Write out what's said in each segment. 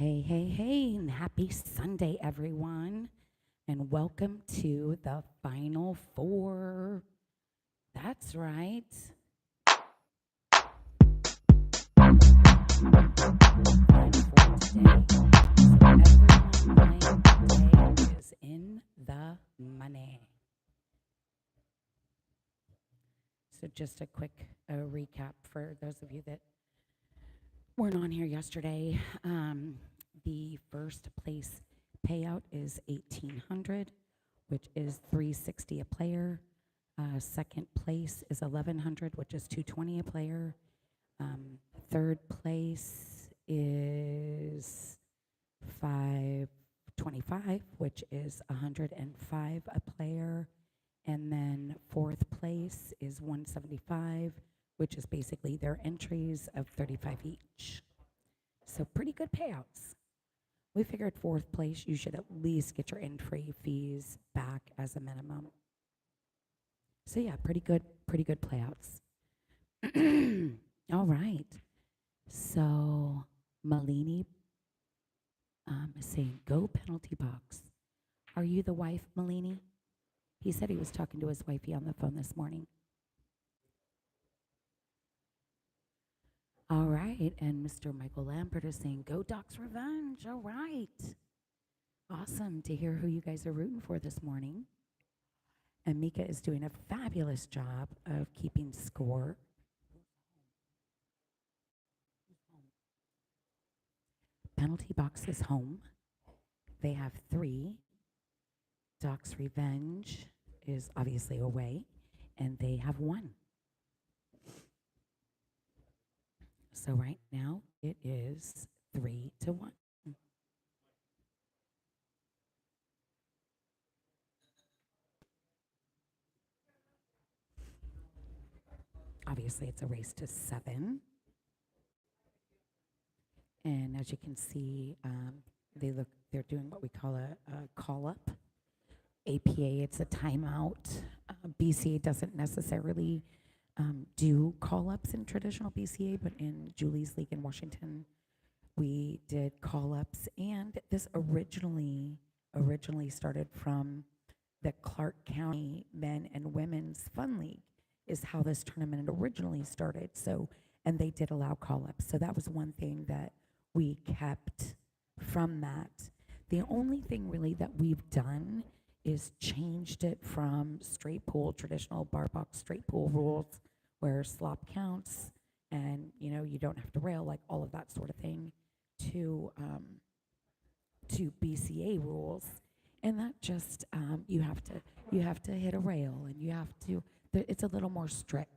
Hey, hey, hey, and happy Sunday, everyone. And welcome to the Final Four. That's right. Final Four today. So everyone playing today is in the money. So just a quick recap for those of you that weren't on here yesterday. The first place payout is 1,800, which is 360 a player. Second place is 1,100, which is 220 a player. Third place is 525, which is 105 a player. And then fourth place is 175, which is basically their entries of 35 each. So pretty good payouts. We figured fourth place, you should at least get your entry fees back as a minimum. So yeah, pretty good playouts. All right. So Malini is saying, go penalty box. Are you the wife, Malini? He said he was talking to his wifey on the phone this morning. All right, and Mr. Michael Lambert is saying, go Doc's Revenge. All right. Awesome to hear who you guys are rooting for this morning. And Mika is doing a fabulous job of keeping score. Penalty box is home. They have 3. Doc's Revenge is obviously away, and they have 1. So right now it is 3-1. Obviously it's a race to 7. And as you can see, they're doing what we call a call up. APA, it's a timeout. BCA doesn't necessarily do call-ups in traditional BCA, but in Julie's league in Washington, we did call-ups. And this originally started from the Clark County Men and Women's Fun League is how this tournament originally started. So, and they did allow call-ups. So that was one thing that we kept from that. The only thing really that we've done is changed it from straight pool, traditional bar box straight pool rules, where slop counts and you don't have to rail, like all of that sort of thing, to BCA rules, and that just you have to hit a rail, and you have to. It's a little more strict.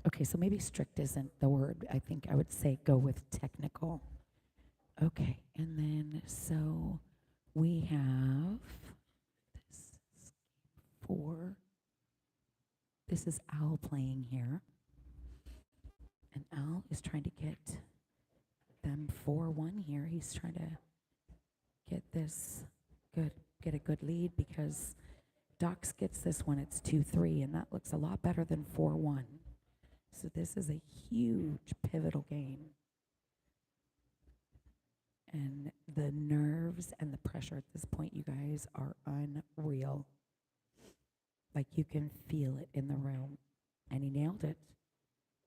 Okay, so maybe strict isn't the word. I think I would say go with technical. Okay, and then so we have this is 4. This is Al playing here. And Al is trying to get them 4-1 here. He's trying to get a good lead because Docs gets this one, it's 2-3, and that looks a lot better than 4-1. So this is a huge pivotal game. And the nerves and the pressure at this point, you guys, are unreal. Like you can feel it in the room. And he nailed it.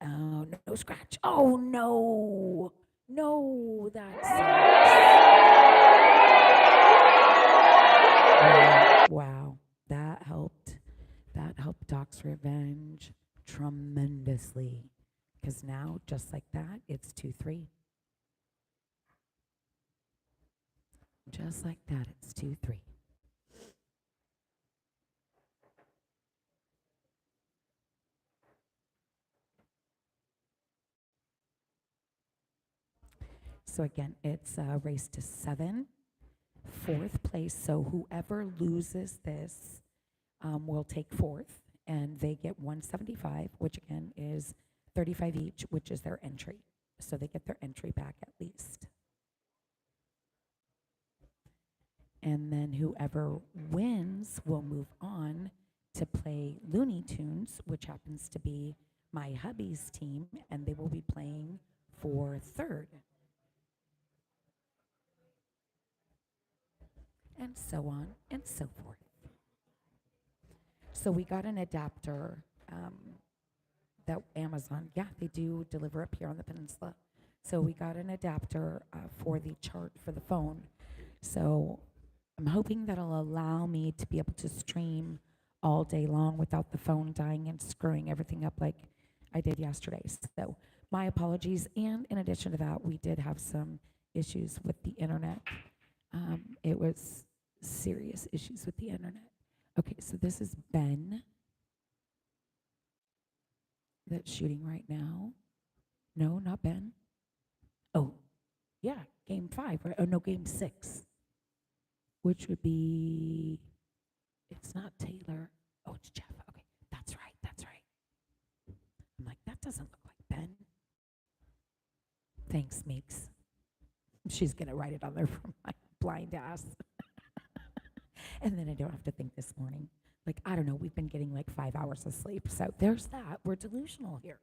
Oh, no scratch. Oh, no. No, that sucks. Wow. That helped. That helped Doc's Revenge tremendously. Because now, just like that, it's 2-3. Just like that, it's 2-3. So again, it's a race to 7, 4th place. So whoever loses this will take 4th, and they get 175, which again is 35 each, which is their entry. so they get their entry back at least. And then whoever wins will move on to play Looney Tunes, which happens to be my hubby's team, and they will be playing for third. And so on and so forth. So we got an adapter that Amazon, yeah, they do deliver up here on the peninsula. So we got an adapter for the chart for the phone. So I'm hoping that'll allow me to be able to stream all day long without the phone dying and screwing everything up like I did yesterday. So my apologies. And in addition to that, we did have some issues with the internet. It was serious issues with the internet. Okay, so this is Ben that's shooting right now. No, not Ben. Oh, yeah, game 5, right? Oh, no, game 6, which would be, it's not Taylor. Oh, it's Jeff. Okay, that's right, that's right. I'm like, that doesn't look like Ben. Thanks, Meeks. She's going to write it on there for my blind ass. And then I don't have to think this morning. Like, I don't know, we've been getting like 5 hours of sleep. So there's that. We're delusional here.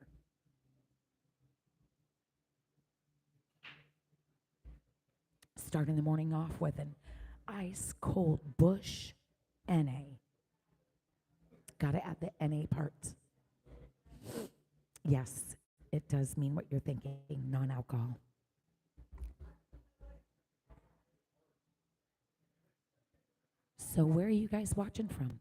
Starting the morning off with an ice cold Bush NA. Gotta add the NA part. Yes, it does mean what you're thinking, non-alcohol. So where are you guys watching from?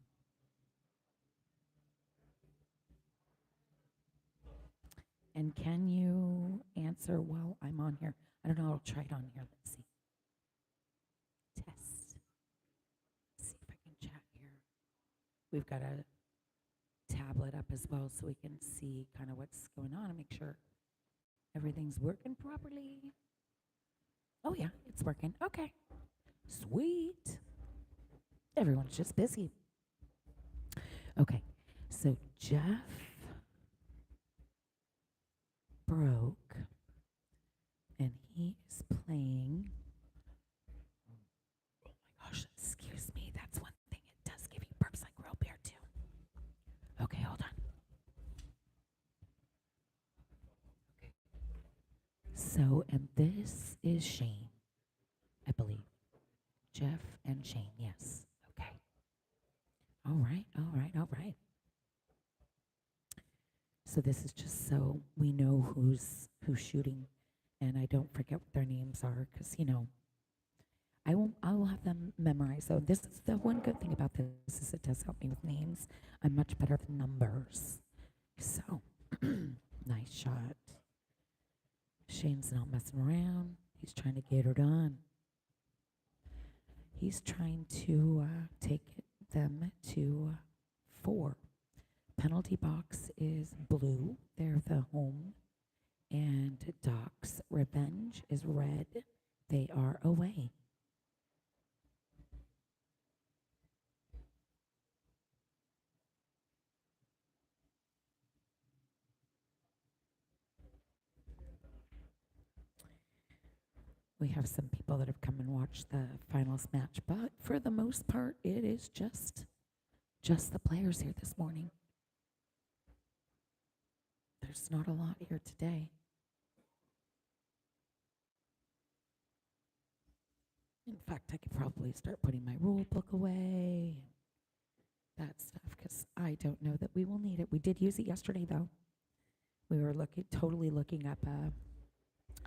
And can you answer while I'm on here? I don't know, I'll try it on here. Let's see. Test. Let's see if I can chat here. We've got a tablet up as well so we can see kind of what's going on and make sure everything's working properly. Oh yeah, it's working. Okay. Sweet. Everyone's just busy. Okay, so Jeff broke, and he is playing. Oh my gosh, excuse me. That's one thing. It does give you burps like real beer, too. Okay, hold on. Okay. So, and this is Shane, I believe. Jeff and Shane, yes. Okay. All right, all right, all right. So this is just so we know who's shooting, and I don't forget what their names are, because I will have them memorized. So this is the one good thing about this is it does help me with names. I'm much better with numbers. So nice shot. Shane's not messing around. He's trying to get her done. He's trying to take them to 4. Penalty box is blue. They're the home. And Doc's Revenge is red. They are away. We have some people that have come and watched the finals match, but for the most part, it is just the players here this morning. There's not a lot here today. In fact, I could probably start putting my rule book away, that stuff, because I don't know that we will need it. We did use it yesterday, though. We were totally looking up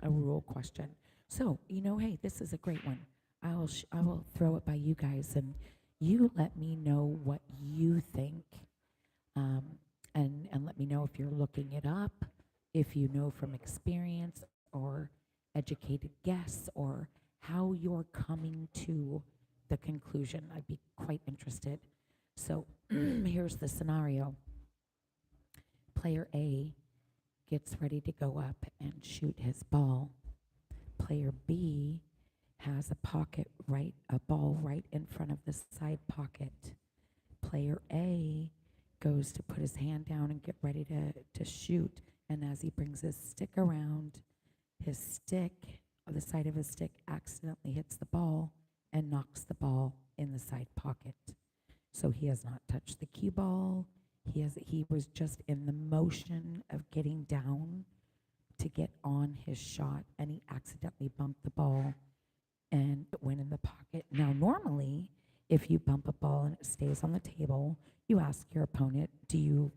a rule question. So, hey, this is a great one. I will throw it by you guys, and you let me know what you think, and let me know if you're looking it up, if you know from experience or educated guess, or how you're coming to the conclusion. I'd be quite interested. So here's the scenario. Player A gets ready to go up and shoot his ball. Player B has a ball right in front of the side pocket. Player A goes to put his hand down and get ready to shoot. And as he brings his stick around, his stick, or the side of his stick, accidentally hits the ball and knocks the ball in the side pocket. So he has not touched the cue ball. He was just in the motion of getting down to get on his shot, and he accidentally bumped the ball and it went in the pocket. Now, normally, if you bump a ball and it stays on the table, you ask your opponent, do you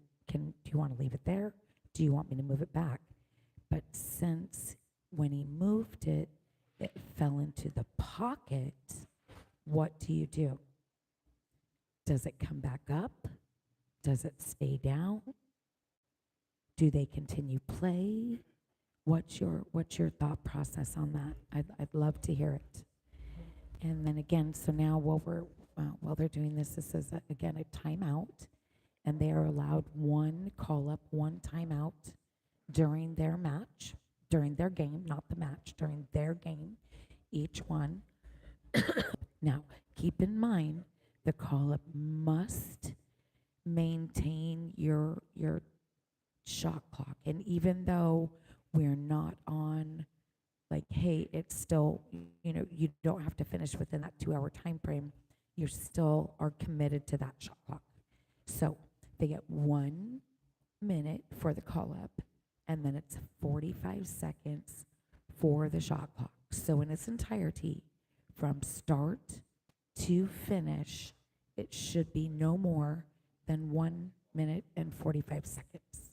want to leave it there? Do you want me to move it back? But since when he moved it, it fell into the pocket, what do you do? Does it come back up? Does it stay down? Do they continue play? What's your thought process on that? I'd love to hear it. And then again, so now while they're doing this, this is again a timeout, and they are allowed one call up, one timeout during their match, during their game, not the match, during their game, each one. Now, keep in mind, the call up must maintain your shot clock, and even though we're not on, like, hey, it's still, you don't have to finish within that 2-hour time frame, you still are committed to that shot clock. So they get 1 minute for the call up, and then it's 45 seconds for the shot clock. So in its entirety, from start to finish, it should be no more than 1 minute and 45 seconds.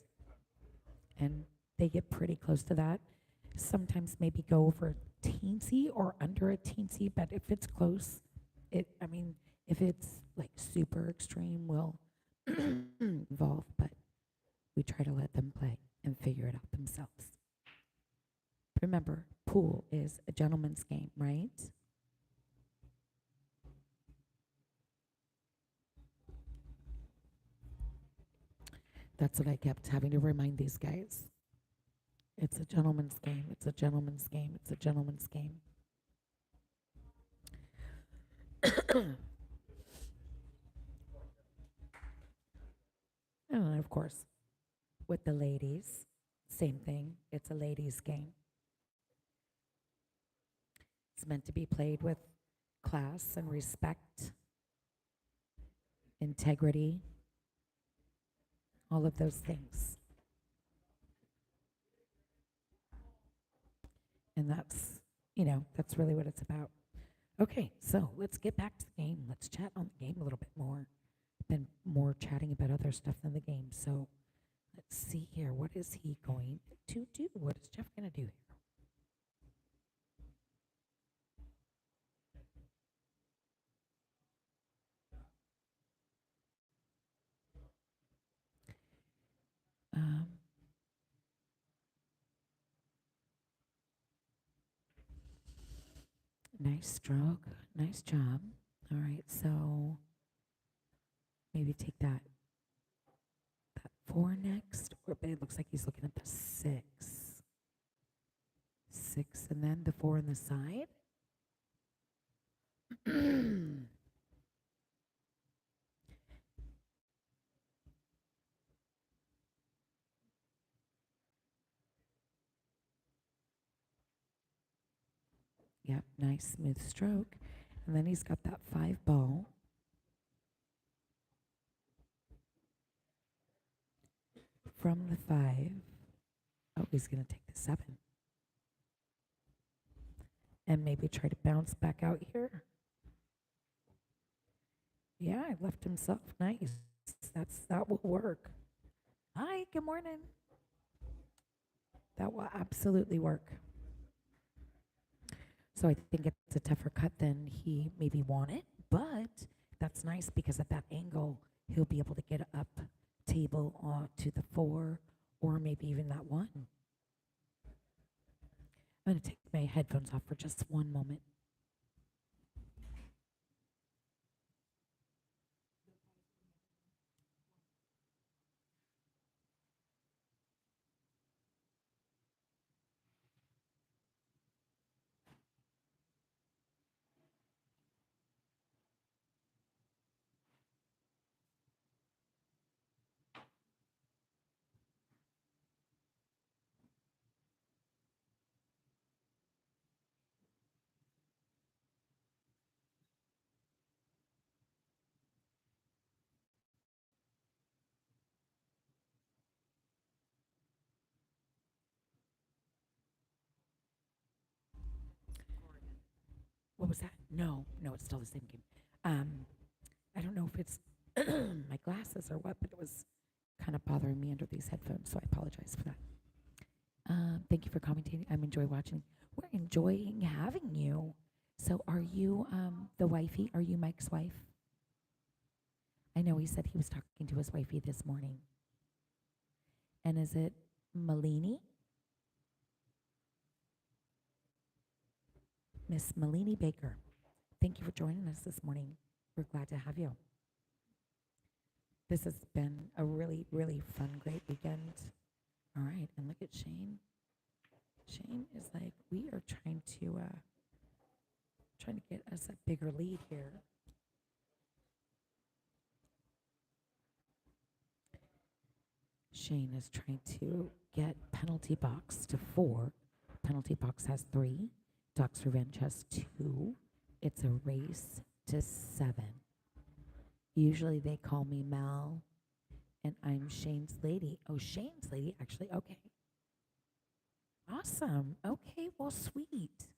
And they get pretty close to that. Sometimes maybe go over a teensy or under a teensy, but if it's close, if it's like super extreme, we'll involve, but we try to let them play and figure it out themselves. Remember, pool is a gentleman's game, right? That's what I kept having to remind these guys. It's a gentleman's game. It's a gentleman's game. It's a gentleman's game. And of course, with the ladies, same thing. It's a ladies' game. It's meant to be played with class and respect, integrity, all of those things. And that's really what it's about. Okay, so let's get back to the game. Let's chat on the game a little bit more. Been more chatting about other stuff than the game. So let's see here. What is he going to do? What is Jeff going to do here? Nice stroke. Nice job. All right, so maybe take that 4 next. Or it looks like he's looking at the 6. 6 and then the 4 on the side. Yep, nice smooth stroke. And then he's got that 5 ball. From the 5, oh, he's going to take the 7. And maybe try to bounce back out here. Yeah, I left himself nice. That will work. Hi, good morning. That will absolutely work. So I think it's a tougher cut than he maybe wanted, but that's nice because at that angle, he'll be able to get up table to the 4 or maybe even that 1. I'm going to take my headphones off for just one moment. was that? No, it's still the same game. I don't know if it's my glasses or what, but it was kind of bothering me under these headphones, so I apologize for that. Thank you for commenting. I'm enjoying watching. We're enjoying having you. So, are you the wifey? Are you Mike's wife? I know he said he was talking to his wifey this morning. And is it Malini? Miss Malini Baker. Thank you for joining us this morning. We're glad to have you. This has been a really, really fun, great weekend. All right, and look at Shane. Shane is like, we are trying to get us a bigger lead here. Shane is trying to get penalty box to 4. Penalty box has 3. Doc's Revenge has 2. It's a race to 7. Usually they call me Mel, and I'm Shane's lady. Oh, Shane's lady, actually. Okay. Awesome. Okay, well, sweet.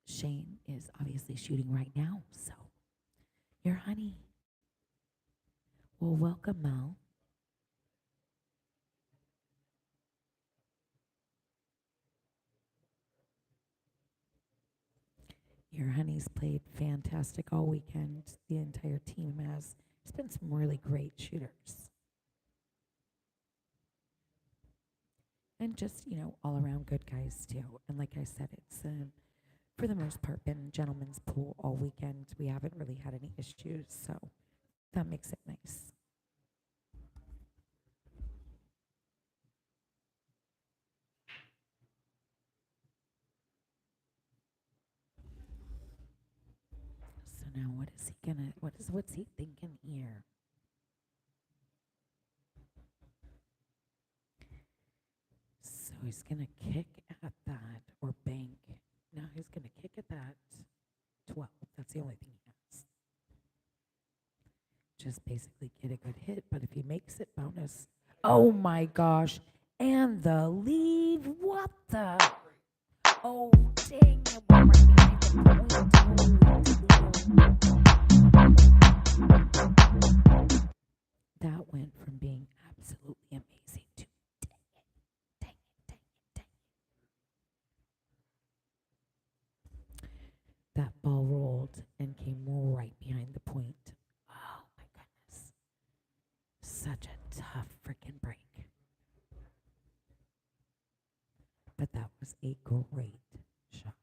Shane is obviously shooting right now, so your honey. Well, welcome, Mel. Your honey's played fantastic all weekend. The entire team has. There's been some really great shooters. And just, all around good guys, too. And like I said, it's, for the most part, been gentlemen's pool all weekend. We haven't really had any issues, so that makes it nice. So now what's he thinking here? So he's gonna kick at that or bank. No, he's gonna kick at that 12. That's the only thing he has. Just basically get a good hit, but if he makes it, bonus. Oh my gosh. And the leave. What the? Oh, dang. It went right behind the point. That went from being absolutely amazing to dang it. That ball rolled and came right behind the point. Oh my goodness. Such a tough freaking break. But that was a great shot.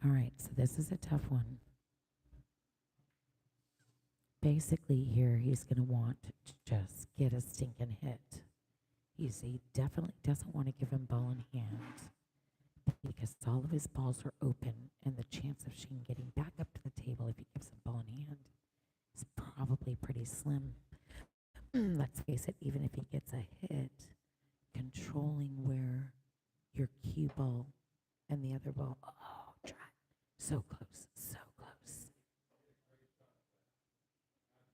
All right, so this is a tough one. Basically, here he's going to want to just get a stinking hit. He definitely doesn't want to give him ball in hand because all of his balls are open, and the chance of Shane getting back up to the table if he gives him ball in hand is probably pretty slim. Let's face it, even if he gets a hit, controlling where your cue ball and the other ball, try. So close, so close.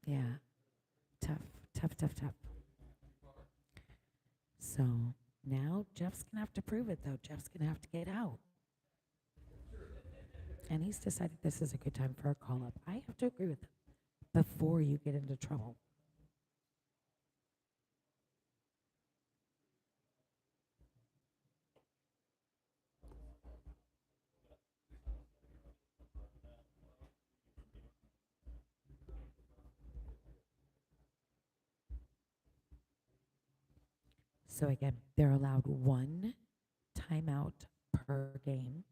Yeah, tough. So now Jeff's going to have to prove it, though. Jeff's going to have to get out. And he's decided this is a good time for a call-up. I have to agree with him before you get into trouble. So again, they're allowed 1 timeout per game.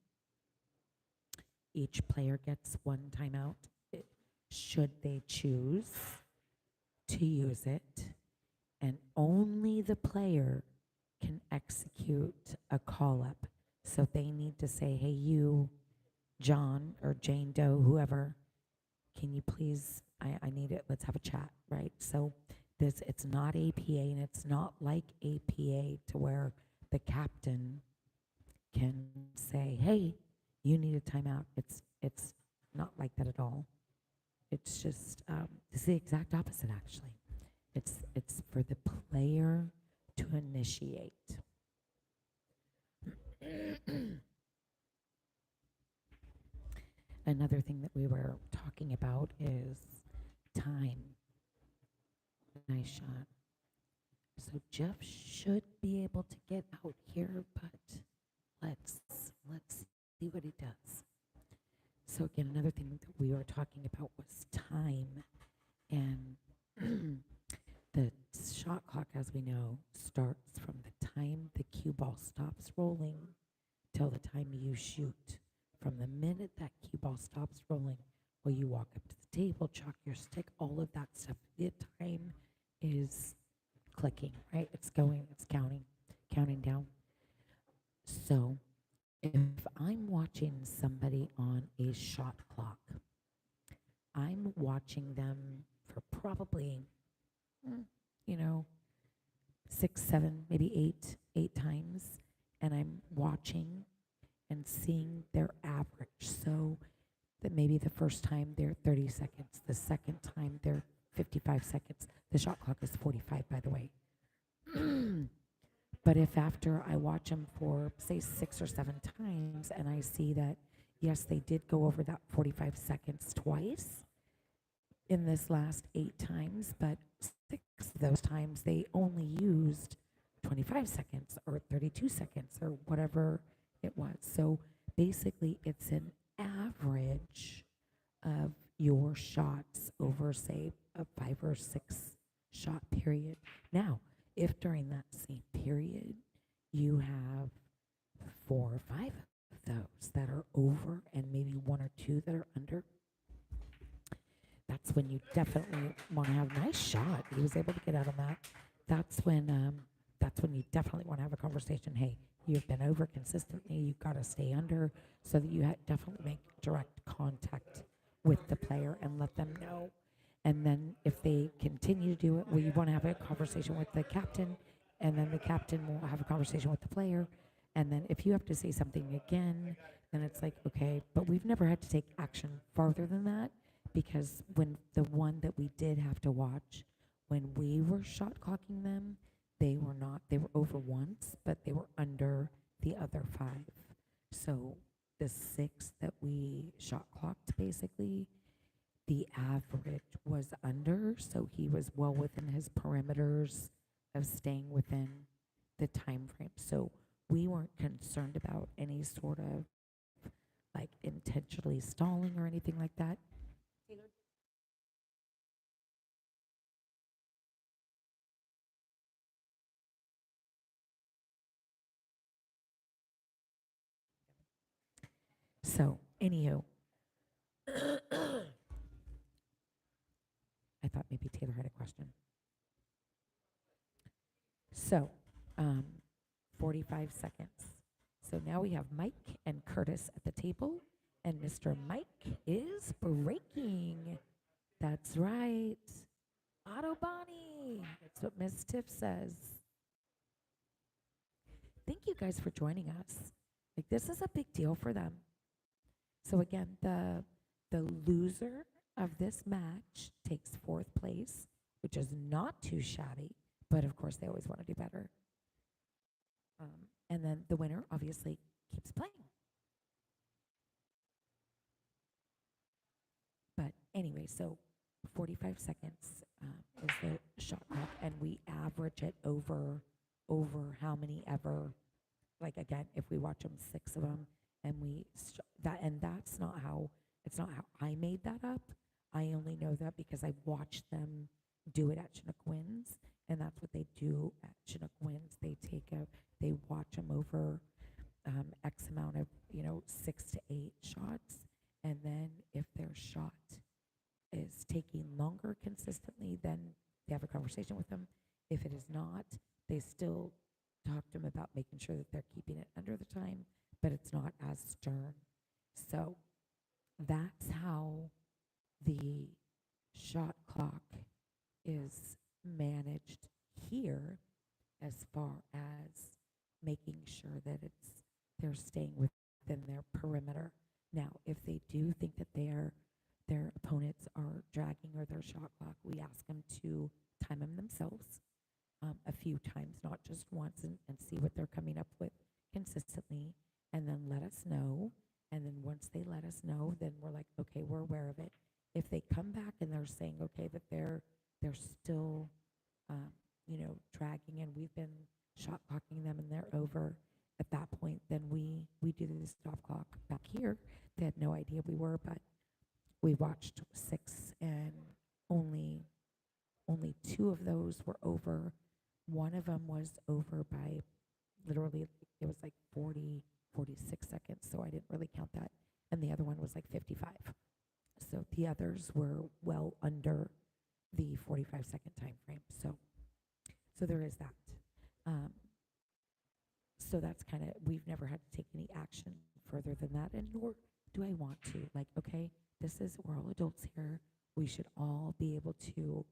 Each player gets 1 timeout should they choose to use it. and only the player can execute a call up. So they need to say, hey, you, John or Jane Doe, whoever, can you please, I need it, let's have a chat, right? So it's not APA, and it's not like APA to where the captain can say, hey, you need a timeout. It's not like that at all. It's just, it's the exact opposite, actually. It's for the player to initiate. Another thing that we were talking about is time. Nice shot. So Jeff should be able to get out here, but let's see what he does. So again, another thing that we were talking about was time, and the shot clock, as we know, starts from the time the cue ball stops rolling till the time you shoot. From the minute that cue ball stops rolling, well, you walk up to the table, chalk your stick, all of that stuff. The time is clicking, right? It's going, it's counting down. So if I'm watching somebody on a shot clock, I'm watching them for probably, you know, 6, 7, maybe eight times, and I'm watching and seeing their average. So that maybe the first time they're 30 seconds, the second time they're 55 seconds. The shot clock is 45, by the way. But if after I watch them for, say, 6 or 7 times, and I see that, yes, they did go over that 45 seconds twice in this last 8 times, but 6 of those times they only used 25 seconds or 32 seconds or whatever it was. So basically, it's an average of your shots over, say, a 5 or 6 shot period. Now, if during that same period you have 4 or 5 of those that are over and maybe 1 or 2 that are under, that's when you definitely want to have a nice shot. He was able to get out on that. That's when you definitely want to have a conversation. Hey, you've been over consistently. You've got to stay under so that you definitely make direct contact with the player and let them know. And then if they continue to do it, well, you want to have a conversation with the captain, and then the captain will have a conversation with the player. And then if you have to say something again, then it's like, okay, but we've never had to take action farther than that, because when the one that we did have to watch, when we were shot clocking them, they were over once, but they were under the other 5. So the 6 that we shot clocked, basically, the average was under, so he was well within his perimeters of staying within the time frame. So we weren't concerned about any sort of like intentionally stalling or anything like that. Taylor? So, anywho, I thought maybe Taylor had a question. So, 45 seconds. So now we have Mike and Curtis at the table, and Mr. Mike is breaking. That's right. Otto Bonnie. That's what Miss Tiff says. Thank you guys for joining us. Like, this is a big deal for them. So again, the loser of this match takes 4th place, which is not too shabby, but of course they always want to do better. And then the winner obviously keeps playing. But anyway, so 45 seconds is the shot clock, and we average it over how many ever. Like again, if we watch them 6 of them, and that's not how I made that up. I only know that because I watched them do it at Chinook Wins, and that's what they do at Chinook Wins. They watch them over X amount of 6 to 8 shots, and then if their shot is taking longer consistently, then they have a conversation with them. If it is not, they still talk to them about making sure that they're keeping it under the time, but it's not as stern. So that's how the shot clock is managed here, as far as making sure that they're staying within their perimeter. Now, if they do think that their opponents are dragging or their shot clock, we ask them to time them themselves a few times, not just once, and see what they're coming up with consistently, and then let us know. And then once they let us know, then we're like, okay, we're aware of it. If they come back and they're saying, okay, that they're still, um, dragging, and we've been shot clocking them and they're over, at that point, then we do the stop clock back here. They had no idea we were, but we watched six, and only only two of those were over. One of them was over by literally, it was like 46 seconds, so I didn't really count that. And the other one was like 55. So the others were well under the 45-second time frame. So there is that. Um, so that's kind of, we've never had to take any action further than that, and nor do I want to. Like, okay, we're all adults here. We should all be able to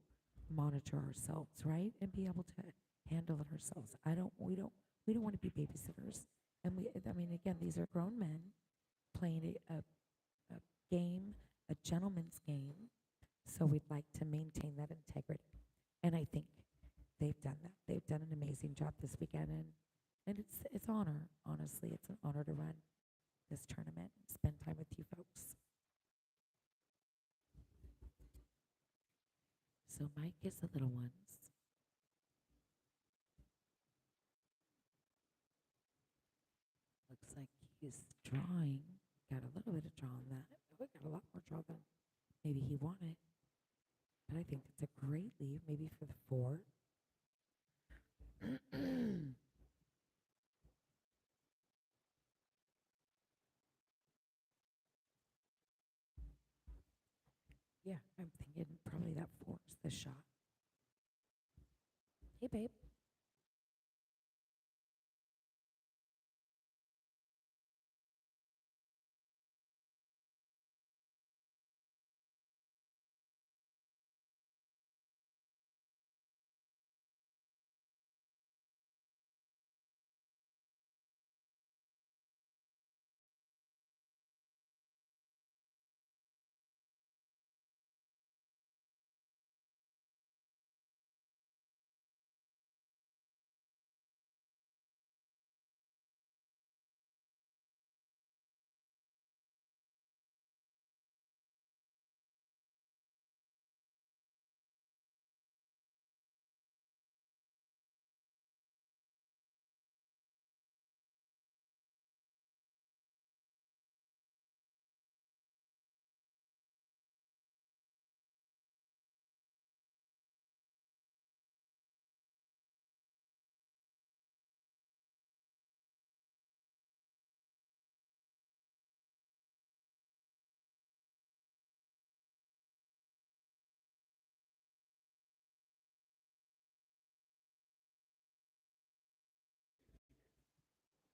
monitor ourselves, right? And be able to handle it ourselves. We don't want to be babysitters. And I mean, again, these are grown men playing a game, a gentleman's game. So we'd like to maintain that integrity. And I think they've done that. They've done an amazing job this weekend, and it's honor. Honestly, it's an honor to run this tournament and spend time with you folks. So Mike is the little ones. Looks like he's drawing. Got a little bit of draw on that. We got a lot more draw than maybe he wanted. But I think that's a great leave, maybe for the four. Yeah, I'm thinking probably that four is the shot. Hey, babe.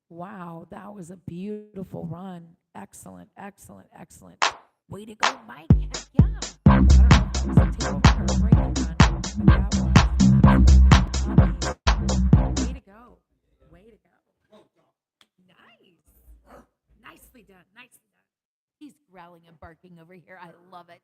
Wow, that was a beautiful run. Excellent, excellent, excellent. Way to go, Mike. Heck yeah. I don't know if that was a table run or a breaking run, but that was amazing. Way to go. Way to go. Nice. Nicely done. Nicely done. He's growling and barking over here. I love it.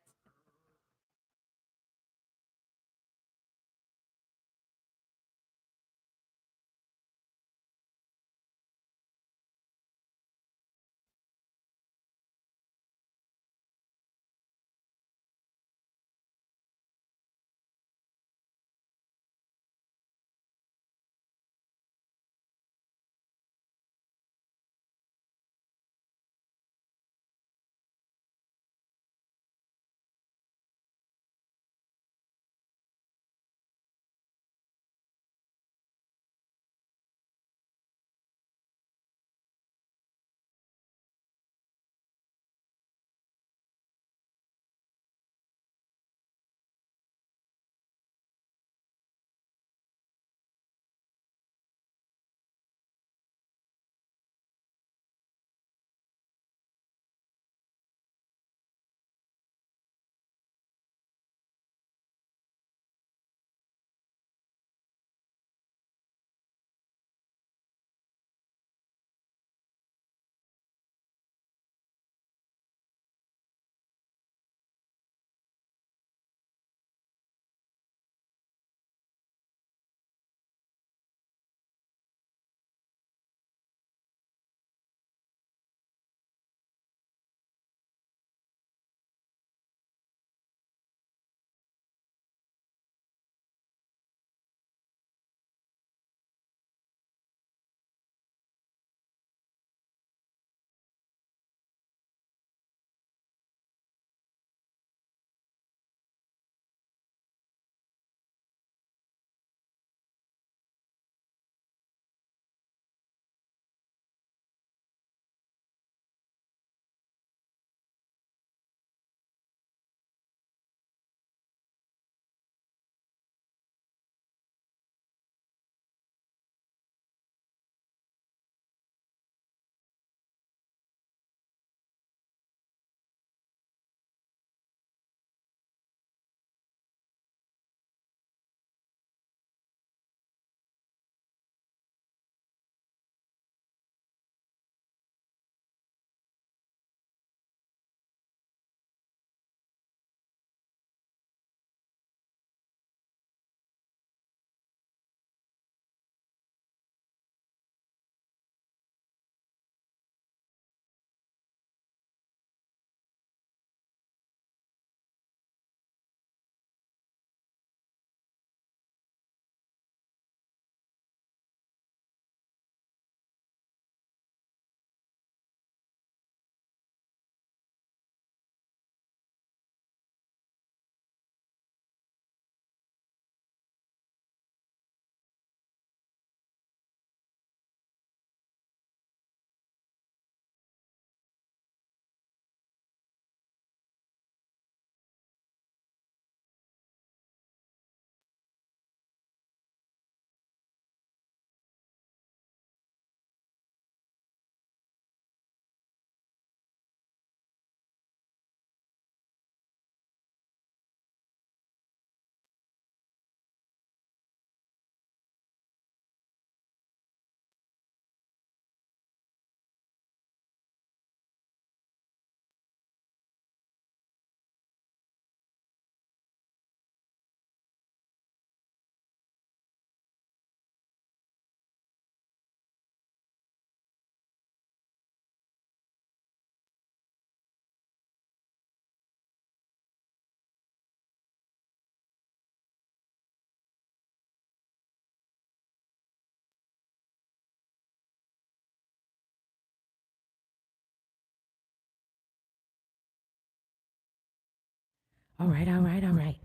All right, all right, all right.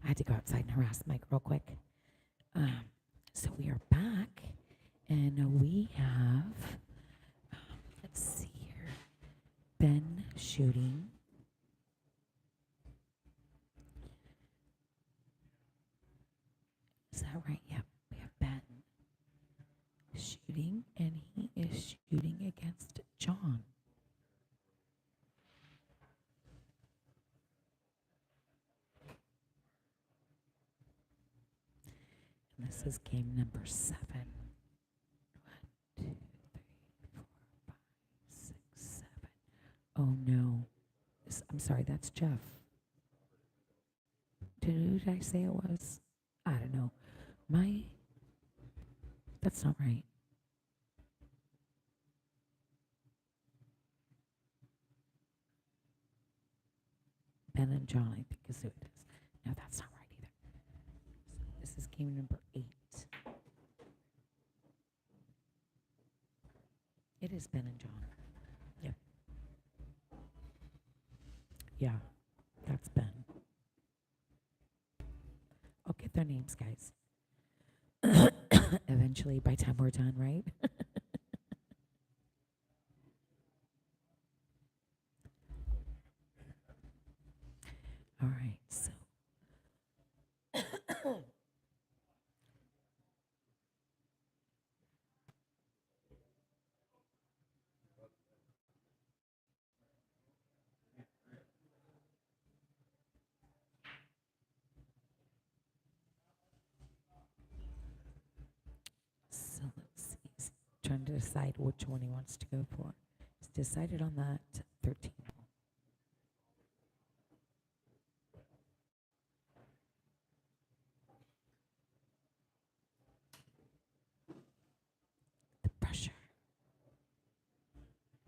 I had to go outside and harass Mike real quick. Um, so we are back, and we have, let's see here, Ben shooting. Is that right? Yep, we have Ben shooting, and he is shooting against John. And this is game number 7. 1, 2, 3, 4, 5, 6, 7. Oh no. I'm sorry, that's Jeff. Who did I say it was? I don't know. That's not right. Ben and John, I think, is who it is. No, that's not right either. So this is game number 8. It is Ben and John. Yep. Yeah, that's Ben. I'll get their names, guys. Eventually, by the time we're done, right? All right, so. So let's see. He's trying to decide which one he wants to go for. He's decided on that 13 hole. The pressure.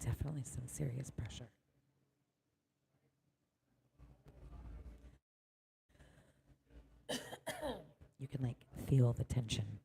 Definitely some serious pressure. You can like feel the tension.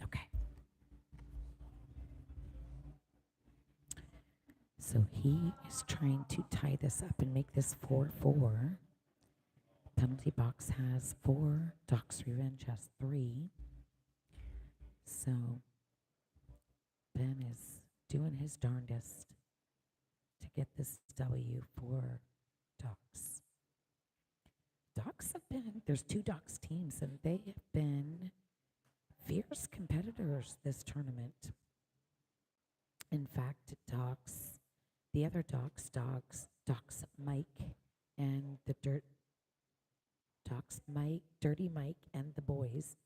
Okay. So he is trying to tie this up and make this 4-4. Penalty box has 4. Doc's Revenge has 3. So Ben is doing his darndest to get this W for Docs. Docs have been, there's 2 Docs teams, and they have been fierce competitors this tournament. In fact, the other Docs Mike and the Dirty Mike and the boys,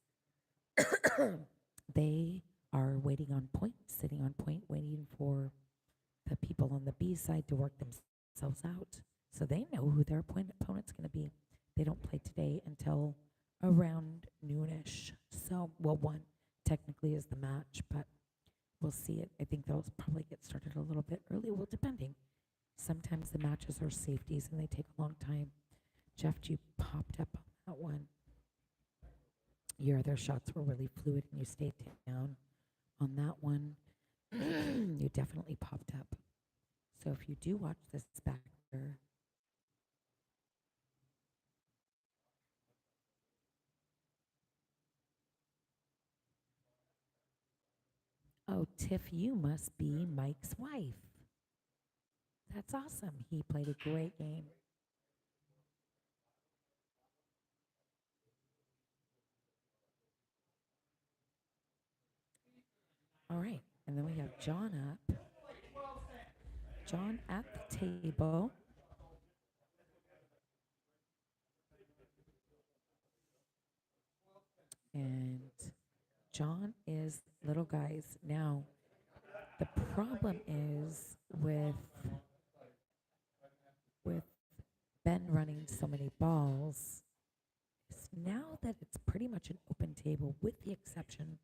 they are waiting on point, sitting on point, waiting for the people on the B side to work themselves out. So they know who their opponent's going to be. They don't play today until around noonish. So, well, 1 technically is the match, but we'll see it. I think they'll probably get started a little bit early. Well, depending. Sometimes the matches are safeties and they take a long time. Jeff, you popped up on that one. Your other shots were really fluid and you stayed down on that one. You definitely popped up. So if you do watch this back there, oh, Tiff, you must be Mike's wife. That's awesome. He played a great game. All right. And then we have John up. John at the table. And John is little guys. Now, the problem is with Ben running so many balls is now that it's pretty much an open table with the exception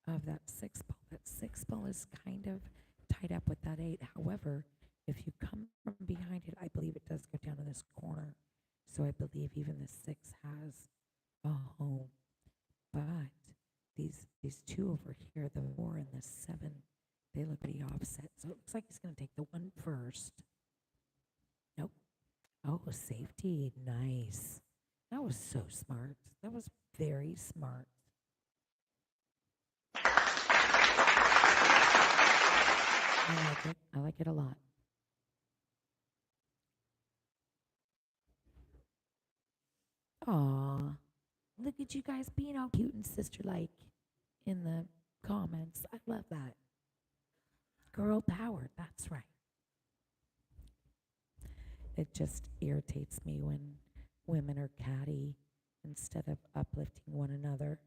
of that 6 ball. That 6 ball is kind of tied up with that 8. However, if you come from behind it, I believe it does go down in this corner. So I believe even the 6 has a home. But these two over here, the 4 and the 7, they look pretty offset. So it looks like he's going to take the 1 first. Nope. Oh, safety. Nice. That was so smart. That was very smart. I like it. I like it a lot. Aw. Look at you guys being all cute and sister-like in the comments. I love that. Girl power. That's right. It just irritates me when women are catty instead of uplifting one another.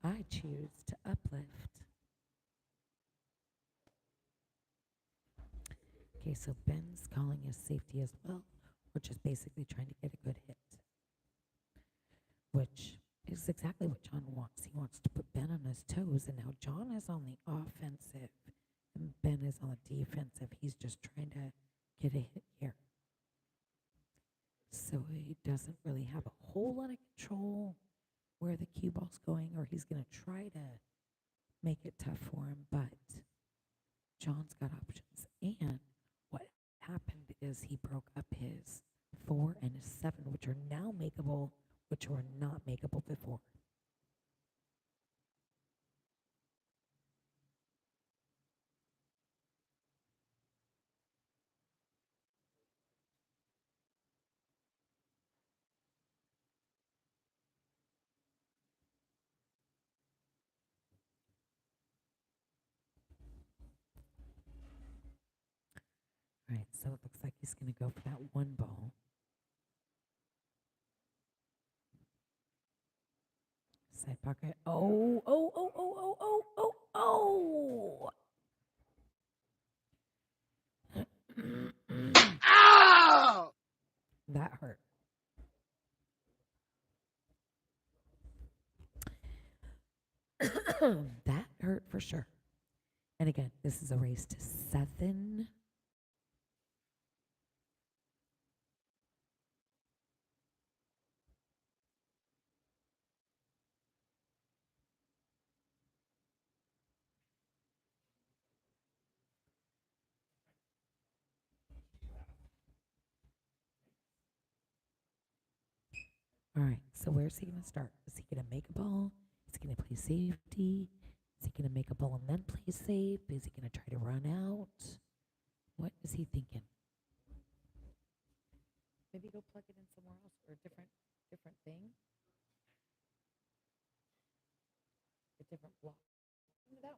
I choose to uplift. Okay, so Ben's calling his safety as well. We're just basically trying to get a good hit, which is exactly what John wants. He wants to put Ben on his toes, and now John is on the offensive, and Ben is on the defensive. He's just trying to get a hit here. So he doesn't really have a whole lot of control where the cue ball's going, or he's going to try to make it tough for him, but John's got options. And what happened is he broke up his 4 and his 7, which are now makeable, which were not makeable before. All right, so it looks like he's going to go for that 1 ball. Side pocket. Oh, oh, oh, oh, oh, oh, oh, oh. Ow! That hurt. That hurt for sure. And again, this is a race to 7. All right, so where's he going to start? Is he going to make a ball? Is he going to play safety? Is he going to make a ball and then play safe? Is he going to try to run out? What is he thinking? Maybe go plug it in somewhere else or a different thing. A different block. That one.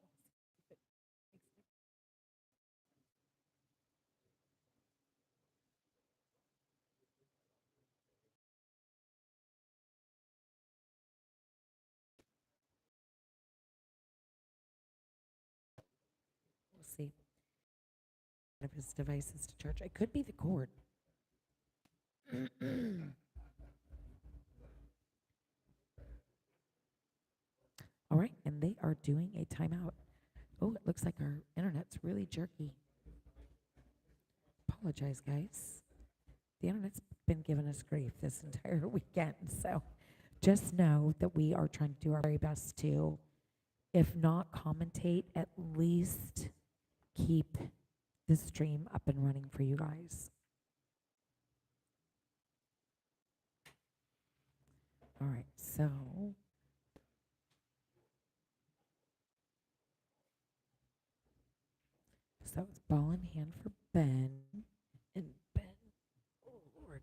We'll see. One of his devices to charge. It could be the cord. All right, and they are doing a timeout. Oh, it looks like our internet's really jerky. Apologize, guys. The internet's been giving us grief this entire weekend, so just know that we are trying to do our very best to, if not commentate, at least keep the stream up and running for you guys. All right, so it's ball in hand for Ben. And Ben, oh Lord.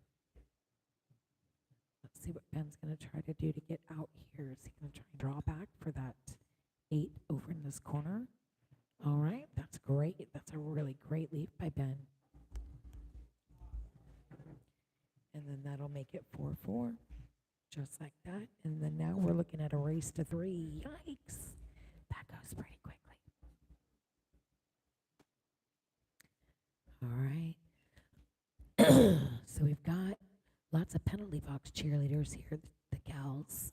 Let's see what Ben's going to try to do to get out here. Is he going to try and draw back for that 8 over in this corner? All right, that's great. That's a really great leap by Ben. And then that'll make it 4-4. just like that. And then now we're looking at a race to 3. Yikes. That goes pretty quickly. All right. So we've got lots of penalty box cheerleaders here, the gals.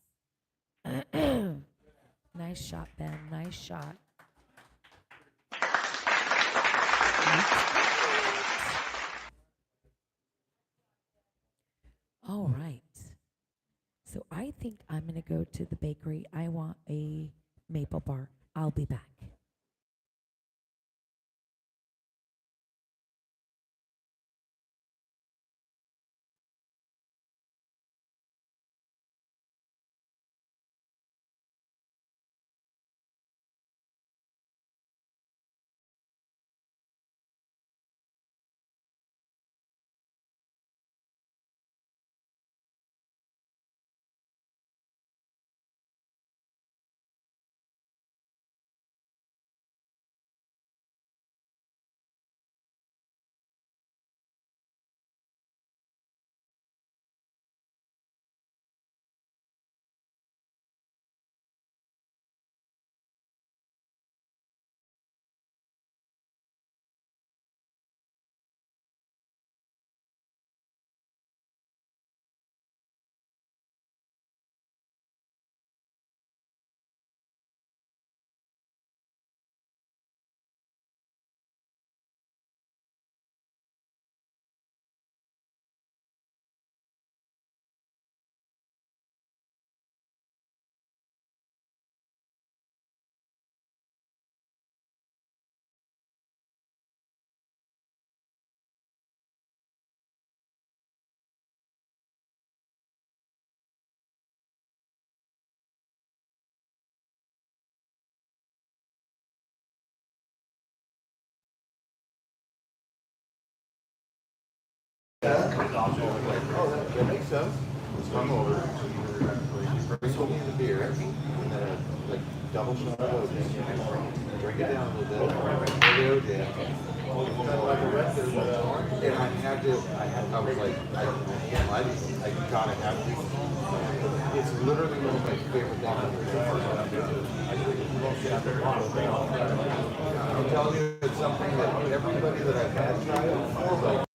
Nice shot, Ben. Nice shot. All right. So I think I'm going to go to the bakery. I want a maple bar. I'll be back. Oh, that makes sense. It's hung over. Brings me the beer, and then like double shot of OJ. Drink it down a little bit. The OJ. Kind of like a record, and I was like, I can't lie to you. I gotta have this. It's literally one of my favorite things. I'm telling you, it's something that everybody that I've had tried it before, like,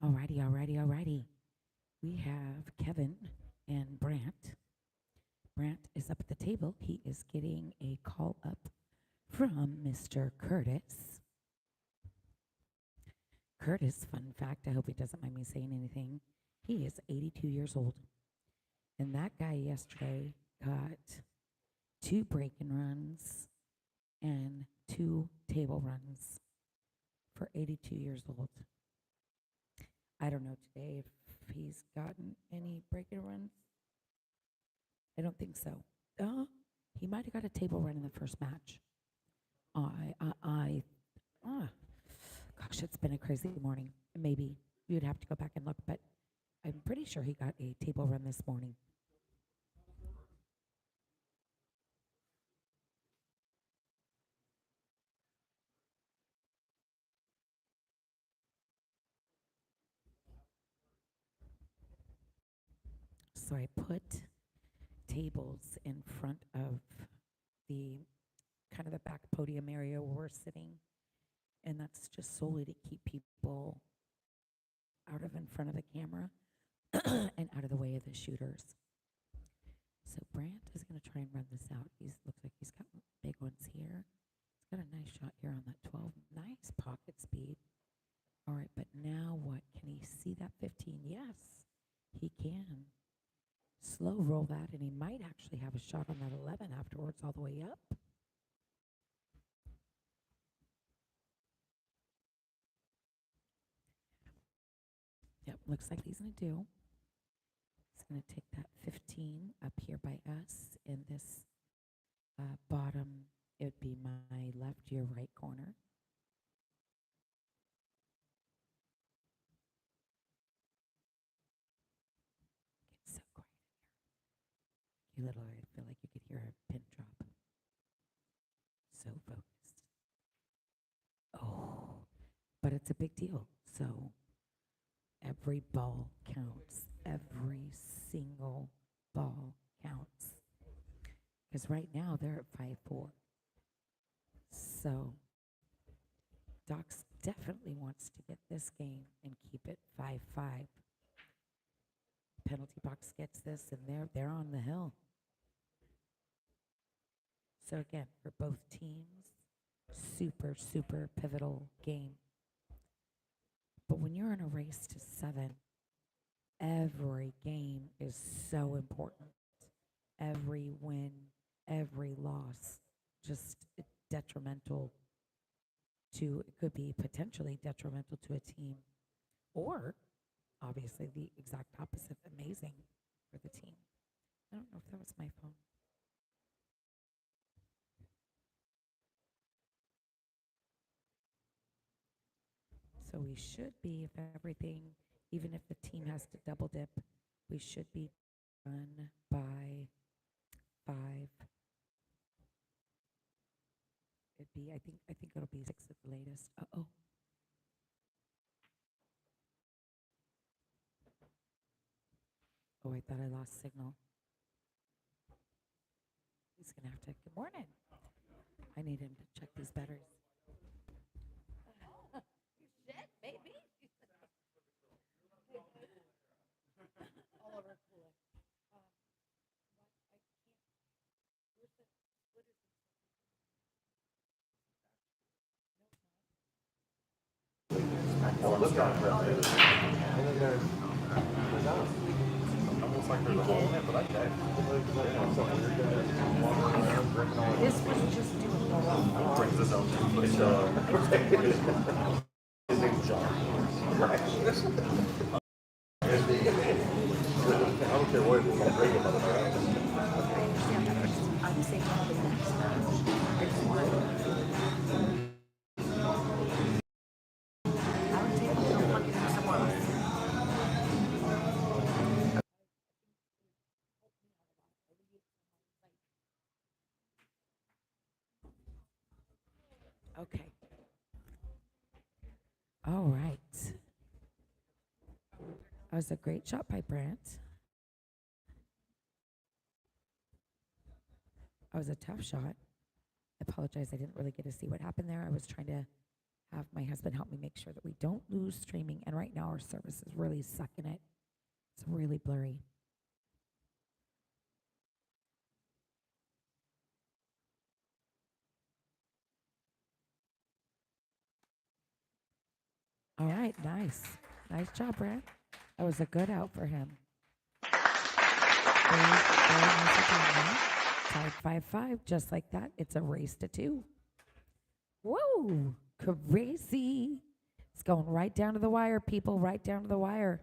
Alrighty. We have Kevin and Brant. Brant is up at the table. He is getting a call up from Mr. Curtis. Curtis, fun fact, I hope he doesn't mind me saying anything. He is 82 years old. And that guy yesterday got 2 break-in runs and 2 table runs for 82 years old. I don't know today if he's gotten any break-in runs. I don't think so. He might have got a table run in the first match. Gosh, it's been a crazy morning. Maybe you'd have to go back and look, but I'm pretty sure he got a table run this morning. So I put tables in front of the kind of the back podium area where we're sitting, and that's just solely to keep people out of in front of the camera and out of the way of the shooters. So Brant is going to try and run this out. Looks like he's got big ones here. He's got a nice shot here on that 12. Nice pocket speed. All right, but now what? Can he see that 15? Yes, he can. Slow roll that, and he might actually have a shot on that 11 afterwards all the way up. Yep, looks like he's going to do. He's going to take that 15 up here by us in this bottom. It would be my left, your right corner. It's so quiet in here. I feel like you could hear a pin drop. So focused. Oh, but it's a big deal. So every ball counts. Every single ball counts. Because right now they're at 5-4. So Docs definitely wants to get this game and keep it 5-5. Penalty box gets this, and they're on the hill. So again, for both teams, super pivotal game. But when you're in a race to 7, every game is so important. Every win, every loss, just detrimental to, it could be potentially detrimental to a team, or obviously the exact opposite, amazing for the team. I don't know if that was my phone. So we should be, if everything, even if the team has to double dip, we should be done by 5. It'd be, I think it'll be 6 at the latest. Uh-oh. Oh, I thought I lost signal. He's gonna have to, good morning. I need him to check these batteries. Shit, baby. All over cooler. Look on it. And then there's almost like there's a hole in it, but I checked. This was just doing the wrong. Brings this out. His name's John. Right. I don't care what it is, I'll bring him up. I understand that. I'm saying the next match. I just want I would take it and plug it in somewhere else. Okay. All right. That was a great shot by Brant. That was a tough shot. I apologize. I didn't really get to see what happened there. I was trying to have my husband help me make sure that we don't lose streaming. And right now our service is really sucking it. It's really blurry. All right, nice. Nice job, Brad. That was a good out for him. Very, very nicely done, Matt. Tied 5-5, just like that. It's a race to 2. Whoa, crazy. It's going right down to the wire, people, right down to the wire.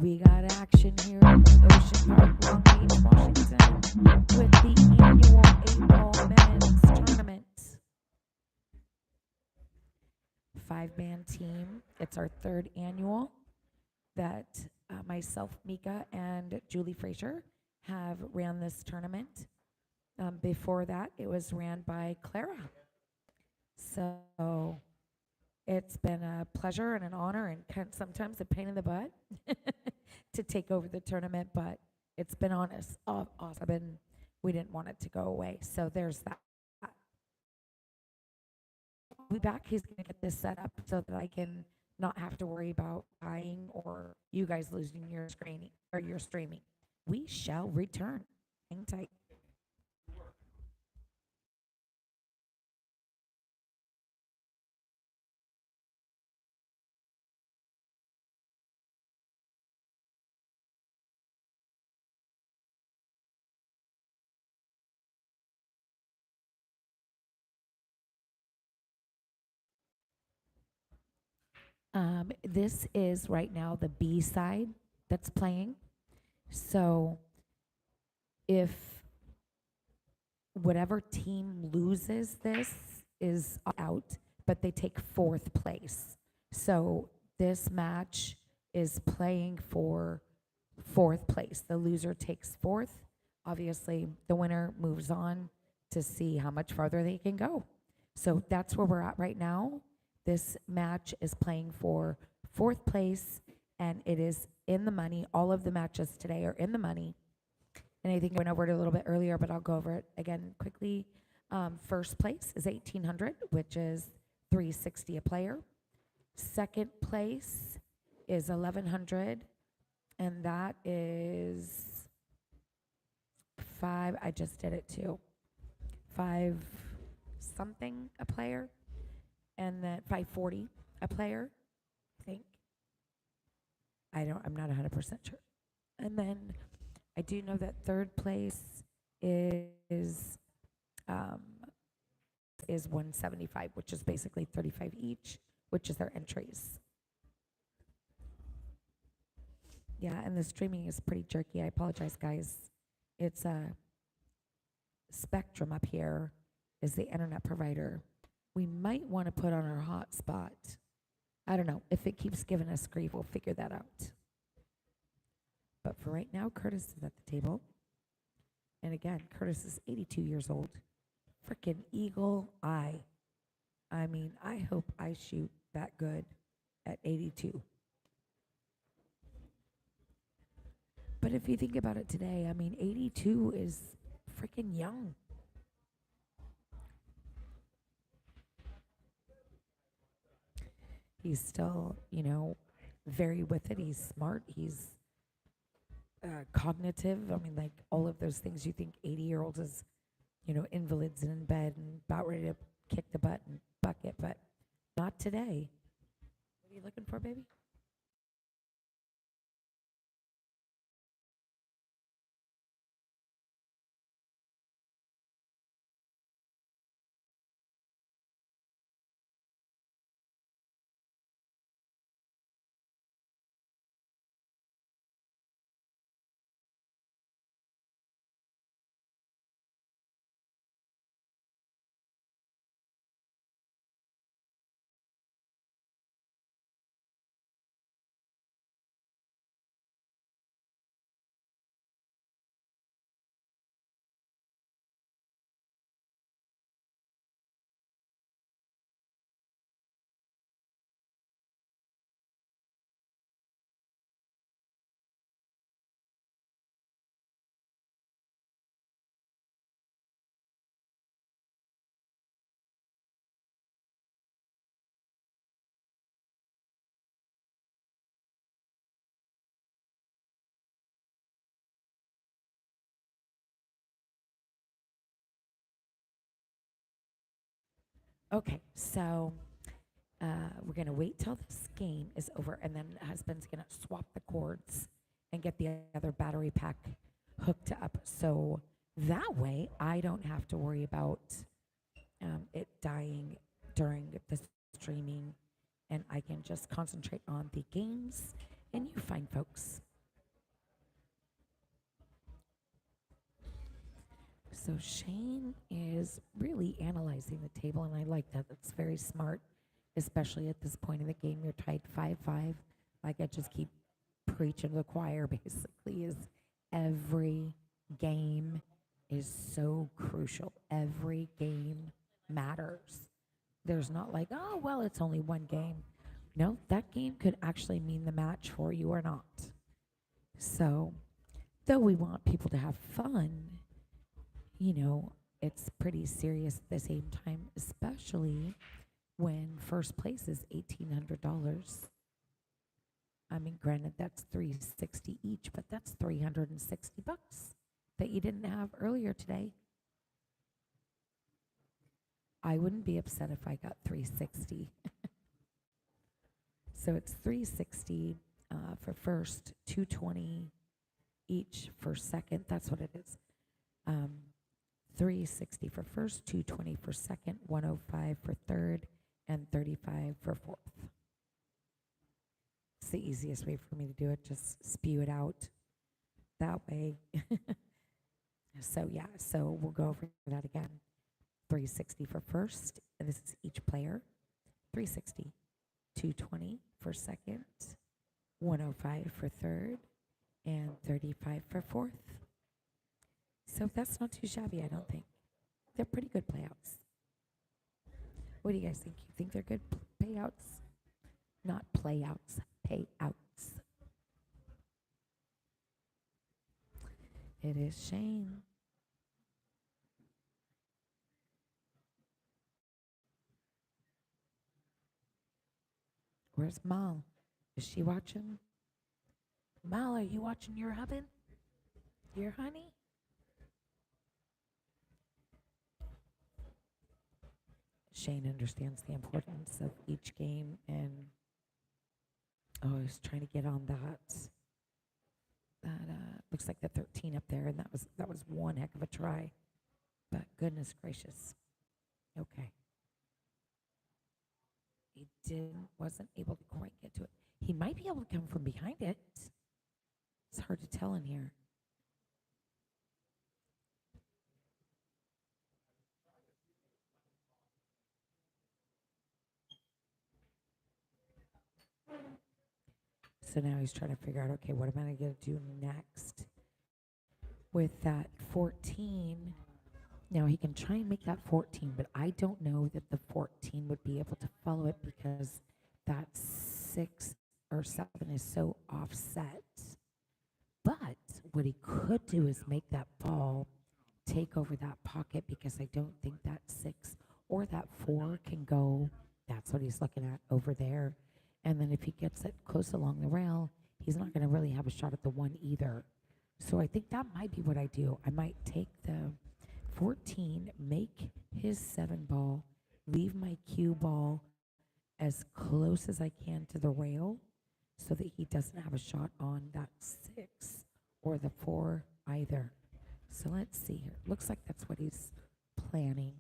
We got action here at Ocean Park, Long Beach, Washington, with the annual 8-ball men's tournament. 5-man team. It's our 3rd annual that myself, Mika, and Julie Frazier have ran this tournament. Before that, it was ran by Clara. So it's been a pleasure and an honor and sometimes a pain in the butt to take over the tournament, but it's been awesome. We didn't want it to go away. So there's that. I'll be back. He's going to get this set up so that I can not have to worry about dying or you guys losing your screening or your streaming. We shall return. Hang tight. This is right now the B side that's playing. So if whatever team loses this is out, but they take 4th place. So this match is playing for 4th place. The loser takes 4th. Obviously, the winner moves on to see how much farther they can go. So that's where we're at right now. This match is playing for 4th place, and it is in the money. All of the matches today are in the money. And I think I went over it a little bit earlier, but I'll go over it again quickly. First place is 1,800, which is $360 a player. Second place is 1,100, and that is 5. I just did it too. 5 something a player, and then 540 a player. I think. I'm not 100% sure. And then I do know that 3rd place is 175, which is basically 35 each, which is their entries. Yeah, and the streaming is pretty jerky. I apologize, guys. It's a Spectrum up here is the internet provider. We might want to put on our hotspot. I don't know. If it keeps giving us grief, we'll figure that out. But for right now, Curtis is at the table. And again, Curtis is 82 years old. Frickin' eagle eye. I mean, I hope I shoot that good at 82. But if you think about it today, I mean, 82 is freaking young. He's still, very with it. He's smart. He's cognitive. I mean, like all of those things you think 80-year-olds is, invalids and in bed and about ready to kick the butt and bucket, but not today. What are you looking for, baby? Okay, so we're gonna wait till this game is over, and then husband's gonna swap the cords and get the other battery pack hooked up. So that way, I don't have to worry about it dying during the streaming, and I can just concentrate on the games and you fine folks. So Shane is really analyzing the table, and I like that. That's very smart, especially at this point in the game. You're tied 5-5. Like I just keep preaching to the choir, basically, is every game is so crucial. Every game matters. There's not like, oh, well, it's only one game. No, that game could actually mean the match for you or not. So, though we want people to have fun, you know, it's pretty serious at the same time, especially when first place is $1,800. I mean, granted, that's 360 each, but that's $360 that you didn't have earlier today. I wouldn't be upset if I got 360. So it's 360 for first, 220 each for second. That's what it is. 360 for first, 220 for second, 105 for third, and 35 for fourth. It's the easiest way for me to do it. Just spew it out that way. So yeah, so we'll go over that again. 360 for first, and this is each player. 360, 220 for second, 105 for third, and 35 for fourth. So that's not too shabby, I don't think. They're pretty good playouts. What do you guys think? You think they're good payouts? Not playouts, payouts. It is Shane. Where's Mal? Is she watching? Mal, are you watching your hubbin? Your honey? Shane understands the importance of each game, and I was trying to get on that. That looks like the 13 up there, and that was one heck of a try. But goodness gracious. Okay. Wasn't able to quite get to it. He might be able to come from behind it. It's hard to tell in here. So now he's trying to figure out, okay, what am I going to do next with that 14? Now he can try and make that 14, but I don't know that the 14 would be able to follow it because that 6 or 7 is so offset. But what he could do is make that ball take over that pocket, because I don't think that 6 or that 4 can go. That's what he's looking at over there. And then if he gets it close along the rail, he's not going to really have a shot at the 1 either. So I think that might be what I do. I might take the 14, make his 7 ball, leave my cue ball as close as I can to the rail so that he doesn't have a shot on that 6 or the 4 either. So let's see here. Looks like that's what he's planning.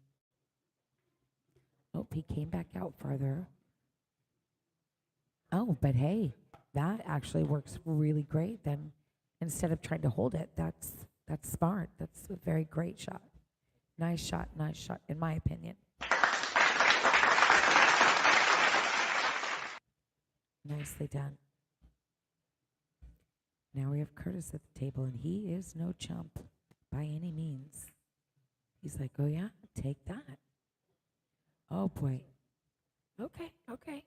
Oh, he came back out farther. Oh, but hey, that actually works really great. Then instead of trying to hold it, that's smart. That's a very great shot. Nice shot, in my opinion. Nicely done. Now we have Curtis at the table, and he is no chump by any means. He's like, oh yeah, take that. Oh boy. Okay, okay.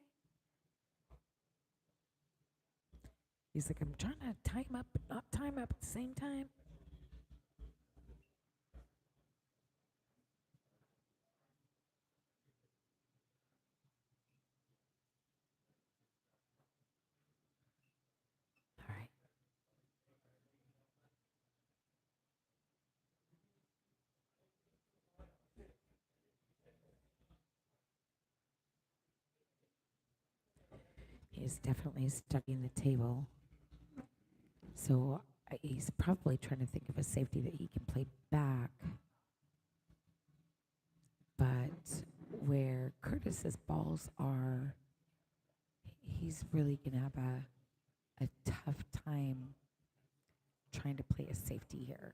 He's like, I'm trying to tie him up, but not tie him up at the same time. All right. He's definitely studying the table. So he's probably trying to think of a safety that he can play back. But where Curtis's balls are, he's really going to have a tough time trying to play a safety here.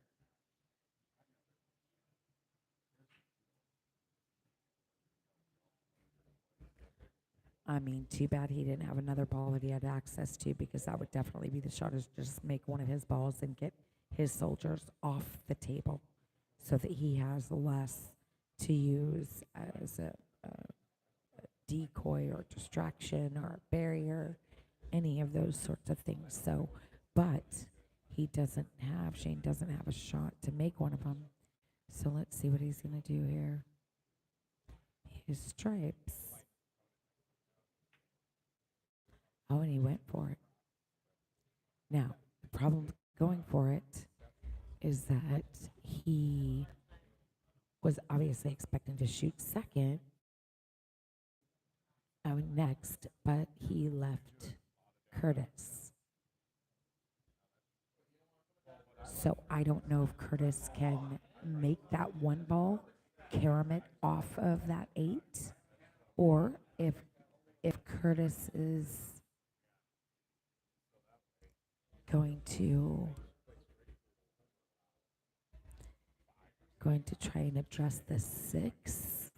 I mean, too bad he didn't have another ball that he had access to, because that would definitely be the shot, is just make one of his balls and get his soldiers off the table so that he has less to use as a decoy or distraction or a barrier, any of those sorts of things. So, but Shane doesn't have a shot to make one of them. So let's see what he's going to do here. His stripes. Oh, and he went for it. Now, the problem with going for it is that he was obviously expecting to shoot second, next, but he left Curtis. So I don't know if Curtis can make that one ball, carom it off of that 8, or if Curtis is going to try and address the 6.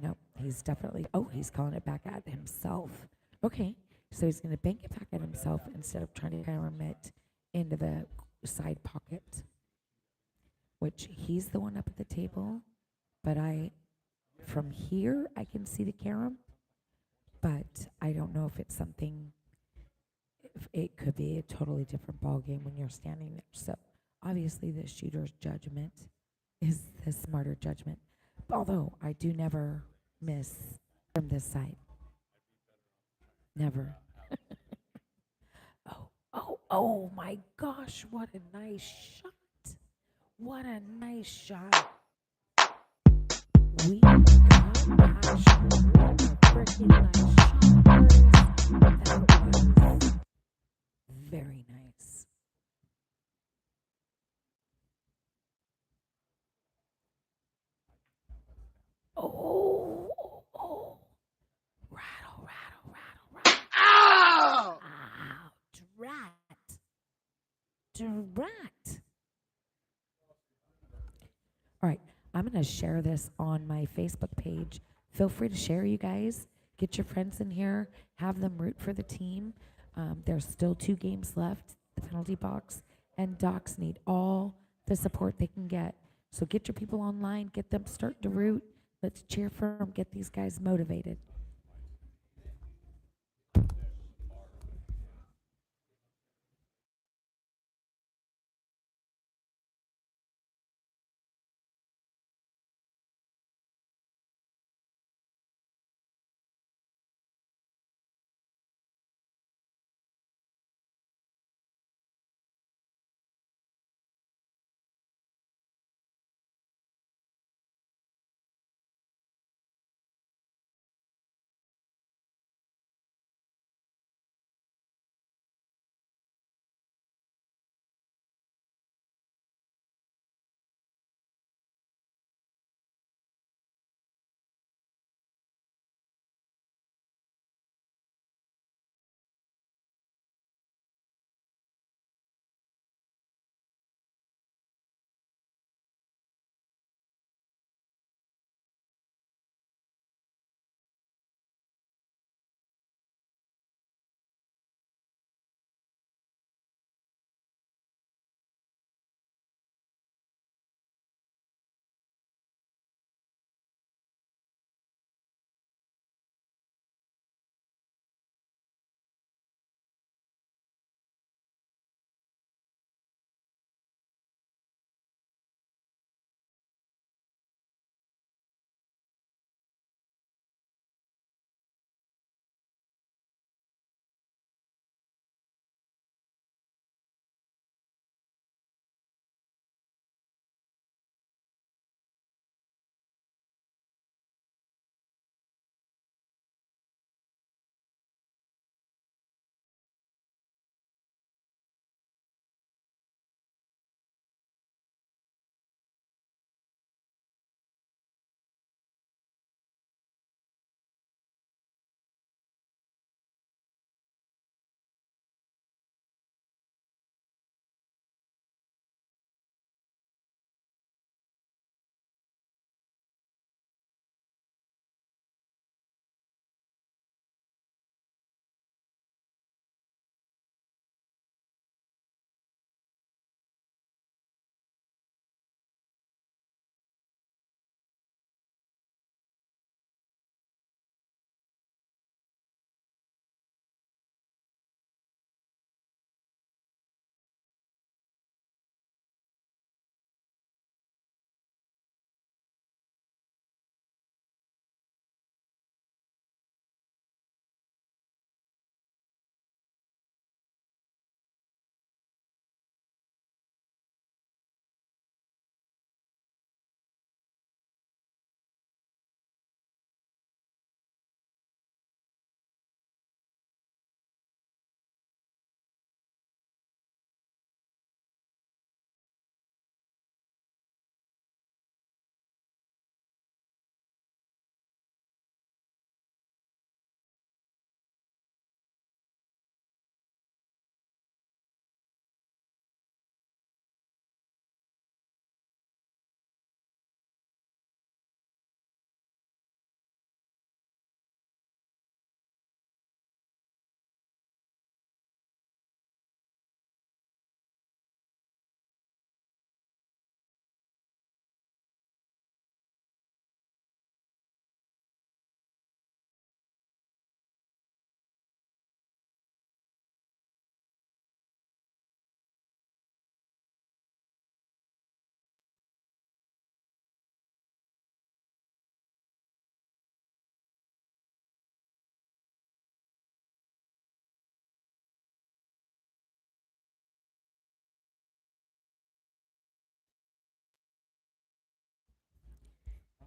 No, he's definitely, he's calling it back at himself. Okay, so he's going to bank it back at himself instead of trying to carom it into the side pocket, which he's the one up at the table, but from here, I can see the carom, but I don't know if it's something, if it could be a totally different ball game when you're standing there. So obviously the shooter's judgment is the smarter judgment. Although I do never miss from this side. Never. Oh my gosh, what a nice shot. What a nice shot. We got that shot. What a freaking nice shot, Curtis. That was very nice. Oh, rattle, rattle, rattle, rattle. Ow! Ow, drat. Drat. All right, I'm going to share this on my Facebook page. Feel free to share, you guys. Get your friends in here. Have them root for the team. There's still 2 games left, the penalty box, and Docs need all the support they can get. So get your people online. Get them starting to root. Let's cheer for them. Get these guys motivated.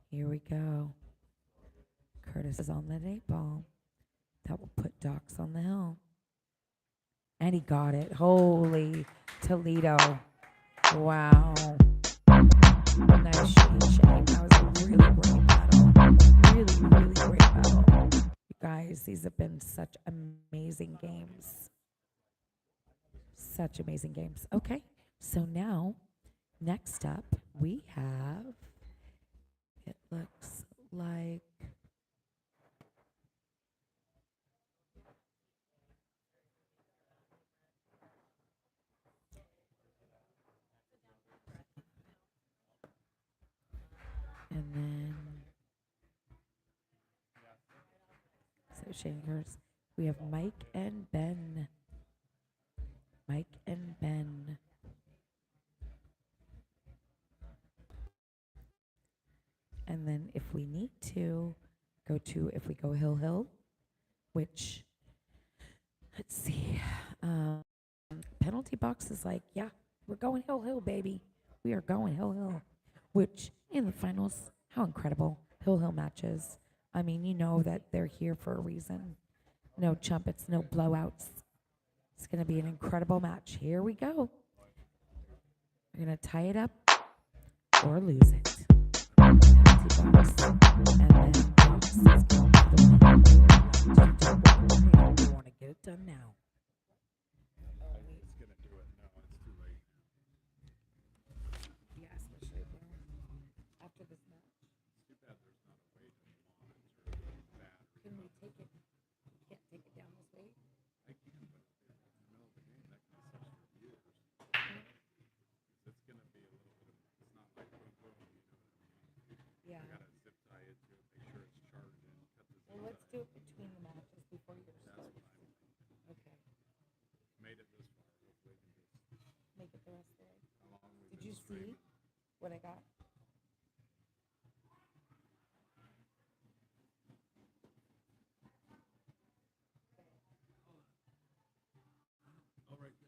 Here we go. Curtis is on the 8 ball. That will put Docs on the hill. And he got it. Holy Toledo. Wow. Nice shooting, Shane. That was a really great battle. Really, really great battle. You guys, these have been such amazing games. Such amazing games. Okay, so now, next up, we have, it looks like, and then, so Shakers, we have Mike and Ben. Mike and Ben. And then if we need to go to, if we go Hill, which, let's see, penalty box is like, yeah, we're going Hill, baby. We are going Hill, which in the finals, how incredible. Hill matches. I mean, you know that they're here for a reason. No chumpets, no blowouts. It's going to be an incredible match. Here we go. We're going to tie it up or lose it. Penalty box. And then box is going to the win. We want to get it done now. It's gonna do it. No, it's too late. Yeah, especially after this match. Too bad there's not a way to monitor that. Can we take it? Can't take it down this way. I can, but in the middle of the game, that can be such for viewers. It's gonna be a little bit of, it's not like boom, boom, you know what I mean? Yeah. You gotta zip tie it to it, make sure it's charging, cut the zip Well, let's tie. do it between the matches before yours That's starts. what I'm thinking. Okay. Made it this far, hopefully we can just, Make it the rest of the way. how long we've Did been you see screaming. what I got? Oh, right there.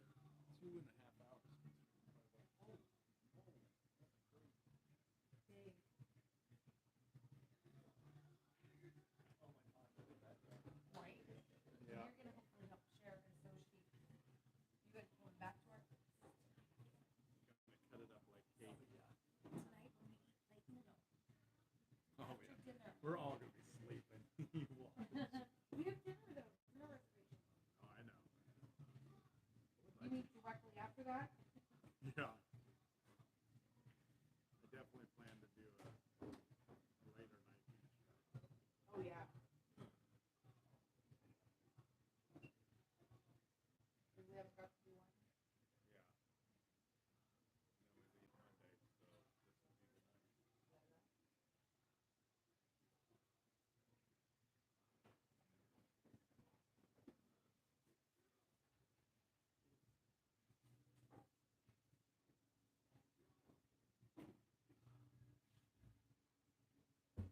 2.5 hours. Right. Yeah. You're gonna hopefully help share, and so she. You guys going back to her Cut it up like cake. tonight? Like, no. Oh, After yeah. dinner. We're all gonna be sleeping. You watch. We have dinner though. No reservation. Oh, I know. You mean directly after that? Yeah. I definitely plan to do a later night match. Oh yeah. We haven't got to do one. Yeah. And then we leave Monday, so this will be the night.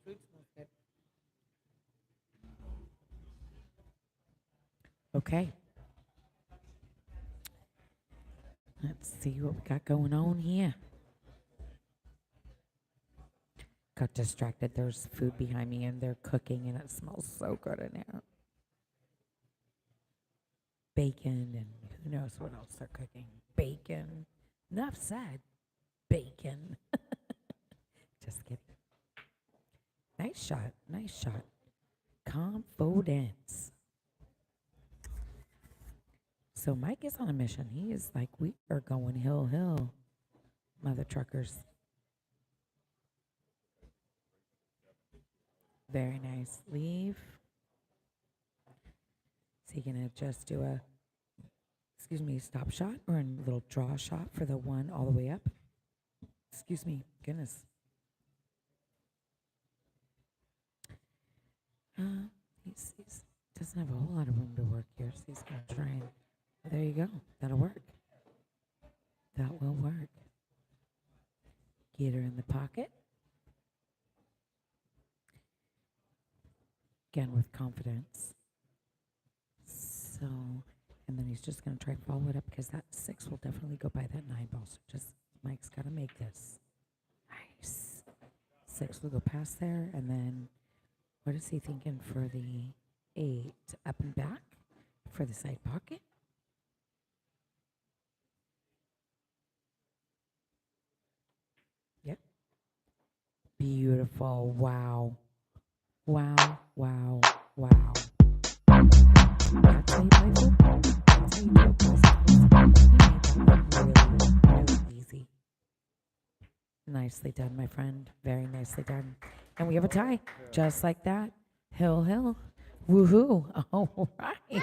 Food smells good. Okay. Let's see what we got going on here. Got distracted. There's food behind me and they're cooking and it smells so good in here. Bacon and who knows what else they're cooking. Bacon. Enough said. Bacon. Just kidding. Nice shot. Nice shot. Confidence. So Mike is on a mission. He is like, we are going hill, mother truckers. Very nice. Leave. Is he going to just do a, stop shot or a little draw shot for the one all the way up? Excuse me. Goodness. He doesn't have a whole lot of room to work here, so he's going to try and, there you go. That'll work. That will work. Get her in the pocket. Again, with confidence. So, and then he's just going to try and follow it up because that 6 will definitely go by that 9 ball. So just, Mike's got to make this. Nice. 6 will go past there, and then what is he thinking for the 8? Up and back for the side pocket. Yep. Beautiful. Wow. Wow, wow, wow. That's how you play football. That's how you do it, boys and girls. You made that look really, really easy. Nicely done, my friend. Very nicely done. And we have a tie, just like that. Hill, hill. Woohoo. All right.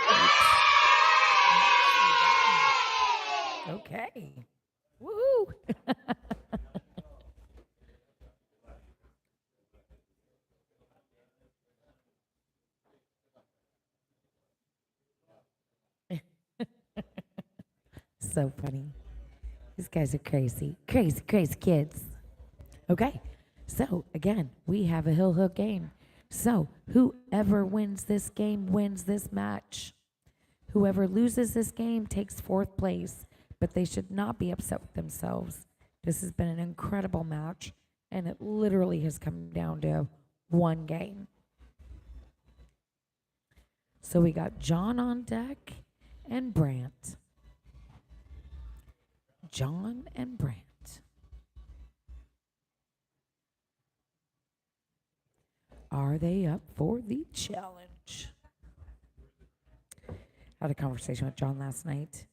Okay. Woohoo. So funny. These guys are crazy. Crazy, crazy kids. Okay. So, again, we have a hill hook game. So, whoever wins this game wins this match. Whoever loses this game takes 4th place, but they should not be upset with themselves. This has been an incredible match, and it literally has come down to one game. So, we got John on deck and Brant. John and Brant. Are they up for the challenge? Had a conversation with John last night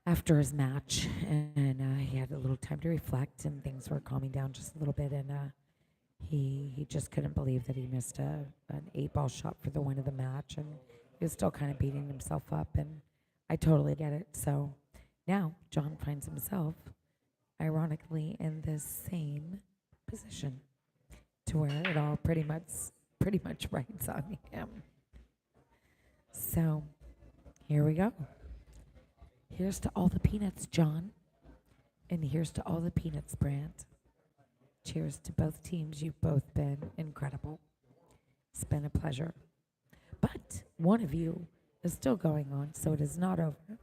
after his match, and he had a little time to reflect, and things were calming down just a little bit, and he just couldn't believe that he missed an 8-ball shot for the win of the match, and he was still kind of beating himself up, and I totally get it. So now John finds himself, ironically, in this same position, to where it all pretty much rides on him. So here we go. Here's to all the peanuts, John, and here's to all the peanuts, Brant. Cheers to both teams. You've both been incredible. It's been a pleasure. But one of you is still going on, so it is not over.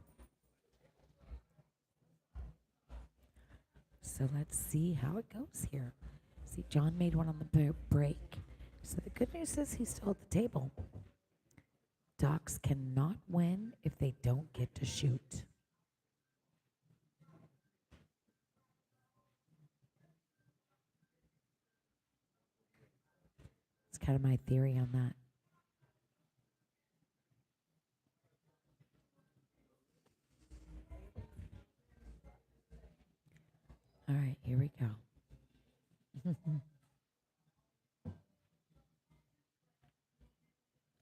So let's see how it goes here. See, John made one on the break. So the good news is he's still at the table. Docs cannot win if they don't get to shoot. It's kind of my theory on that. All right, here we go.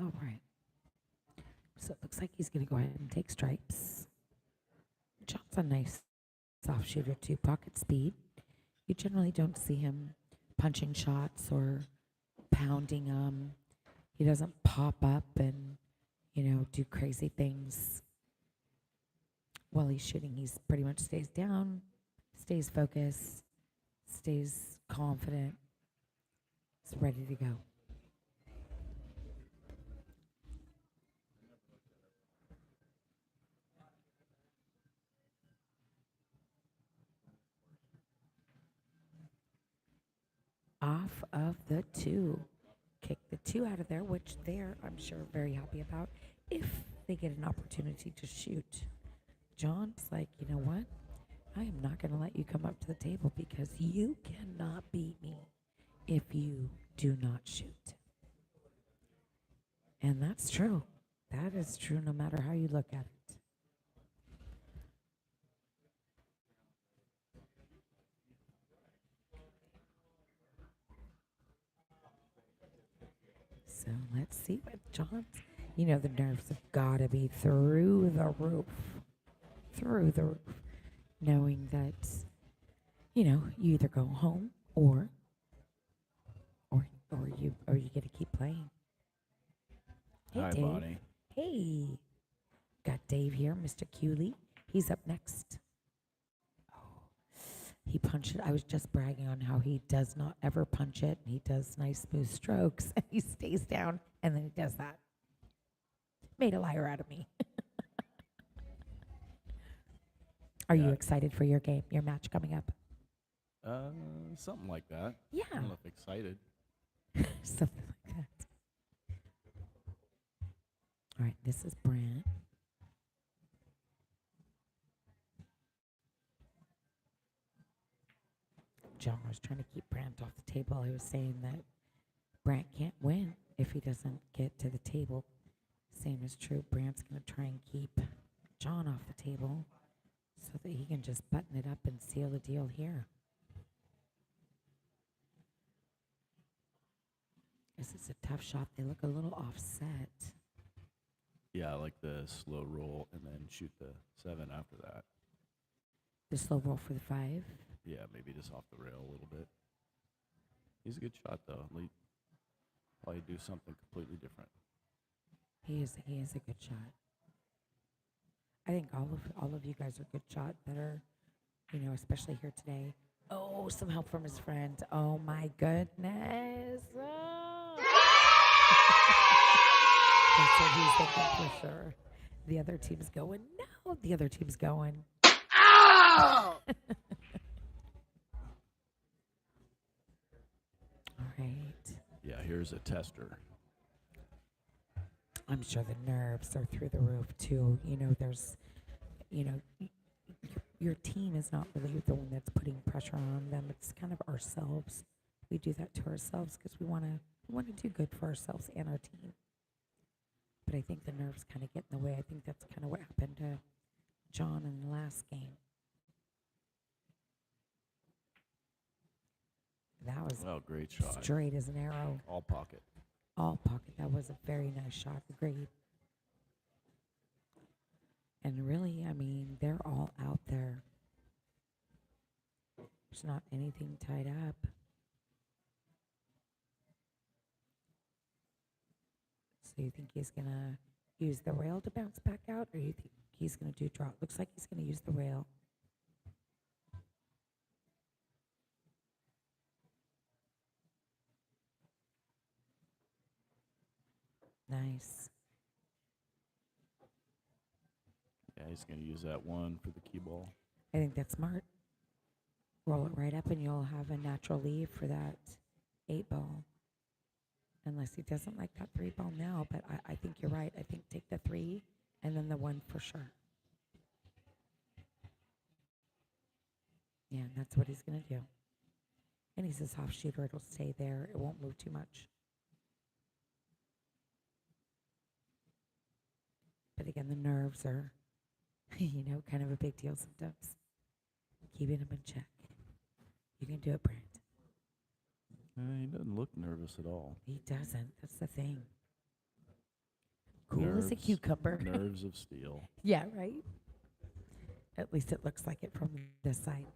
All right. So it looks like he's going to go ahead and take stripes. John's a nice soft shooter too, pocket speed. You generally don't see him punching shots or pounding them. He doesn't pop up and, do crazy things. while he's shooting, he's pretty much stays down, stays focused, stays confident, is ready to go. Off of the 2. Kick the 2 out of there, which they're, I'm sure, very happy about if they get an opportunity to shoot. John's like, you know what? I am not going to let you come up to the table because you cannot beat me if you do not shoot. And that's true. That is true no matter how you look at it. So let's see what John's, you know, the nerves have got to be through the roof. Through the roof. Knowing that, you know, you either go home or you get to keep playing. Hey, Hi, Dave. Bonnie. Hey. Got Dave here, Mr. Cooley. He's up next. Oh, he punched it. I was just bragging on how he does not ever punch it. He does nice smooth strokes. And he stays down, and then he does that. Made a liar out of me. Are you Yeah. excited for your game, your match coming up? Something like that. Yeah. I don't know if excited. Something like that. All right, this is Brant. John was trying to keep Brant off the table. I was saying that Brant can't win if he doesn't get to the table. Same is true. Brant's going to try and keep John off the table so that he can just button it up and seal the deal here. This is a tough shot. They look a little offset. Yeah, I like the slow roll and then shoot the 7 after that. The slow roll for the 5. Yeah, maybe just off the rail a little bit. He's a good shot, though. Probably do something completely different. He is a good shot. I think all of you guys are good shot that are, you know, especially here today. Oh, some help from his friend. Oh my goodness. Oh. That's what he's thinking for sure. The other team's going. No, the other team's going. All right. Yeah, here's a tester. I'm sure the nerves are through the roof too. You know, there's, you know, your team is not really the one that's putting pressure on them. It's kind of ourselves. We do that to ourselves because we want to do good for ourselves and our team. But I think the nerves kind of get in the way. I think that's kind of what happened to John in the last game. That was Great shot. straight as an arrow. All pocket. All pocket. That was a very nice shot. Agreed. And really, I mean, they're all out there. There's not anything tied up. So you think he's going to use the rail to bounce back out, or you think he's going to do draw? Looks like he's going to use the rail. Nice. Yeah, he's going to use that 1 for the cue ball. I think that's smart. Roll it right up, and you'll have a natural leave for that 8 ball. Unless he doesn't like that 3 ball now, but I think you're right. I think take the 3 and then the 1 for sure. Yeah, and that's what he's going to do. And he's a soft shooter. It'll stay there. It won't move too much. But again, the nerves are, you know, kind of a big deal sometimes. Keeping him in check. You can do it, Brant. He doesn't look nervous at all. He doesn't. That's the thing. Cool as a cucumber. Nerves of steel. Yeah, right? At least it looks like it from this side.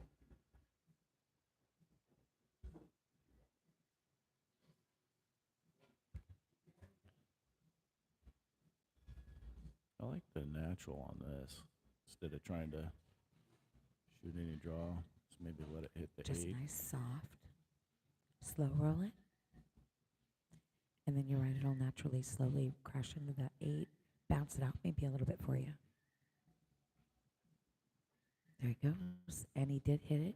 I like the natural on this. instead of trying to shoot any draw. Just maybe let it hit the Just 8. nice, soft. Slow roll it. And then you're right, it'll naturally slowly crash into that 8. Bounce it out maybe a little bit for you. There he goes. And he did hit it.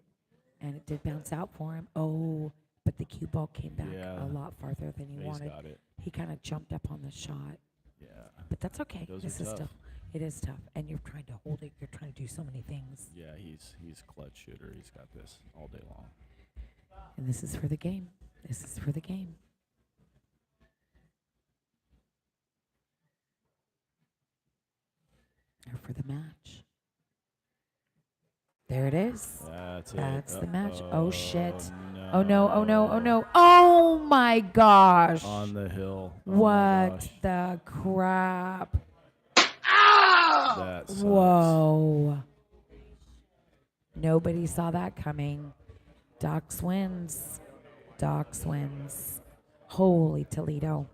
And it did bounce out for him. Oh, but the cue ball came back Yeah. a lot farther than he He's wanted. got it. He kind of jumped up on the shot. Yeah. But that's okay. Those This are is tough. still, it is tough. And you're trying to hold it. You're trying to do so many things. Yeah, he's clutch shooter. He's got this all day long. And this is for the game. This is for the game. Or for the match. There it is. That's it. That's the match. Oh, shit. No. Oh, no. Oh, no. Oh, no. Oh, my gosh. On the hill. Oh my What gosh. the crap? That sucks. Whoa. Nobody saw that coming. Docs wins. Docs wins. Holy Toledo.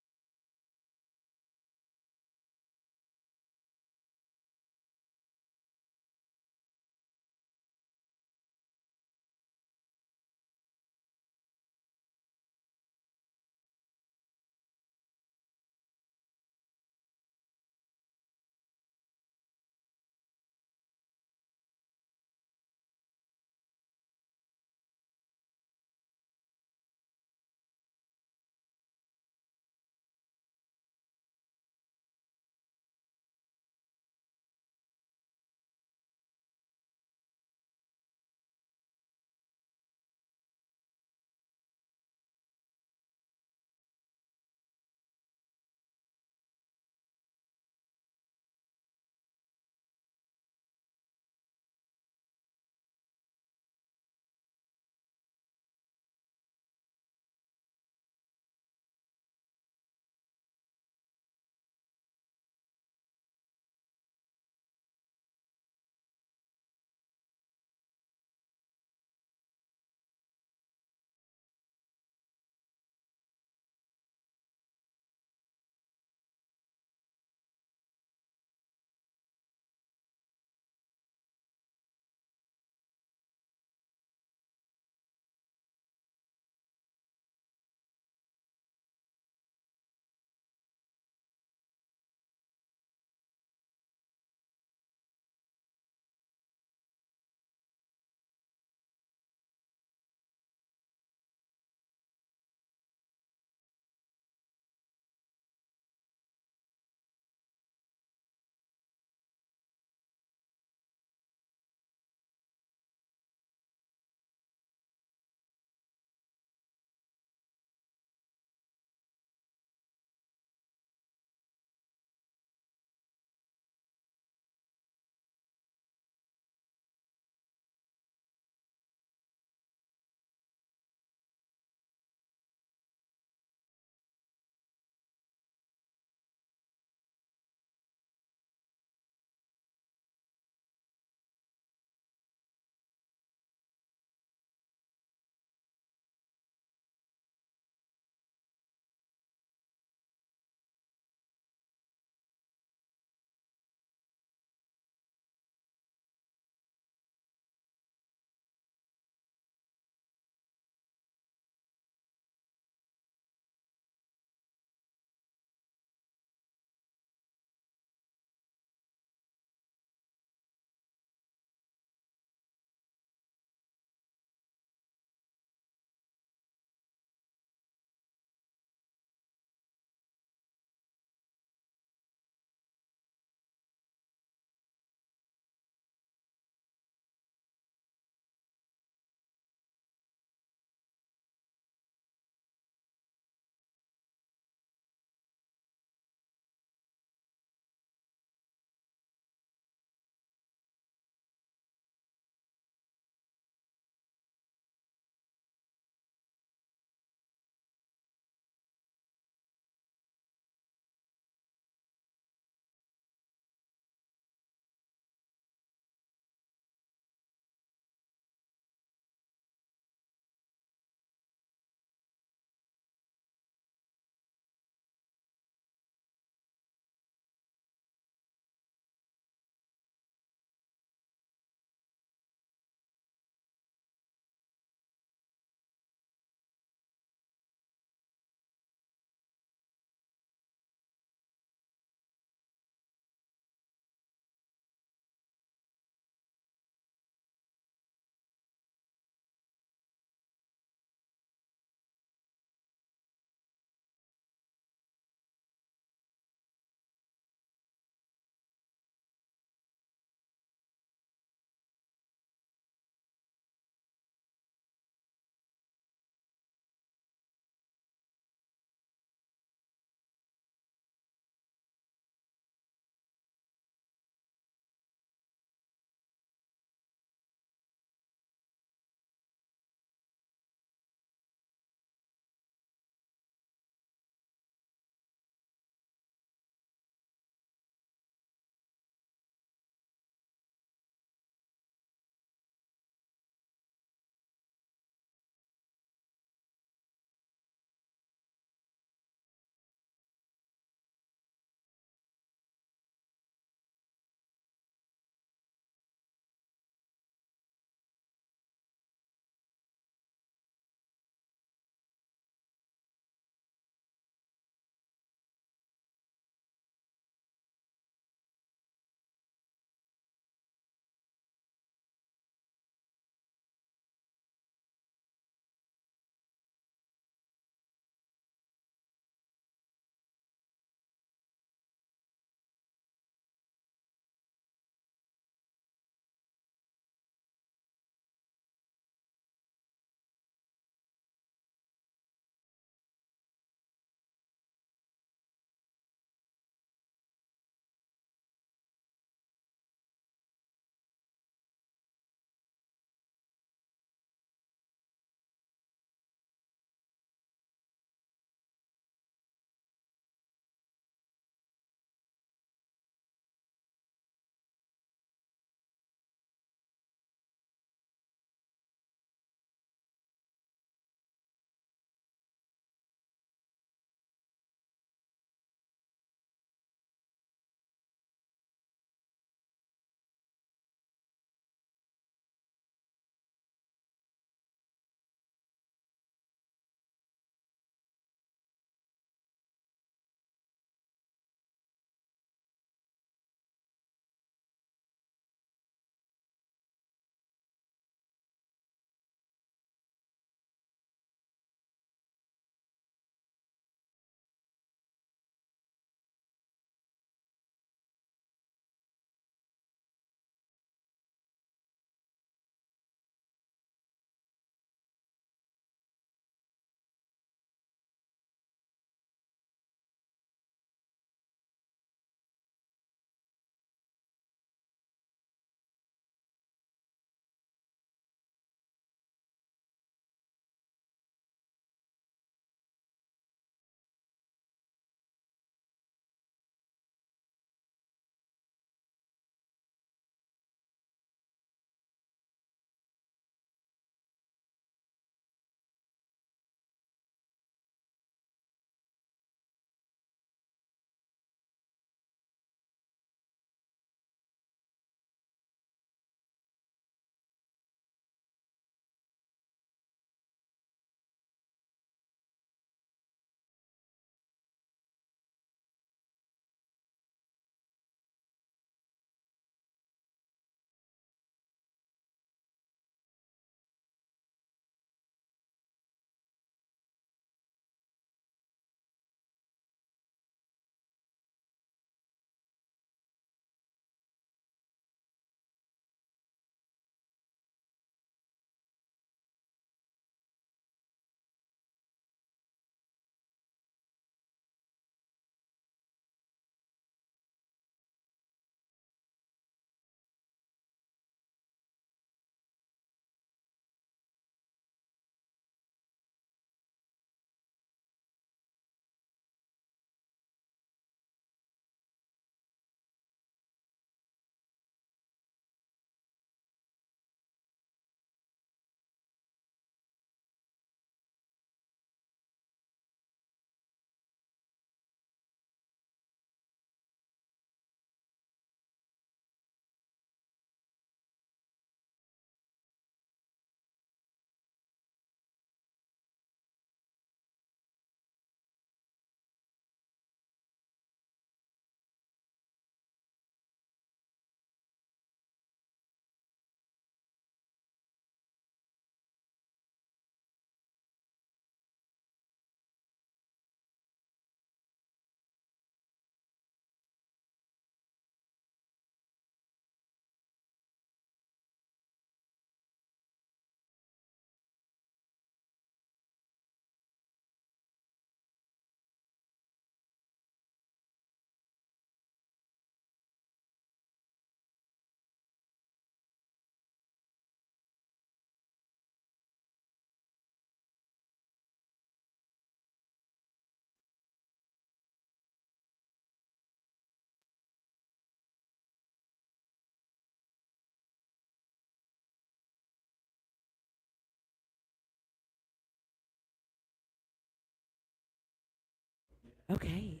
Okay,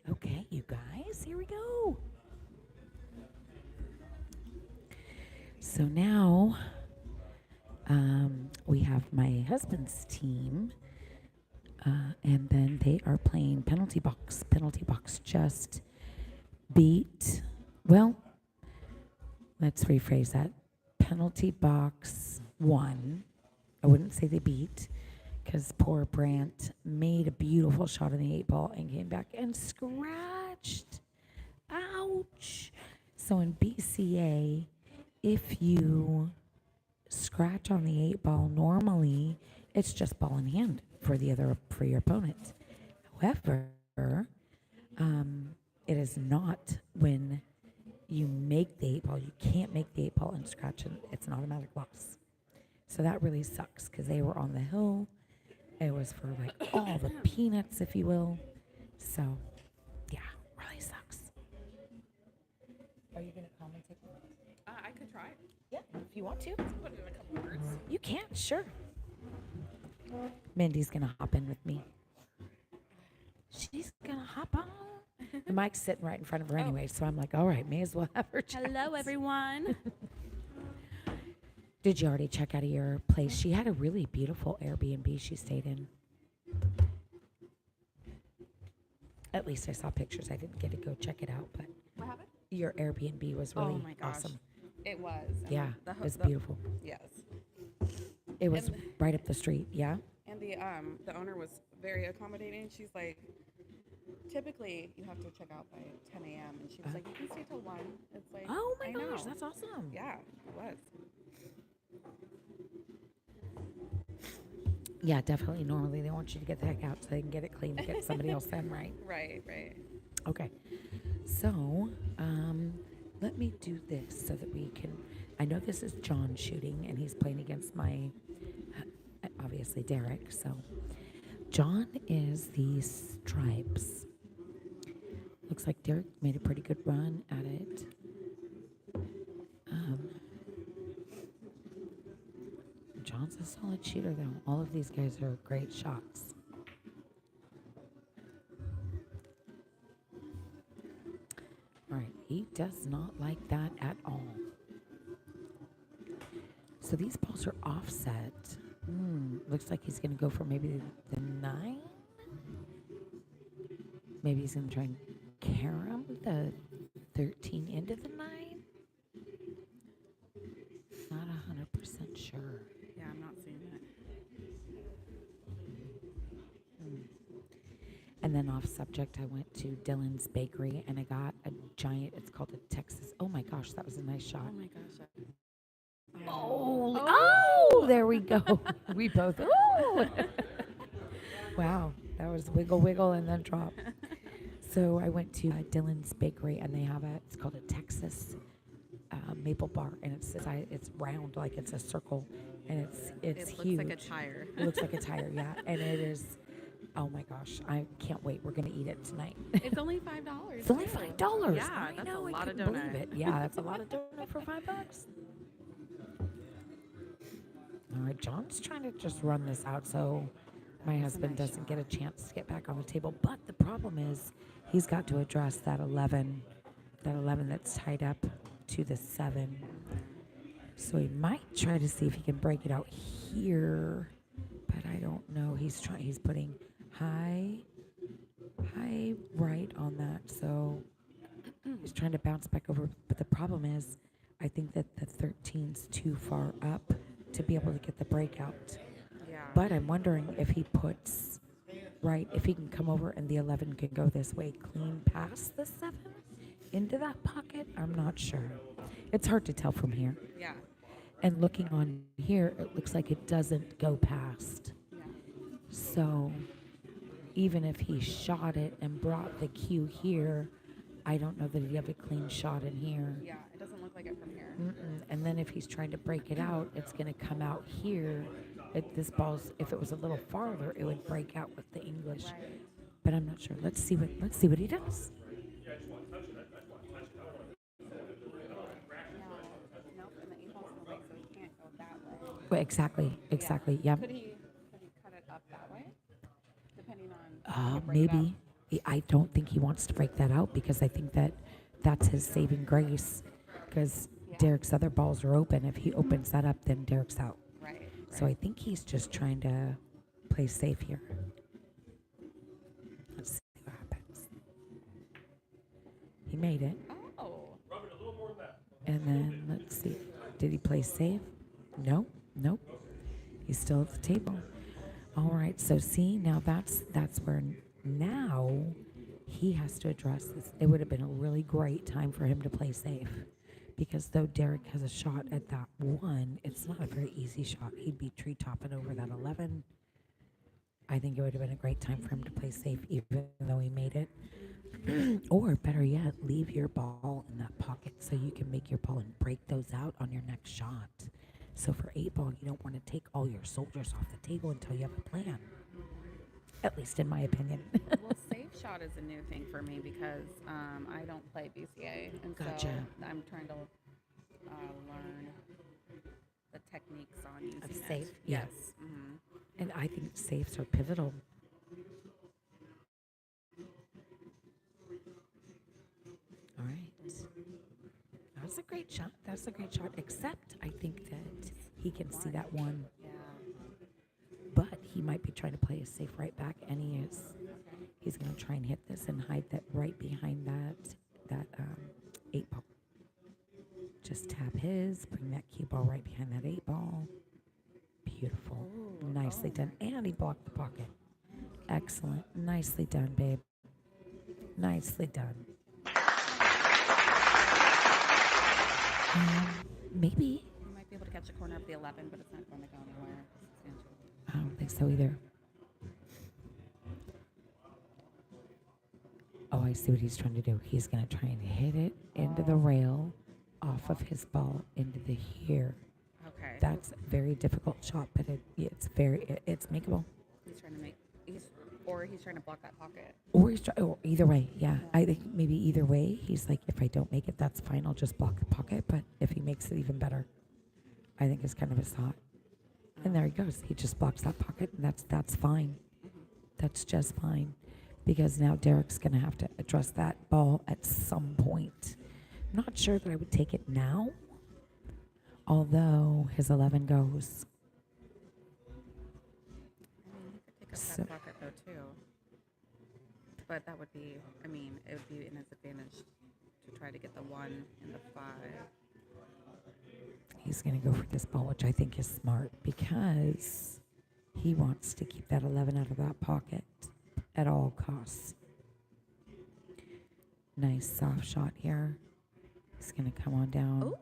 you guys, here we go. So now we have my husband's team, and then they are playing penalty box. Penalty box just beat, well, let's rephrase that. Penalty box won. I wouldn't say they beat, because poor Brant made a beautiful shot in the 8 ball and came back and scratched. Ouch. So in BCA, if you scratch on the 8 ball, normally it's just ball in hand for your opponent. However, it is not when you make the 8 ball. You can't make the 8 ball and scratch it. It's an automatic loss. So that really sucks because they were on the hill. It was for like all the peanuts, if you will. So, yeah, really sucks. Are you going to commentate? I could try. Yeah, if you want to. Put in a couple words. You can, sure. Mindy's going to hop in with me. She's going to hop on. The mic's sitting right in front of her anyway, so I'm like, all right, may as well have her chance. Hello, everyone. Did you already check out of your place? She had a really beautiful Airbnb she stayed in. At least I saw pictures. I didn't get to go check it out, but What happened? your Airbnb was really Oh my gosh. awesome. It was. And Yeah, the it was the- beautiful. Yes. It was and- right up the street, yeah? And the owner was very accommodating. She's like, typically you have to check out by 10 a.m. And she was like, you can stay till 1. It's like, Oh my I gosh, know. that's awesome. Yeah, it was. Yeah, definitely. Normally they want you to get the heck out so they can get it clean and get somebody else in, right? Right, right. Okay. So, let me do this so that we can. I know this is John shooting, and he's playing against my, obviously, Derek. So, John is the stripes. Looks like Derek made a pretty good run at it. John's a solid shooter, though. All of these guys are great shots. All right, he does not like that at all. So these balls are offset. Looks like he's going to go for maybe the 9. Maybe he's going to try and carom the 13 into the 9. Not 100% sure. Yeah, I'm not seeing it. And then off subject, I went to Dylan's Bakery and I got a giant, it's called a Texas. Oh my gosh, that was a nice shot. Oh my gosh. Oh, there we go. We both, oh. Wow, that was wiggle, wiggle, and then drop. So I went to Dylan's Bakery and they have it's called a Texas maple bar. And it's round, like it's a circle. And it's It huge. looks like a tire. It looks like a tire, yeah. And it is, oh my gosh, I can't wait. We're going to eat it tonight. It's only $5. It's only $5. Yeah, I that's know, a I lot of couldn't believe donut. it. Yeah, that's a lot of donut for $5. All right, John's trying to just run this out so my husband nice doesn't get a chance to get back on the table. But the problem is he's got to address that 11 that's tied up to the 7. So he might try to see if he can break it out here, but I don't know. He's putting high right on that. So he's trying to bounce back over. But the problem is, I think that the 13's too far up to be able to get the breakout. Yeah. But I'm wondering if he puts right, if he can come over and the 11 can go this way, clean past the 7 into that pocket. I'm not sure. It's hard to tell from here. Yeah. And looking on here, it looks like it doesn't go past. Yeah. So even if he shot it and brought the cue here, I don't know that he'd have a clean shot in here. Yeah, it doesn't look like it from here. And then if he's trying to break it out, it's going to come out here. This ball's, if it was a little farther, it would break out with the English. Right. But I'm not sure. Let's see what he does. Nope, and the 8-ball's in the way, so he can't go that way. Well, exactly. Yeah. Could he cut it up that way? Depending on how you break it Maybe. up? I don't think he wants to break that out because I think that that's his saving grace. Because Yeah. Derek's other balls are open. If he opens that up, then Derek's out. Right. So I think he's just trying to play safe here. Let's see what happens. He made it. Oh. And then let's see. Did he play safe? No. Nope. He's still at the table. All right. So see, now that's where now he has to address this. It would have been a really great time for him to play safe. Because though Derek has a shot at that 1, it's not a very easy shot. He'd be tree topping over that 11. I think it would have been a great time for him to play safe, even though he made it. Or better yet, leave your ball in that pocket so you can make your ball and break those out on your next shot. So for 8 ball, you don't want to take all your soldiers off the table until you have a plan. At least in my opinion. Well, safe shot is a new thing for me because I don't play BCA, and so Gotcha. I'm trying to learn the techniques on using it. safe, yeah. Yes. Mm-hmm. And I think safes are pivotal. All right. That's a great shot. That's a great shot. Except I think that he can see that 1. Yeah. But he might be trying to play a safe right back, and he is. He's going to try and hit this and hide that right behind that 8 ball. Just tap his, bring that cue ball right behind that 8 ball. Beautiful. Nicely done. And he blocked the pocket. Excellent. Nicely done, babe. Nicely done. Maybe. You might be able to catch a corner of the 11, but it's not going to go anywhere. I don't think so either. Oh, I see what he's trying to do. He's going to try and hit it into the rail off of his ball into the here. Okay. That's a very difficult shot, but it's makeable. He's trying to he's trying to block that pocket. Or either way, yeah. I think maybe either way, he's like, if I don't make it, that's fine. I'll just block the pocket. But if he makes it, even better. I think is kind of his thought. And there he goes. He just blocks that pocket, and that's fine. That's just fine. Because now Derek's going to have to address that ball at some point. I'm not sure that I would take it now, although his 11 goes. I mean, he could take up So- that pocket though too. But that would be, I mean, it would be in his advantage to try to get the 1 and the 5. He's going to go for this ball, which I think is smart because he wants to keep that 11 out of that pocket at all costs. Nice soft shot here. He's going to come on down. Ooh.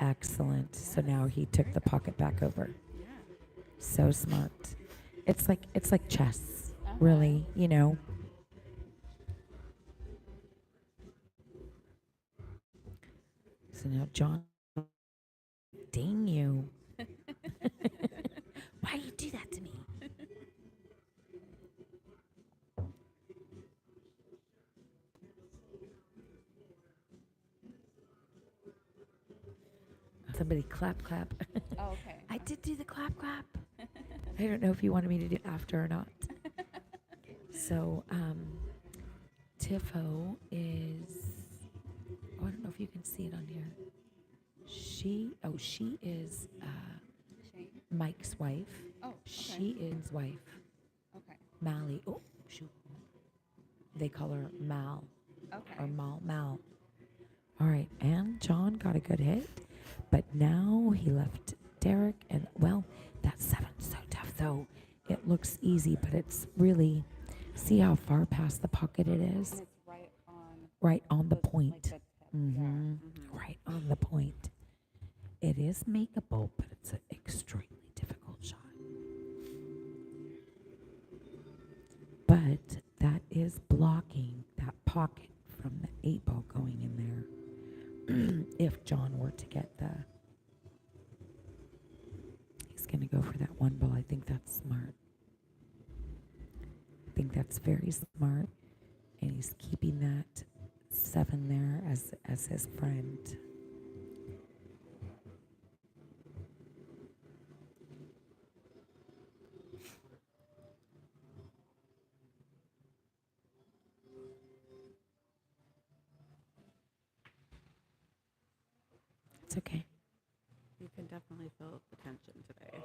Excellent. So now he took the pocket back over. Yeah. So smart. It's like chess, really, you know. So now John, dang you. Why you do that to me? Somebody clap, clap. Oh, okay. I did do the clap, clap. I don't know if you wanted me to do it after or not. So, Tiffo is, I don't know if you can see it on here. She is Shane. Mike's wife. Oh, okay. She is wife, Okay. Mally. Oh, shoot. They call her Mal Okay. or Mal. All right, and John got a good hit, but now he left Derek, and well, that 7's so tough though. It looks easy, but it's really, see how far past the pocket it is? And it's right Right on the like point. the tip. Mm-hmm. Yeah. Right on the point. It is makeable, but it's an extremely difficult shot. But that is blocking that pocket from the 8 ball going in there. If John were to get he's going to go for that 1 ball. I think that's smart. I think that's very smart. And he's keeping that 7 there as his friend. It's okay. You can definitely feel the tension today.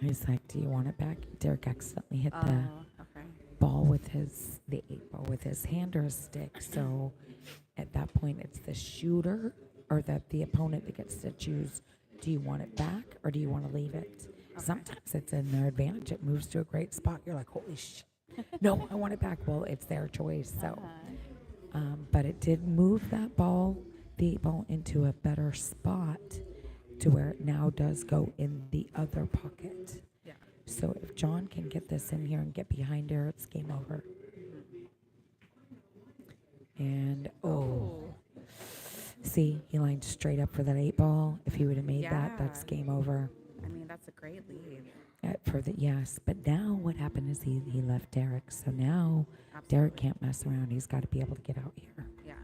He's like, "Do you want it back?" Derek accidentally hit the Okay. ball with the 8 ball with his hand or his stick. So at that point, it's the shooter or the opponent that gets to choose. Do you want it back or do you want to leave it? Sometimes it's in their advantage. It moves to a great spot. You're like, holy shit. No, I want it back. Well, it's their choice. So, but it did move that ball, the 8 ball, into a better spot to where it now does go in the other pocket. Yeah. So if John can get this in here and get behind her, it's game over. And see, he lined straight up for that 8 ball. If he would have made that, that's Yeah. game over. I mean, that's a great lead. For the yes, but now what happened is he left Derek. So now Derek can't mess around. He's got to be able to get out here. Yeah.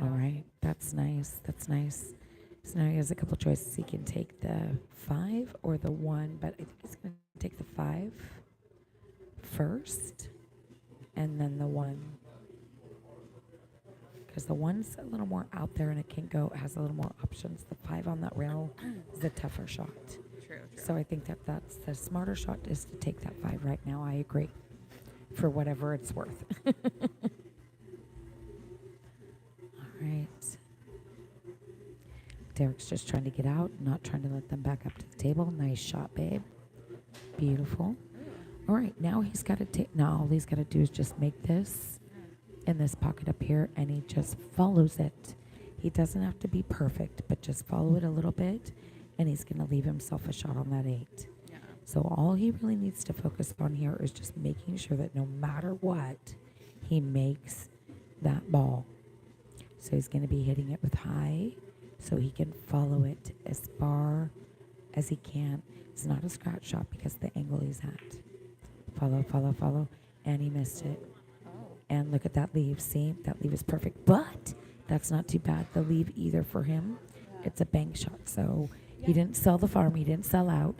All right, that's nice. That's nice. So now he has a couple choices. He can take the 5 or the 1, but I think he's going to take the 5 first, and then the 1. Because the 1's a little more out there and it can go, has a little more options. The 5 on that rail is a tougher shot. True. So I think that's the smarter shot is to take that 5 right now. I agree. For whatever it's worth. All right. Derek's just trying to get out, not trying to let them back up to the table. Nice shot, babe. Beautiful. All right, now he's got to take, now all he's got to do is just make this in this pocket up here, and he just follows it. He doesn't have to be perfect, but just follow it a little bit, and he's going to leave himself a shot on that 8. Yeah. So all he really needs to focus on here is just making sure that no matter what, he makes that ball. So he's going to be hitting it with high, so he can follow it as far as he can. It's not a scratch shot because the angle he's at. Follow, follow, follow, and he missed it. And look at that leave. See, that leave is perfect, but that's not too bad. The leave either for him, it's a bank shot. So he didn't sell the farm. He didn't sell out.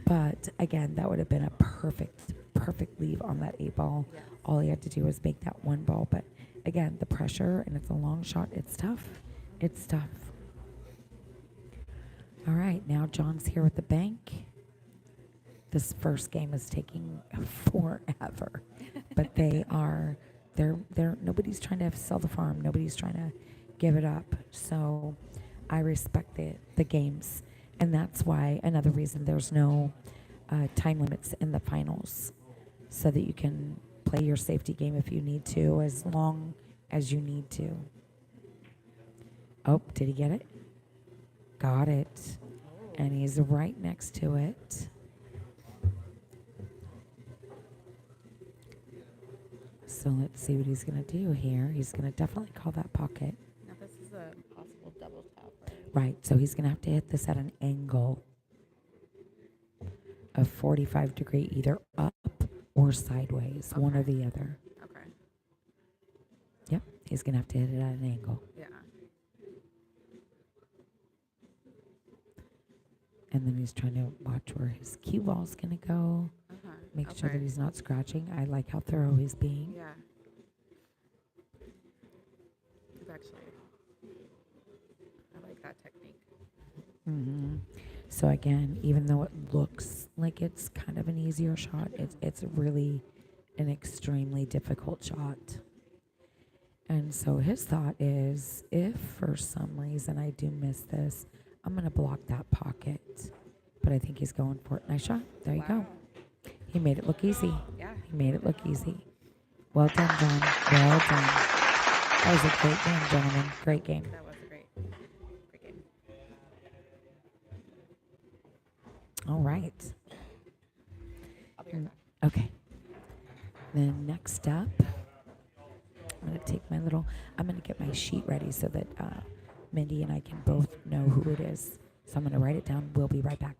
But again, that would have been a perfect leave on that 8 ball. Yes. All he had to do was make that 1 ball. But again, the pressure, and it's a long shot. It's tough. It's tough. All right, now John's here with the bank. This first game is taking forever, but they're nobody's trying to sell the farm. Nobody's trying to give it up. So I respect the games, and that's why another reason there's no time limits in the finals, so that you can play your safety game if you need to, as long as you need to. Oh, did he get it? Got it. And he's right next to it. So let's see what he's going to do here. He's going to definitely call that pocket. Now this is a possible double tap, right? Right, so he's going to have to hit this at an angle of 45 degree, either up or sideways, one or the other. Okay. Yep, he's going to have to hit it at an angle. Yeah. And then he's trying to watch where his cue ball's going to go. Make sure that Okay. he's not scratching. I like how thorough he's being. Yeah. It's actually, I like that technique. Mm-hmm. So again, even though it looks like it's kind of an easier shot, it's really an extremely difficult shot. And so his thought is, if for some reason I do miss this, I'm going to block that pocket. But I think he's going for it. Nice shot. There you go. He made it look easy. Yeah. He made it look easy. Well done, John. Well done. That was a great game, gentlemen. Great game. That was a great game. All right. I'll be right back. Okay. Then next up, I'm going to take my I'm going to get my sheet ready so that Mindy and I can both know who it is. So I'm going to write it down. We'll be right back.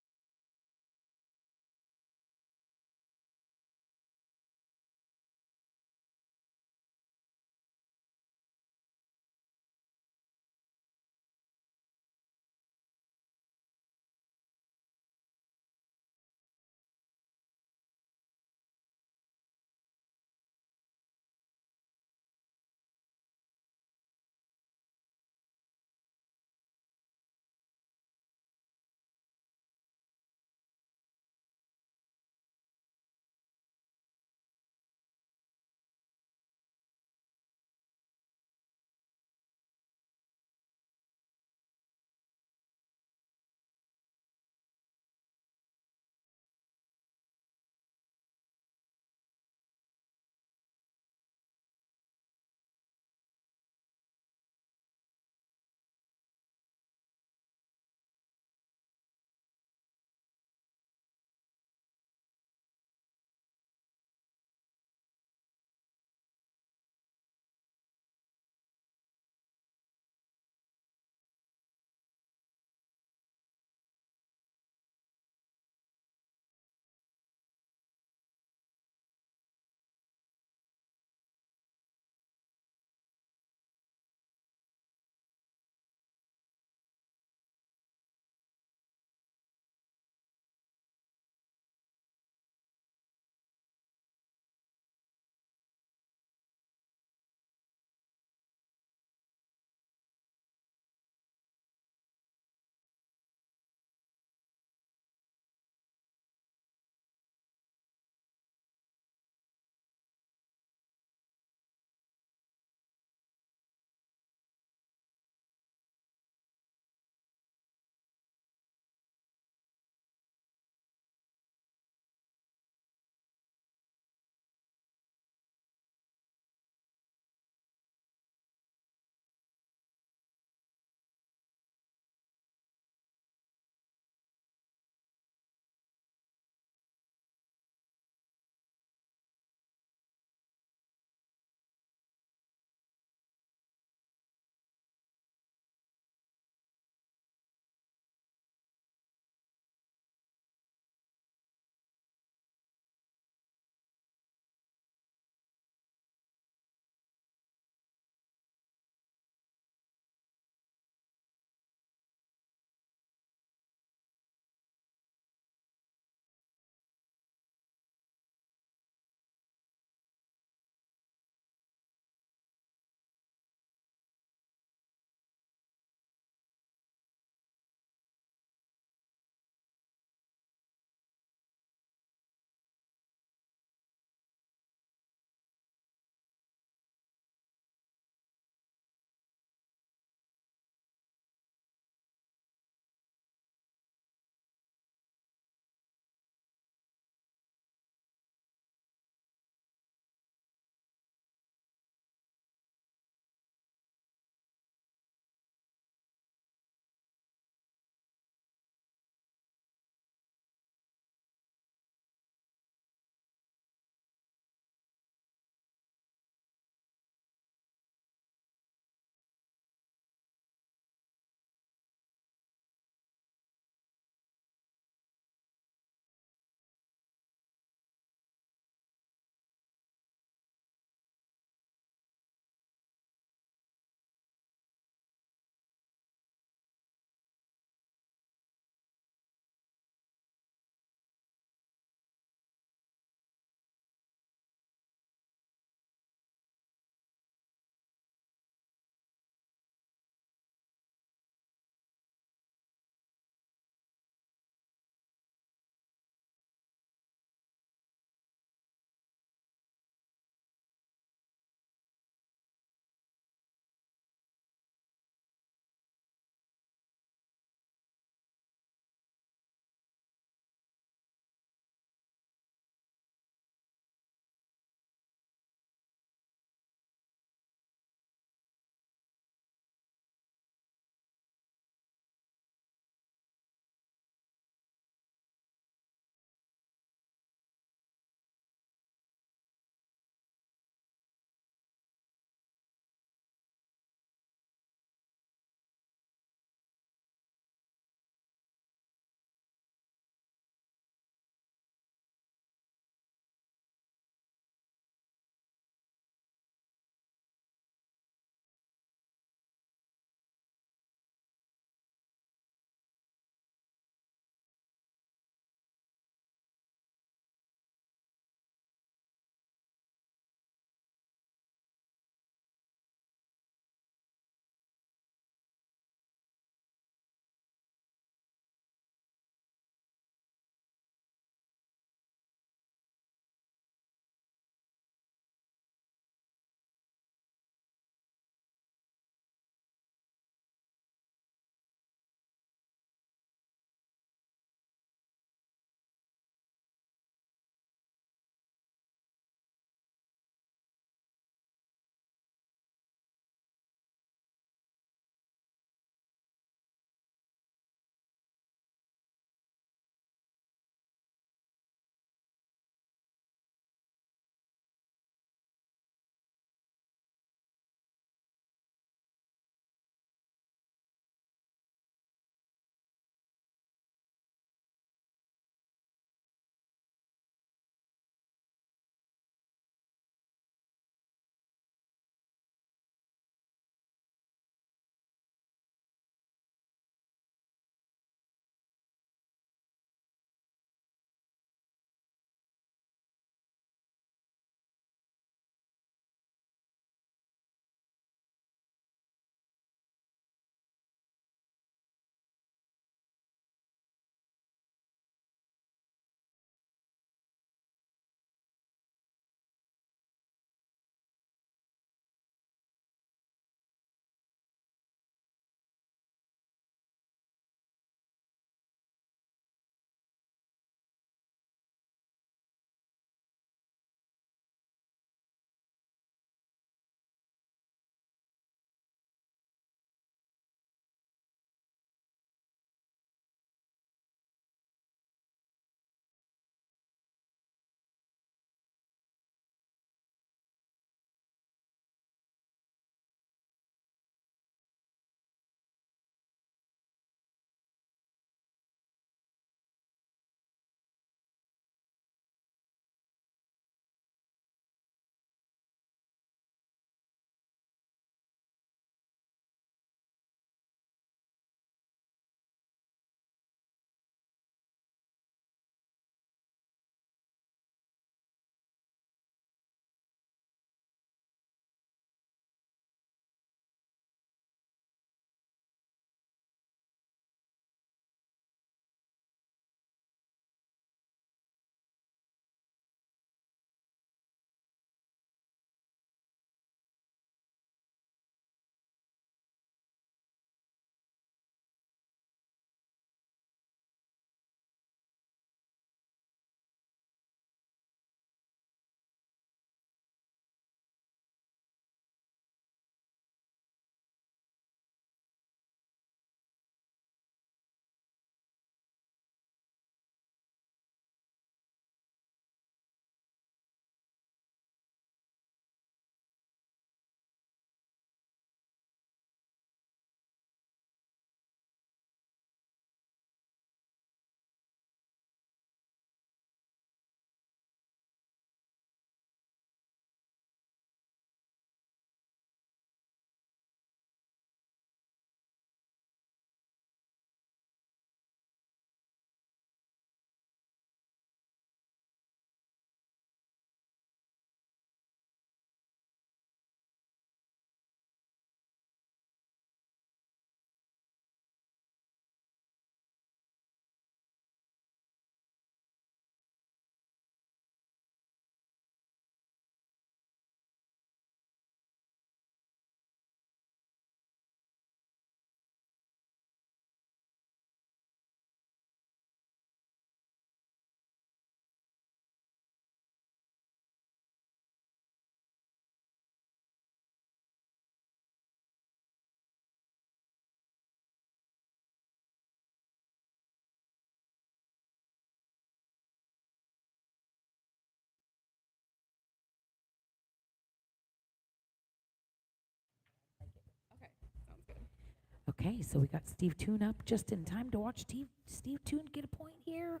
Okay, so we got Steve Toon up just in time to watch Steve Toon get a point here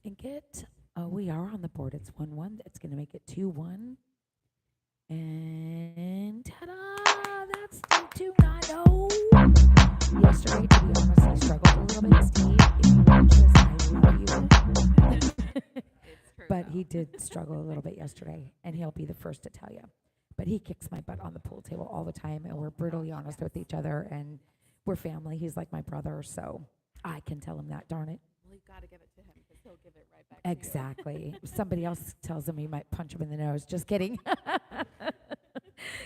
and get. Oh, we are on the board. It's 1-1. It's going to make it 2-1. And ta-da! That's Steve Toon. I know. Yesterday, to be honest, I struggled a little bit. Steve, if you watch this, I love you. It's true. But he did struggle a little bit yesterday, and he'll be the first to tell you. But he kicks my butt on the pool table all the time, and we're brutally honest with each other, and we're family. He's like my brother, so I can tell him that, darn it. Well, you got to give it to him because he'll give it right back to you. Exactly. If somebody else tells him he might punch him in the nose. Just kidding.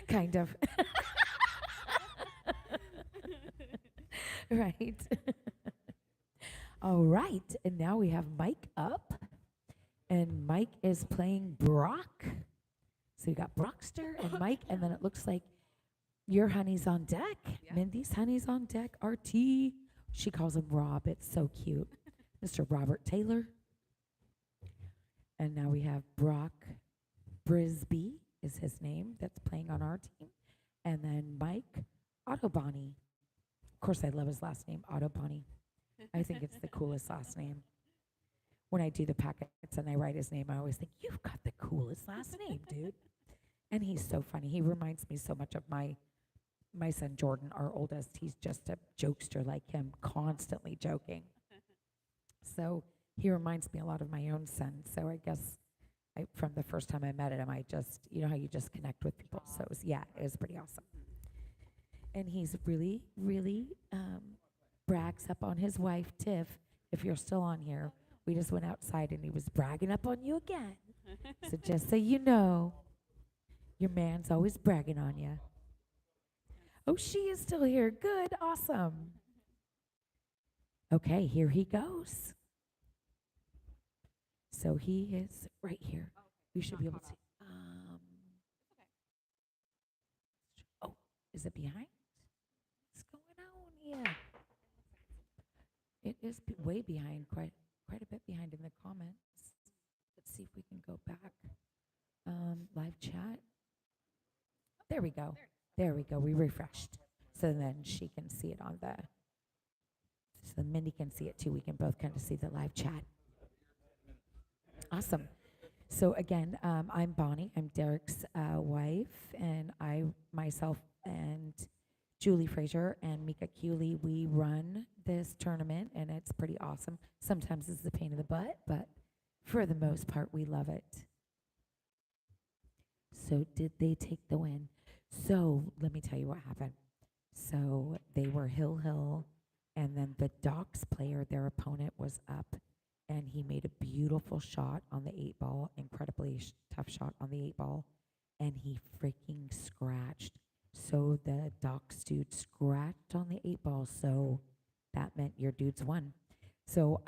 Kind of. Right. All right. And now we have Mike up. And Mike is playing Brock. So you got Brockster and Mike. And then it looks like your honey's on deck. Yeah. Mindy's honey's on deck. RT. She calls him Rob. It's so cute. Mr. Robert Taylor. And now we have Brock Brisby is his name that's playing on our team. And then Mike Autobani. Of course, I love his last name, Autobani. I think it's the coolest last name. When I do the packets and I write his name, I always think, you've got the coolest last name, dude. And he's so funny. He reminds me so much of my son, Jordan, our oldest. He's just a jokester like him, constantly joking. So he reminds me a lot of my own son. So I guess from the first time I met him, I just, you know how you just connect with people. So it was pretty awesome. And he's really, really brags up on his wife, Tiff. If you're still on here, we just went outside and he was bragging up on you again. So just so you know, your man's always bragging on you. Oh, she is still here. Good. Awesome. Okay, here he goes. So he is right here. You should be able to see. Oh, is it behind? What's going on here? It is way behind, quite a bit behind in the comments. Let's see if we can go back. Live chat. There we go. There we go. We refreshed. So then she can see it on the. So Mindy can see it too. We can both kind of see the live chat. Awesome. So again, I'm Bonnie. I'm Derek's wife, and myself and Julie Frazier and Mika Cooley, we run this tournament, and it's pretty awesome. Sometimes it's a pain in the butt, but for the most part, we love it. So did they take the win? So let me tell you what happened. So they were Hill, and then the Docks player, their opponent, was up, and he made a beautiful shot on the 8-ball, incredibly tough shot on the 8-ball, and he freaking scratched. So the Docks dude scratched on the 8-ball, so that meant your dudes won. So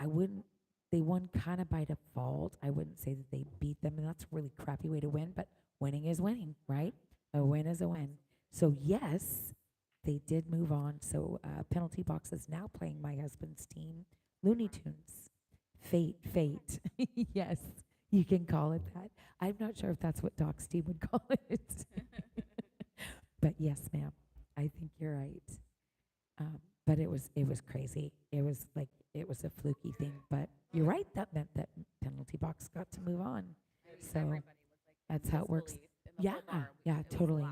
they won kind of by default. I wouldn't say that they beat them, and that's a really crappy way to win, but winning is winning, right? A win is a win. So yes, they did move on. So Penalty Box is now playing my husband's team, Looney Tunes. Fate. Yes, you can call it that. I'm not sure if that's what Doc's team would call it. But yes, ma'am, I think you're right. But it was crazy. It was a fluky thing. But you're right. That meant that Penalty Box got to move on. So that's how it works. Yeah, totally.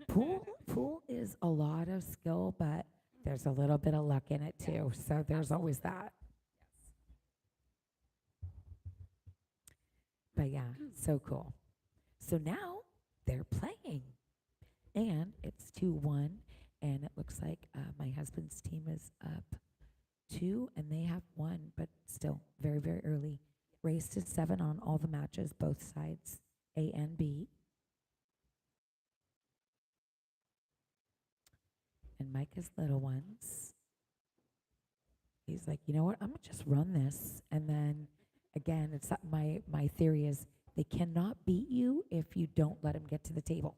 Pool is a lot of skill, but there's a little bit of luck in it too. So there's always that. But yeah, so cool. So now they're playing. And it's 2-1, and it looks like my husband's team is up 2, and they have 1, but still very, very early. Race to 7 on all the matches, both sides, A and B. And Micah's little ones. He's like, you know what? I'm going to just run this. And then, again, it's my theory is they cannot beat you if you don't let them get to the table.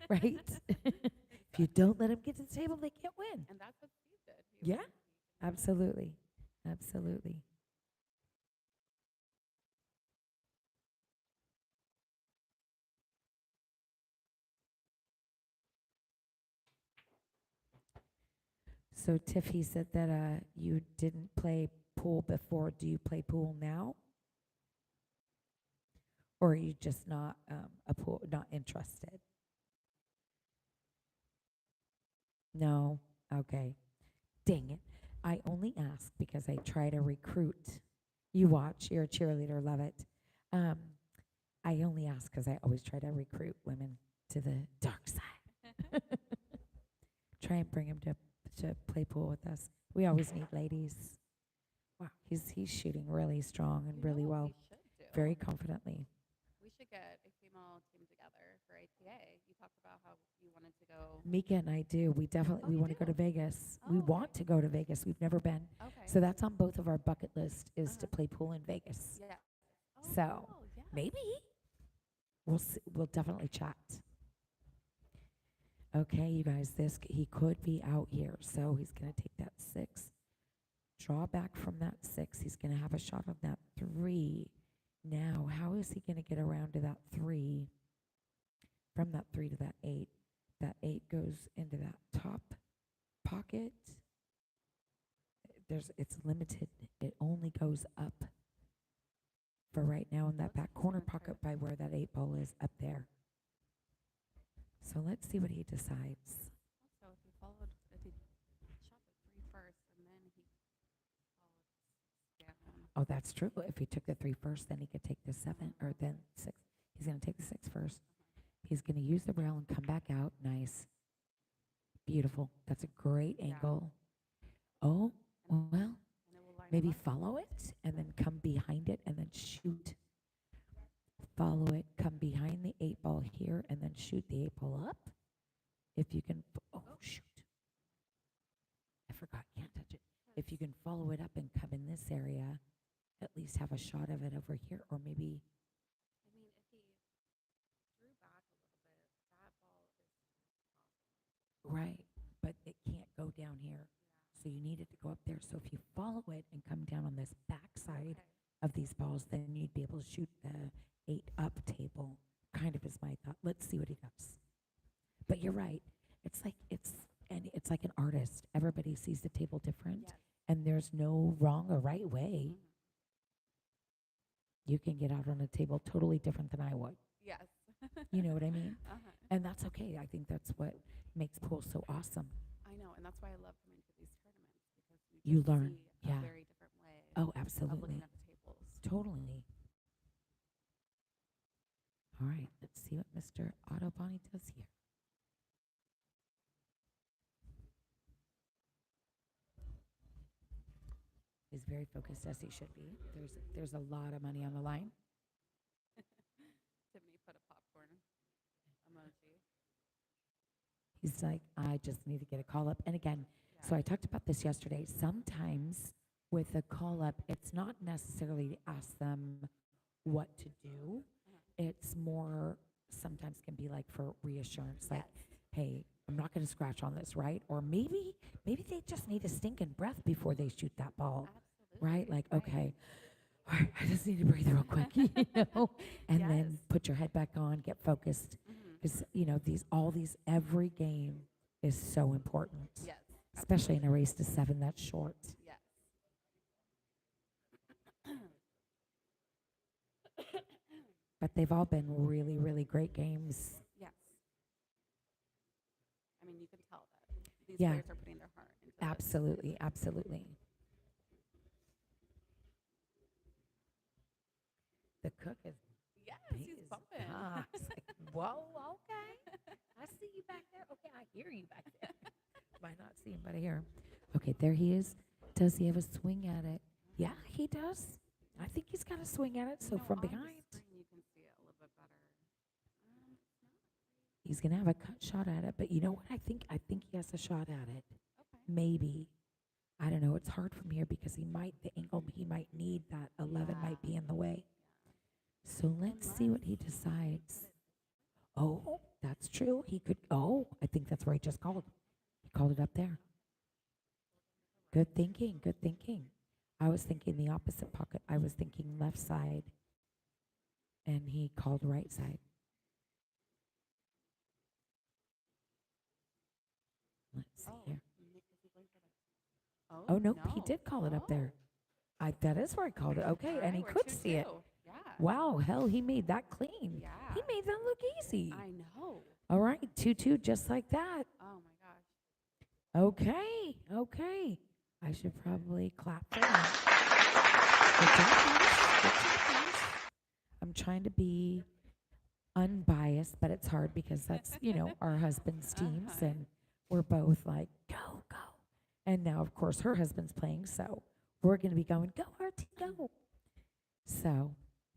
Right? If you don't let them get to the table, they can't win. And that's what Steve did. Yeah, absolutely. Absolutely. So Tiffy said that you didn't play pool before. Do you play pool now? Or are you just not not interested? No. Okay. Dang it. I only ask because I try to recruit. You watch, you're a cheerleader, love it. Um, I only ask because I always try to recruit women to the dark side. Try and bring them to play pool with us. We always need ladies. Wow, he's shooting really strong and You really know what well, we should do? very confidently. We should get a female team together for APA. You talked about how you wanted to go. Mika and I do. We definitely Oh, we you want to go do? to Vegas. Oh, We okay. want to go to Vegas. We've never been. Okay. So that's on both of our bucket list is to Uh-huh. play pool in Vegas. Yeah. So, Oh, yeah. maybe we'll definitely chat. Okay, you guys, he could be out here, so he's gonna take that 6, draw back from that 6. He's gonna have a shot on that 3. Now, how is he gonna get around to that 3? From that 3 to that 8. That 8 goes into that top pocket. It's limited. It only goes up for right now in that back corner pocket by where that 8 ball is up there. So let's see what he decides. Also, if he shot the 3 first and then he followed down. Oh, that's true. If he took the 3 first, then he could take the 7 or then 6. He's going to take the 6 first. He's going to use the rail and come back out. Nice. Beautiful. That's a great Yeah. angle. Oh, well, And it will line maybe him up. follow it and then come behind it and then shoot. Follow it, come behind the 8 ball here and then shoot the 8 ball up. If you can, shoot. I forgot, can't touch it. If you can follow it up and come in this area, at least have a shot of it over here, or maybe, I mean, if he drew back a little bit, that ball is right, but it can't go down here. So you need it to go up there. So if you follow it and come down on this back side of these balls, then you'd be able to shoot the 8 up table, kind of is my thought. Let's see what he does. But you're right. It's like an artist. Everybody sees the table different, Yes. and there's no wrong or right way. You can get out on a table totally different than I would. Yes. You know what I mean? Uh-huh. And that's okay. I think that's what makes pool so awesome. I know, and that's why I love coming to these tournaments because You just learn, see yeah. a very different way Oh, of absolutely. looking at the tables. Totally. All right, let's see what Mr. Autobani does here. He's very focused, as he should be. There's a lot of money on the line. Tiffany put a popcorn emoji. He's like, I just need to get a call up. And again, so I talked about this yesterday. Sometimes with a call up, it's not necessarily to ask them what to do. It's more, sometimes can be like for reassurance, like, hey, I'm not going to scratch on this, right? Or maybe they just need a stinking breath before they shoot that ball, right? Like, okay, all right, I just need to breathe real quick, you know, and then put your head back on, get focused, because every game is so important, Yes. especially in a race to 7 that's short. Yes. But they've all been really, really great games. Yes. I mean, you can tell that these Yeah. players are putting their heart into this. Absolutely, absolutely. The cook is Yes, he he's is bumping. hot. It's like, whoa, okay. I see you back there. Okay, I hear you back there. Might not see him, but I hear him. Okay, there he is. Does he have a swing at it? Yeah, he does. I think he's got a swing at it. So from on the behind, screen you can see it a little bit better. he's gonna have a cut shot at it. But you know what? I think he has a shot at it. Okay. Maybe. I don't know. It's hard from here because the angle he might need that 11 might be in the way. So let's see what he decides. Oh, that's true. He could. Oh, I think that's where he just called. He called it up there. Good thinking. Good thinking. I was thinking the opposite pocket. I was thinking left side. And he called right side. Let's see here. Is he going for the Oh, nope, he did call it up there. That is where I called it. Okay, and he We're could see it. 2-2. Yeah. Wow, hell, he made that clean. Yeah. He made that look easy. I know. All right, 2-2, just like that. Oh my gosh. Okay, okay. I should probably clap for that. Good job, guys. Good job, guys. I'm trying to be unbiased, but it's hard because that's, our husband's teams, and we're both like, go, go. And now, of course, her husband's playing, so we're going to be going, go, RT, go. So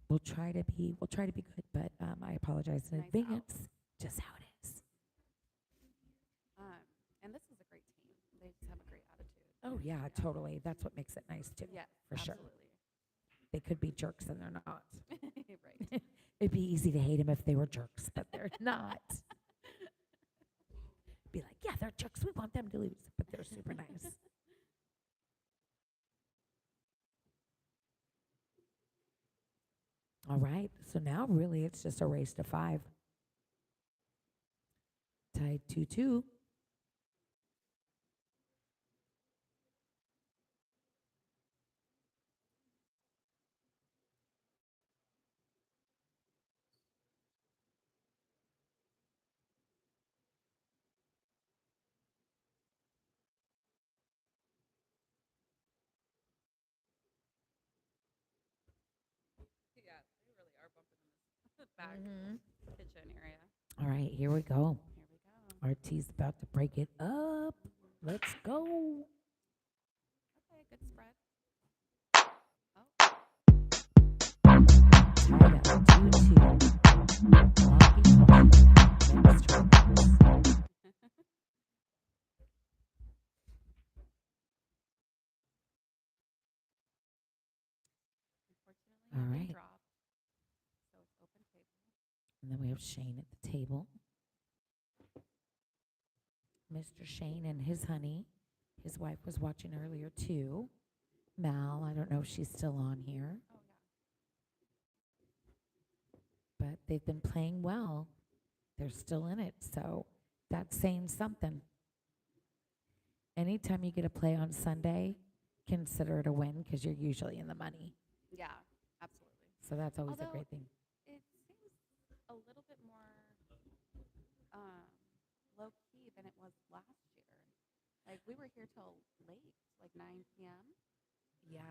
we'll try to be good, but I apologize in Nice out. advance. Just how it is. And this is a great team. They just have a great attitude. Oh yeah, totally. That's what makes it nice too. Yes, for sure. absolutely. They could be jerks and they're not. Right. It'd be easy to hate them if they were jerks, but they're not. Be like, yeah, they're jerks. We want them to lose, but they're super nice. All right. So now really it's just a race to 5. Tied 2-2. Yeah, they really are bumping in this back kitchen area. All right, here we go. Here we go. RT's about to break it up. Let's go. Okay, good spread. Tied up 2-2. Long Beach, Washington. Next round. Unfortunately, All nothing right. dropped. So it's open table. And then we have Shane at the table. Mr. Shane and his honey. His wife was watching earlier too. Mal, I don't know if she's still on here, Oh yeah. but they've been playing well. They're still in it, so that's saying something. Anytime you get a play on Sunday, consider it a win because you're usually in the money. Yeah, absolutely. So that's always a Although- great thing. It seems a little bit more low key than it was last year. Like we were here till late, like 9 p.m. Yeah,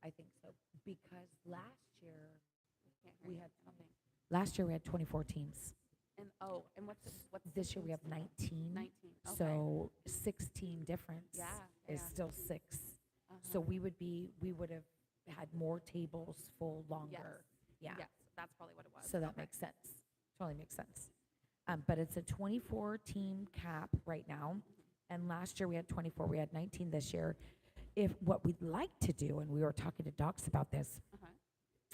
I think so. Because last year Can't hear we you. had I don't think. last year we had 24 teams. And what's the This year we have teams like? 19. 19. Okay. So 16 difference Yeah, is yeah. still 6. So Uh-huh. we would have had more tables full longer. Yeah. Yes, that's probably what it was. So that Okay. makes sense. Totally makes sense. But it's a 24 team cap right now. And last year we had 24. We had 19 this year. If what we'd like to do, and we were talking to Docs about this, Uh-huh.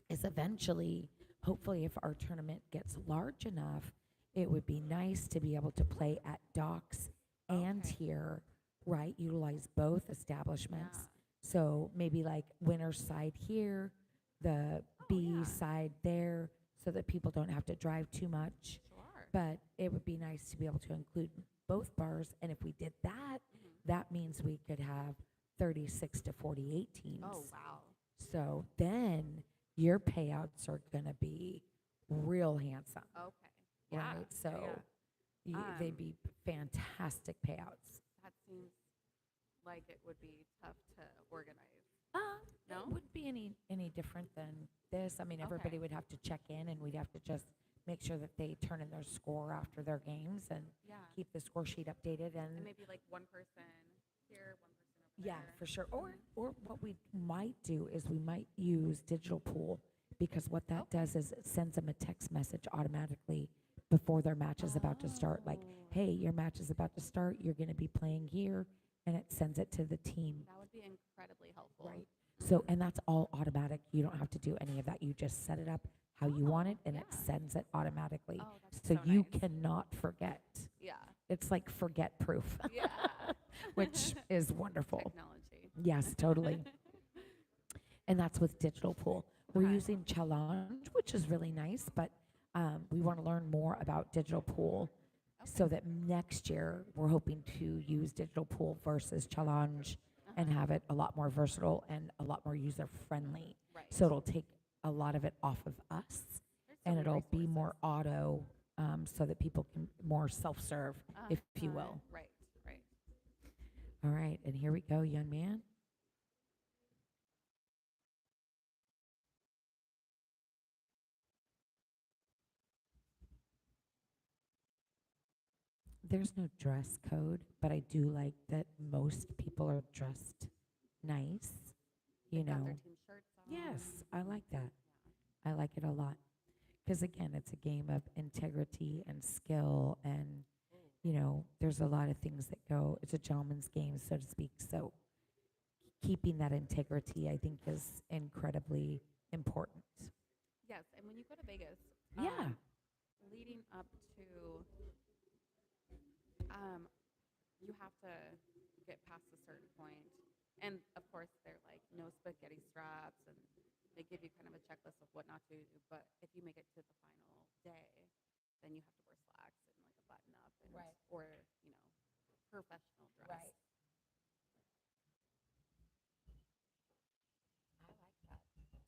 is eventually, hopefully, if our tournament gets large enough, it would be nice to be able to play at Docs and Okay. here, right? Utilize both establishments. Yeah. So maybe like winner's side here, the B yeah. side there, so that people don't have to drive too much. Sure. But it would be nice to be able to include both bars. And if we did that, Mhm. that means we could have 36 to 48 teams. Oh wow. So then your payouts are going to be real handsome, Okay. Yeah. right? So yeah. they'd be fantastic payouts. That seems like it would be tough to organize. No? No? It wouldn't be any different than this. I mean, everybody Okay. would have to check in, and we'd have to just make sure that they turn in their score after their games and Yeah. keep the score sheet updated. And And maybe like one person here, one person over yeah, there. for sure. Or what we might do is we might use digital pool, because what that Okay. does is it sends them a text message automatically before their match is about to start. Like, Oh. hey, your match is about to start. You're going to be playing here, and it sends it to the team. That would be incredibly helpful. Right. So, and that's all automatic. You don't have to do any of that. You just set it up how you want it, and it yeah. sends it automatically. Oh, that's So so you nice. cannot forget. Yeah. It's like forget proof, Yeah. which is wonderful. Technology. Yes, totally. And that's with digital pool. We're Okay. using Challenge, which is really nice, but we want to learn more about digital pool so that next year we're hoping to use digital pool versus Challenge and have it a lot more versatile and a lot more user-friendly. Right. So it'll take a lot of it off of us, There's so and many it'll be more resources. auto, so that people can more self-serve, if you will. Right, right. All right, and here we go, young man. There's no dress code, but I do like that most people are dressed nice, you They've got know. their team shirts on. Yes, I like that. Yeah. I like it a lot. Because again, it's a game of integrity and skill, and you know, there's a lot of things that go. It's a gentleman's game, so to speak. So keeping that integrity, I think, is incredibly important. Yes, and when you go to Vegas, Yeah. leading up to, you have to get past a certain point, and of course they're like no spaghetti straps, and they give you kind of a checklist of what not to do. But if you make it to the final day, then you have to wear slacks and like a button up, and or professional dress.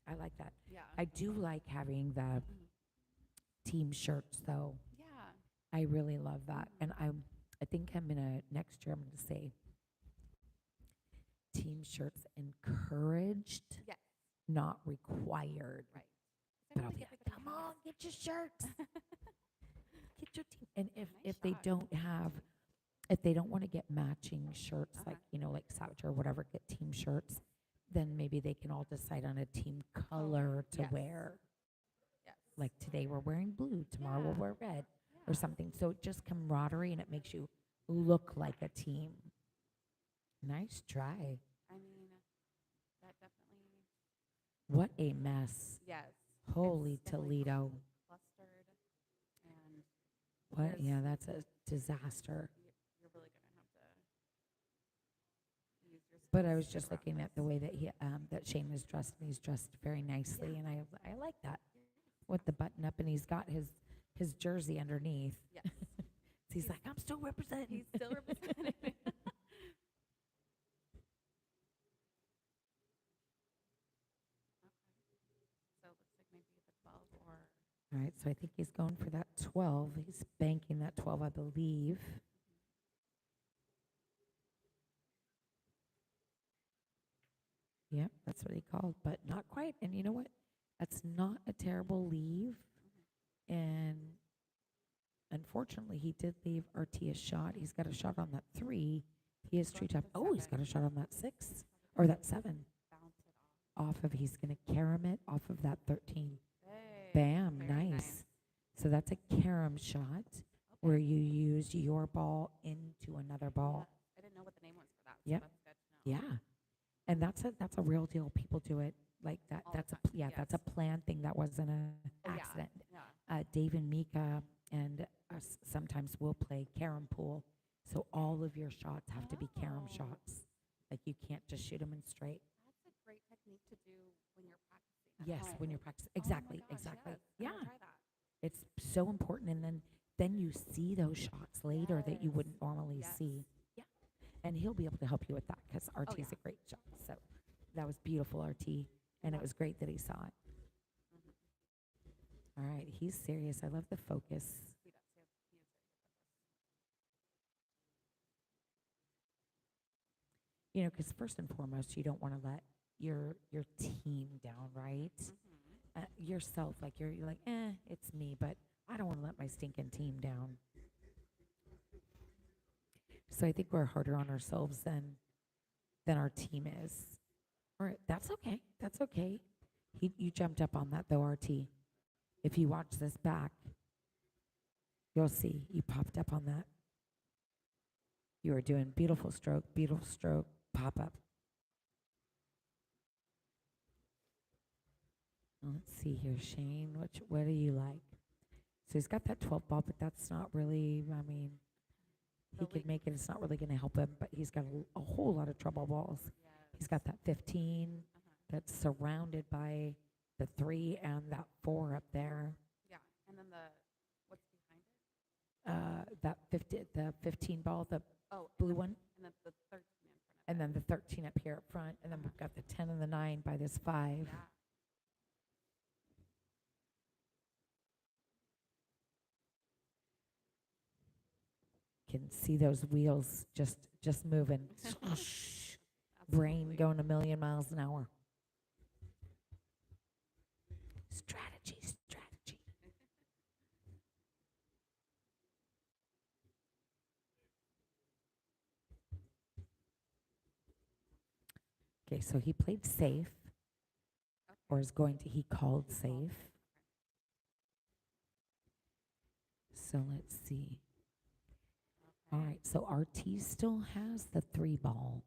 I like that. Yeah. I do like having the team shirts, though. Yeah. I really love that, and I think I'm gonna next year. I'm gonna say team shirts encouraged, Yes. not required. Right. But I'll be like, come on, get your shirts, get your team. And if they shot. don't have, if they don't want to get matching shirts, Uh-huh. like like Savage or whatever, get team shirts, then maybe they can all decide on a team color to yes. wear. Yes. Like today we're wearing blue, tomorrow we'll Yeah. wear red or Yeah. something. So just camaraderie, and it makes you look like a team. Nice try. I mean, that definitely. What a mess. Yes. Holy It's definitely Toledo. clustered, and What? there's- Yeah, that's a disaster. you're really gonna have to use your. But I skills was to just get around looking at the this. way that that Shane is dressed, and he's dressed very nicely, and I like that with the button up, and he's got his jersey underneath. Yes. So he's like, I'm still representing. He's still representing. Okay. So it looks like maybe the 12 or. All right, so I think he's going for that 12. He's banking that 12, I believe. Yep, that's what he called, but not quite. And you know what? That's not a terrible leave. And unfortunately, he did leave RT a shot. He's got a shot on that 3. He is tree top. Oh, he's got a shot on that 6 or that 7. Bounce it off. Off of, he's going to carom it off of that 13. Hey, Bam, very nice. So that's a carom shot where you use your ball into another ball. I didn't know what the name was for that. Yep. So that's good to know. Yeah. And that's a real deal. People do it like that. All the That's a time, that's a yes. planned thing. That wasn't an Oh, yeah, accident. Yeah. Dave and Mika and us sometimes will play carom pool. So all of your shots have to be carom Oh. shots. Like you can't just shoot them in straight. That's a great technique to do when you're practicing. at Yes, home. when you're practicing. Oh my Exactly, gosh, exactly. yes, I'm Yeah. gonna try that. It's so important, and then you see those shots later that you Yes. wouldn't normally Yes. see. Yeah, and he'll be able to help you with that because RT is yeah. a great shot. So that was beautiful, RT, and it was great that he saw it. Mm-hmm. All right, he's serious. I love the focus. He does. He is very good at this. You know, because first and foremost, you don't want to let your team down, right? Yourself, like you're like, it's me, but I don't want to let my stinking team down. So I think we're harder on ourselves than our team is. All right, that's okay. That's okay. You jumped up on that though, RT. If you watch this back, you'll see you popped up on that. You were doing beautiful stroke, pop up. Let's see here, Shane. What do you like? So he's got that 12 ball, but that's not really, I mean, he could make it. It's not really going to help him, but he's got a whole lot of trouble balls. Yes. He's got that 15 that's surrounded by the 3 and that 4 up there. Yeah. And then what's behind it? The 15 ball, the Oh, blue one, and then the 13 in front of it. and then the 13. 13 up here up front, and then we've got the 10 and the 9 by this 5. Yeah. Can see those wheels just moving. Brain Absolutely. going a million miles an hour. Strategy. Okay, so he played safe, or is going to, he called safe. So let's see. All right, so RT still has the 3 ball.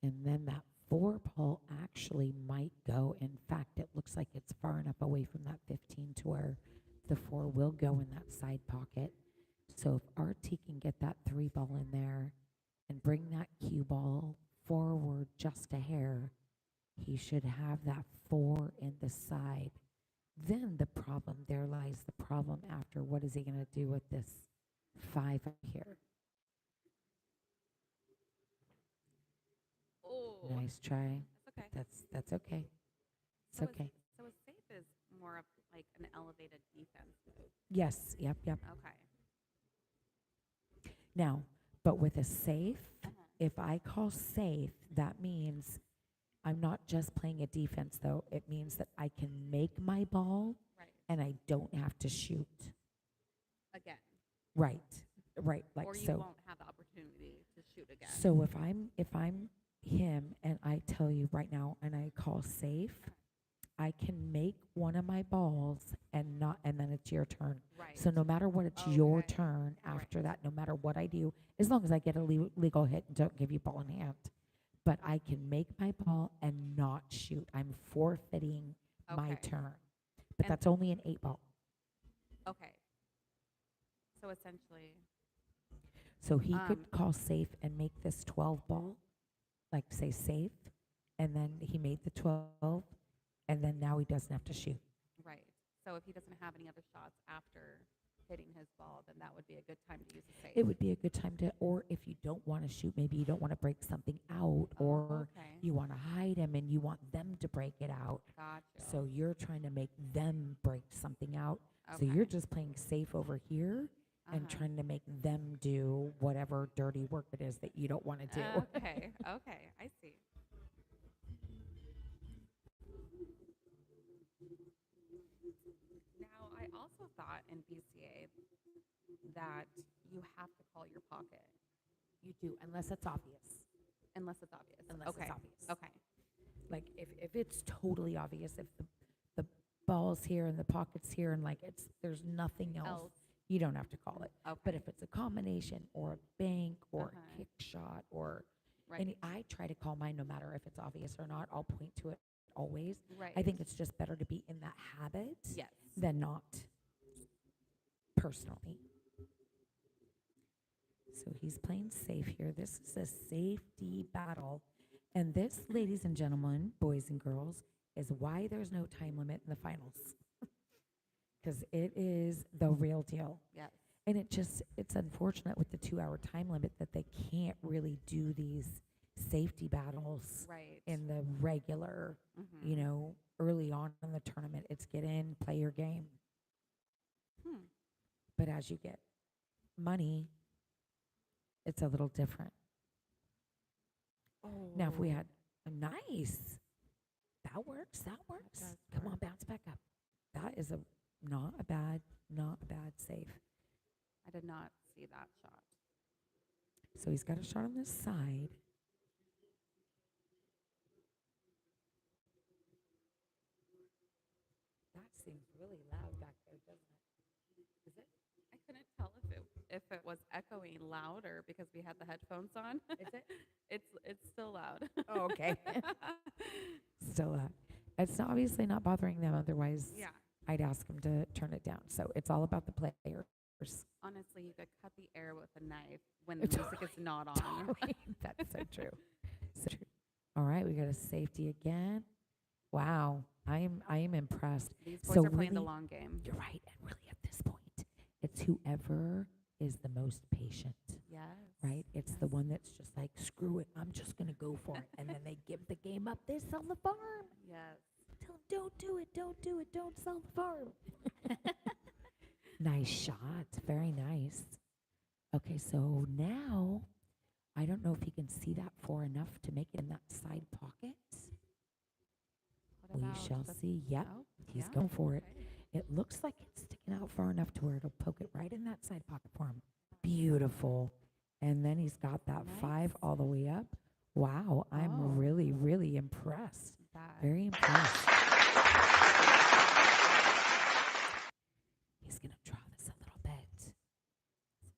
And then that 4 ball actually might go. In fact, it looks like it's far enough away from that 15 to where the 4 will go in that side pocket. So if RT can get that 3 ball in there and bring that cue ball forward just a hair, he should have that 4 in the side. Then there lies the problem after. What is he going to do with this 5 up here? Oh. Nice try. That's okay. That's okay. It's okay. So a safe is more of like an elevated defense move. Yes. Yep. Okay. Now, but with a safe, Uh-huh. if I call safe, that means I'm not just playing a defense, though. It means that I can make my ball Right. and I don't have to shoot. Again. Right. Like or you so. won't have the opportunity to shoot again. So if I'm him and I tell you right now and I call safe, I can make one of my balls and then it's your turn. Right. So no matter what, it's your Okay. turn after Right. that, no matter what I do, as long as I get a legal hit and don't give you ball in hand. But I can make my ball and not shoot. I'm forfeiting my Okay. turn. But And- that's only an 8 ball. Okay. So essentially, So he could Um, call safe and make this 12 ball, like say safe, and then he made the 12, and then now he doesn't have to shoot. right. So if he doesn't have any other shots after hitting his ball, then that would be a good time to use a safe. It would be a good time to, or if you don't want to shoot, maybe you don't want to break something out, or okay. you want to hide him and you want them to break it out. Gotcha. So you're trying to make them break something out. So Okay. you're just playing safe over here and Uh-huh. trying to make them do whatever dirty work it is that you don't want to do. Okay. Okay. I see. Now, I also thought in BCA that you have to call your pocket You do, unless it's obvious. unless it's obvious. Unless okay. it's obvious. Okay. Like if it's totally obvious, if the ball's here and the pocket's here and like there's nothing else, you don't have to call it. Okay. But if it's a combination or a bank or Uh-huh. a kick shot or right. any, I try to call mine no matter if it's obvious or not. I'll point to it always. right. I think it's just better to be in that habit yes. than not personally. So he's playing safe here. This is a safety battle. And this, ladies and gentlemen, boys and girls, is why there's no time limit in the finals. Because it is the real deal. Yes. And it's unfortunate with the 2-hour time limit that they can't really do these safety battles Right. in the regular, Mhm. early on in the tournament. It's get in, play your game. Hmm. But as you get money, it's a little different. Oh. Now, if we had a nice, that works. does Come on, work. bounce back up. That is not a bad save. I did not see that shot. So he's got a shot on this side. That seems really loud back there, doesn't it? Is it? I couldn't tell if it was echoing louder because we had the headphones on. Is it? It's still loud. Oh, okay. Still loud. It's obviously not bothering them. Otherwise, Yeah. I'd ask them to turn it down. So it's all about the players. Honestly, you could cut the air with a knife when the music is not on. Totally. That's so true. So true. All right, we got a safety again. Wow, I am impressed. These boys So are playing the really- long game. You're right, and really at this point, it's whoever is the most patient. Yes. Yes. right? It's the one that's just like, screw it, I'm just going to go for it. And then they give the game up, they sell the farm. Yes. Tell 'em, don't do it, don't do it, don't sell the farm. Nice shot, very nice. Okay, so now, I don't know if he can see that far enough to make it in that side pocket. What We about shall the- see. Yep, oh, he's yeah, going for it. okay. It looks like it's sticking out far enough to where it'll poke it right in that side pocket for him. Beautiful. And then he's got that 5 Nice. all the way up. Wow, I'm Oh. really, really impressed. That. Very impressed. He's going to draw this a little bit. So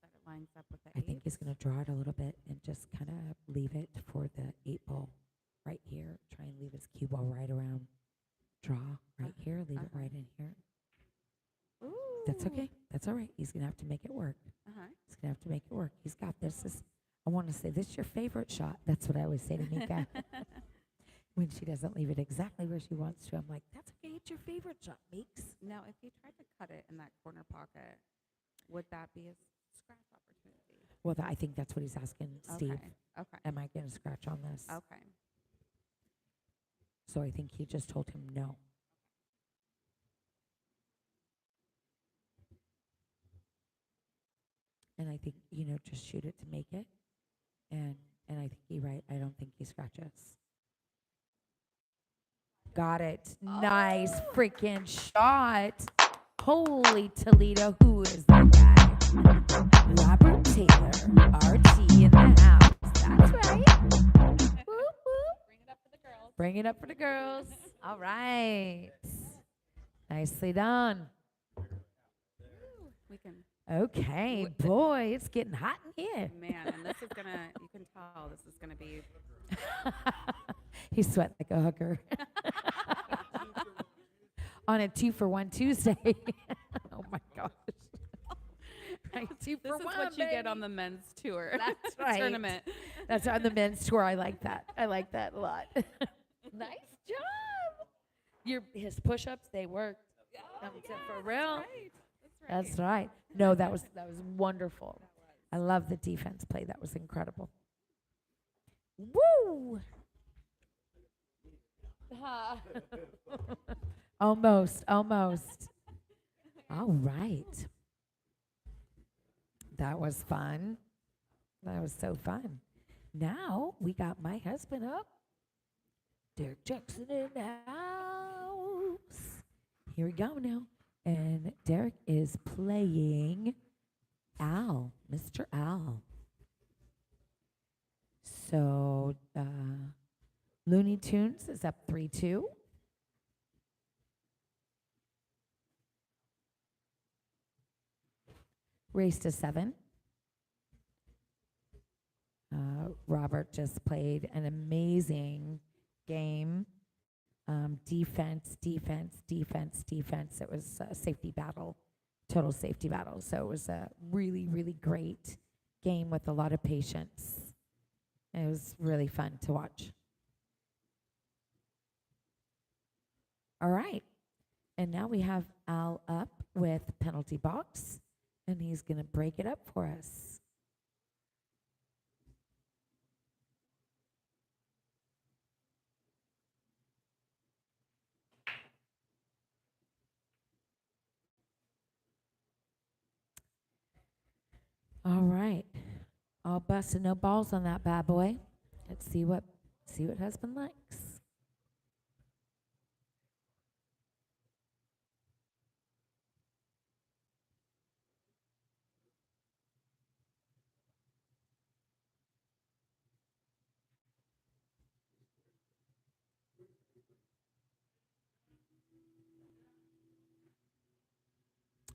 that it lines up with the I think he's going to draw it a little bit and just kind of leave it for the 8 ball right here. Try and leave his cue ball right around. Draw right here, leave it right in here. Ooh. That's okay. That's all right. He's going to have to make it work. Uh-huh. He's going to have to make it work. He's got this. I want to say, this is your favorite shot. That's what I always say to Mika. When she doesn't leave it exactly where she wants to, I'm like, that's okay. It's your favorite shot, Meeks. Now, if you tried to cut it in that corner pocket, would that be a scratch opportunity? Well, I think that's what he's asking Steve. Okay. Okay. Am I going to scratch on this? Okay. So I think he just told him no. And I think, just shoot it to make it. And I think you're right. I don't think he scratches. Got it. Nice freaking shot. Holy Toledo, who is that guy? Robert Taylor, RT in the house. That's right. Whoop, whoop. Bring it up for the girls. Bring it up for the girls. All right. Nicely done. We can, Okay, boy, it's getting hot in here. man, and this is gonna, you can tell this is gonna be, He's sweating like a hooker. On a 2-for-1 Tuesday. Oh my gosh. Right, 2 this for is 1, what you get baby. on the men's tour. That's right. Tournament. That's on the men's tour. I like that. I like that a lot. Nice job. His push-ups, they worked. For real. Right. That's right. No, that was wonderful. I love the defense play. That was incredible. Woo! Almost. All right. That was fun. That was so fun. Now we got my husband up. Derek Jackson in the house. Here we go now. And Derek is playing Al, Mr. Al. So Looney Tunes is up 3-2. Race to 7. Robert just played an amazing game. Defense. It was a safety battle, total safety battle. So it was a really, really great game with a lot of patience. It was really fun to watch. All right. And now we have Al up with penalty box, and he's going to break it up for us. All right. All busted, no balls on that bad boy. Let's see what husband likes.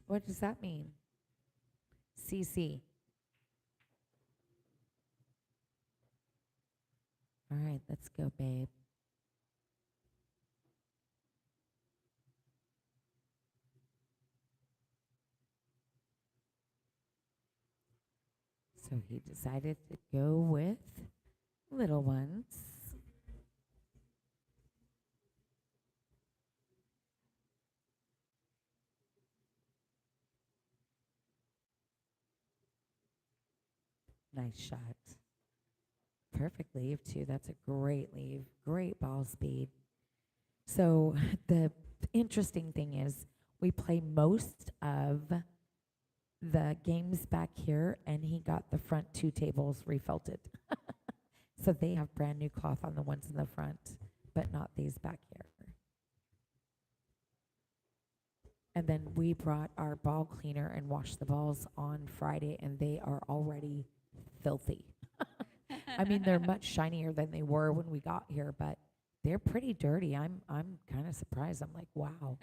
What does that mean? CC. All right, let's go, babe. So he decided to go with little ones. Nice shot. Perfect leave, too. That's a great leave. Great ball speed. So the interesting thing is we play most of the games back here, and he got the front 2 tables refelted. So they have brand new cloth on the ones in the front, but not these back here. And then we brought our ball cleaner and washed the balls on Friday, and they are already filthy. I mean, they're much shinier than they were when we got here, but they're pretty dirty. I'm kind of surprised. I'm like, wow.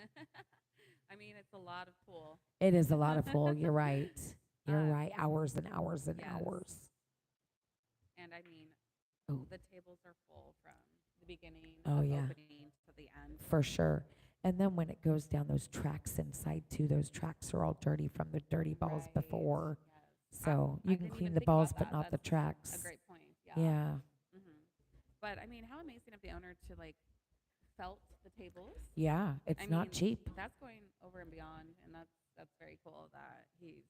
I mean, it's a lot of pool. It is a lot of pool. You're right. You're right. Hours and hours and Yes. hours. And I mean, Oh. the tables are full from the beginning Oh, of yeah. opening to the end. For sure. And then when it goes down those tracks inside too, those tracks are all dirty from the dirty balls Right, before. yes. So I you can didn't clean even the think about balls, but that. not the That's tracks. A great point. Yeah. Yeah. hmm But I mean, how amazing of the owner to like felt the tables. Yeah. It's I not mean, cheap. That's going over and beyond, and that's very cool that he's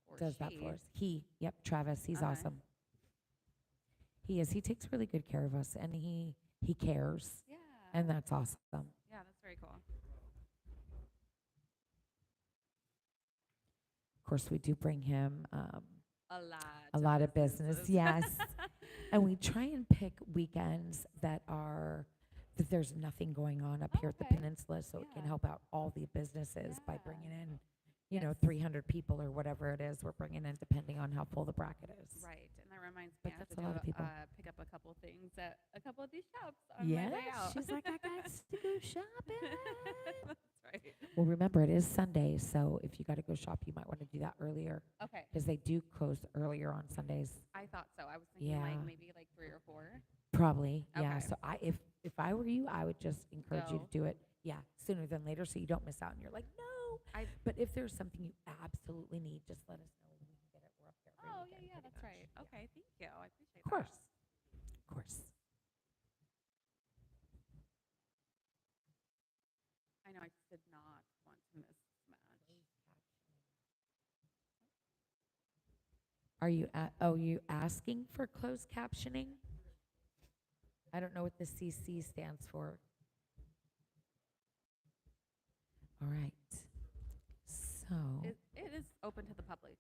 or Does that she. for us. Yep, Travis, he's Uh-huh. awesome. He is. He takes really good care of us, and he cares, Yeah. and that's awesome. Yeah, that's very cool. Of course, we do bring him A lot of business, businesses. yes. And we try and pick weekends that there's nothing going on up here at the Okay. peninsula, so it can Yeah. help out all the businesses by Yeah. bringing in, Yes. 300 people or whatever it is we're bringing in, depending on how full the bracket is. Right, and that reminds me, But I have that's to a lot of people. pick up a couple things at a couple of these shops on my way Yeah, out. she's like, I got to go shopping. That's right. Well, remember, it is Sunday, so if you got to go shop, you might want to do that earlier, Okay, because they do close earlier on Sundays. I thought so. I was thinking Yeah. like maybe like 3 or 4. Probably, yeah. Okay. So if I were you, I would just encourage you to Go. do it, yeah, sooner than later, so you don't miss out. And you're like, no. But if there's something you absolutely need, just let us know. We can get it. We're up there. every Oh weekend, yeah, pretty that's much. right. Yeah. Okay, thank you. I appreciate Of course, that. of course. I know I just did not want to miss this match. Are you asking for closed captioning? I don't know what the CC stands for. All right. So, It is open to the public.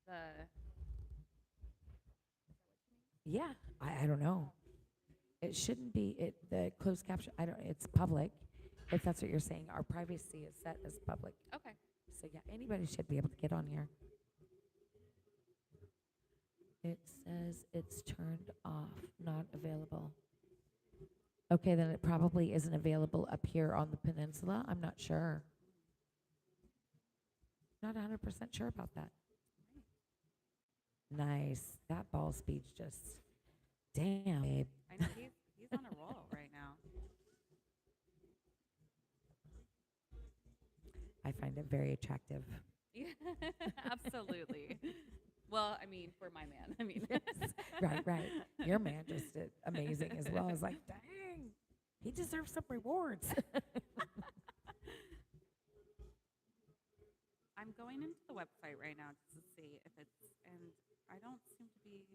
The yeah, I don't know. It shouldn't be the closed caption. It's public. If that's what you're saying, our privacy is set as public. okay. So yeah, anybody should be able to get on here. It says it's turned off, not available. Okay, then it probably isn't available up here on the peninsula. I'm not sure. Not 100% sure about that. Nice. That ball speed's just, damn, babe. I know he's on a roll right now. I find it very attractive. Yeah, absolutely. Well, I mean, for my man. I mean, Right. Your man just did amazing as well. I was like, dang, he deserves some rewards. I'm going into the website right now just to see if it's, and I don't seem to be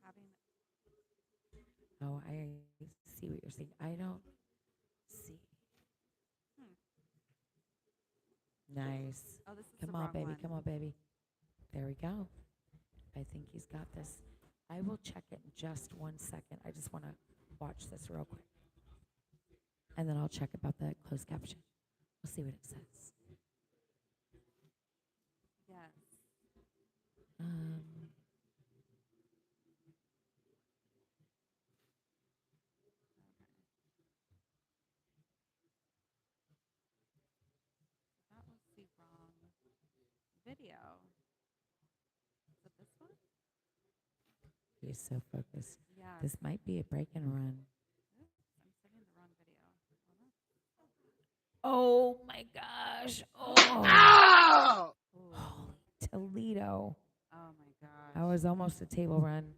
having. Oh, I see what you're saying. I don't see. Nice. Oh, this is Come the on, wrong baby. one. Come on, baby. There we go. I think he's got this. I will check it in just 1 second. I just want to watch this real quick. And then I'll check about the closed caption. We'll see what it says. Yes. That was the wrong video. Is it this one? He's so focused. Yeah. This might be a break and run. Oops, I'm sending the wrong video. Oh my gosh. Oh, Ooh. holy Toledo. Oh my gosh. I was almost a table run.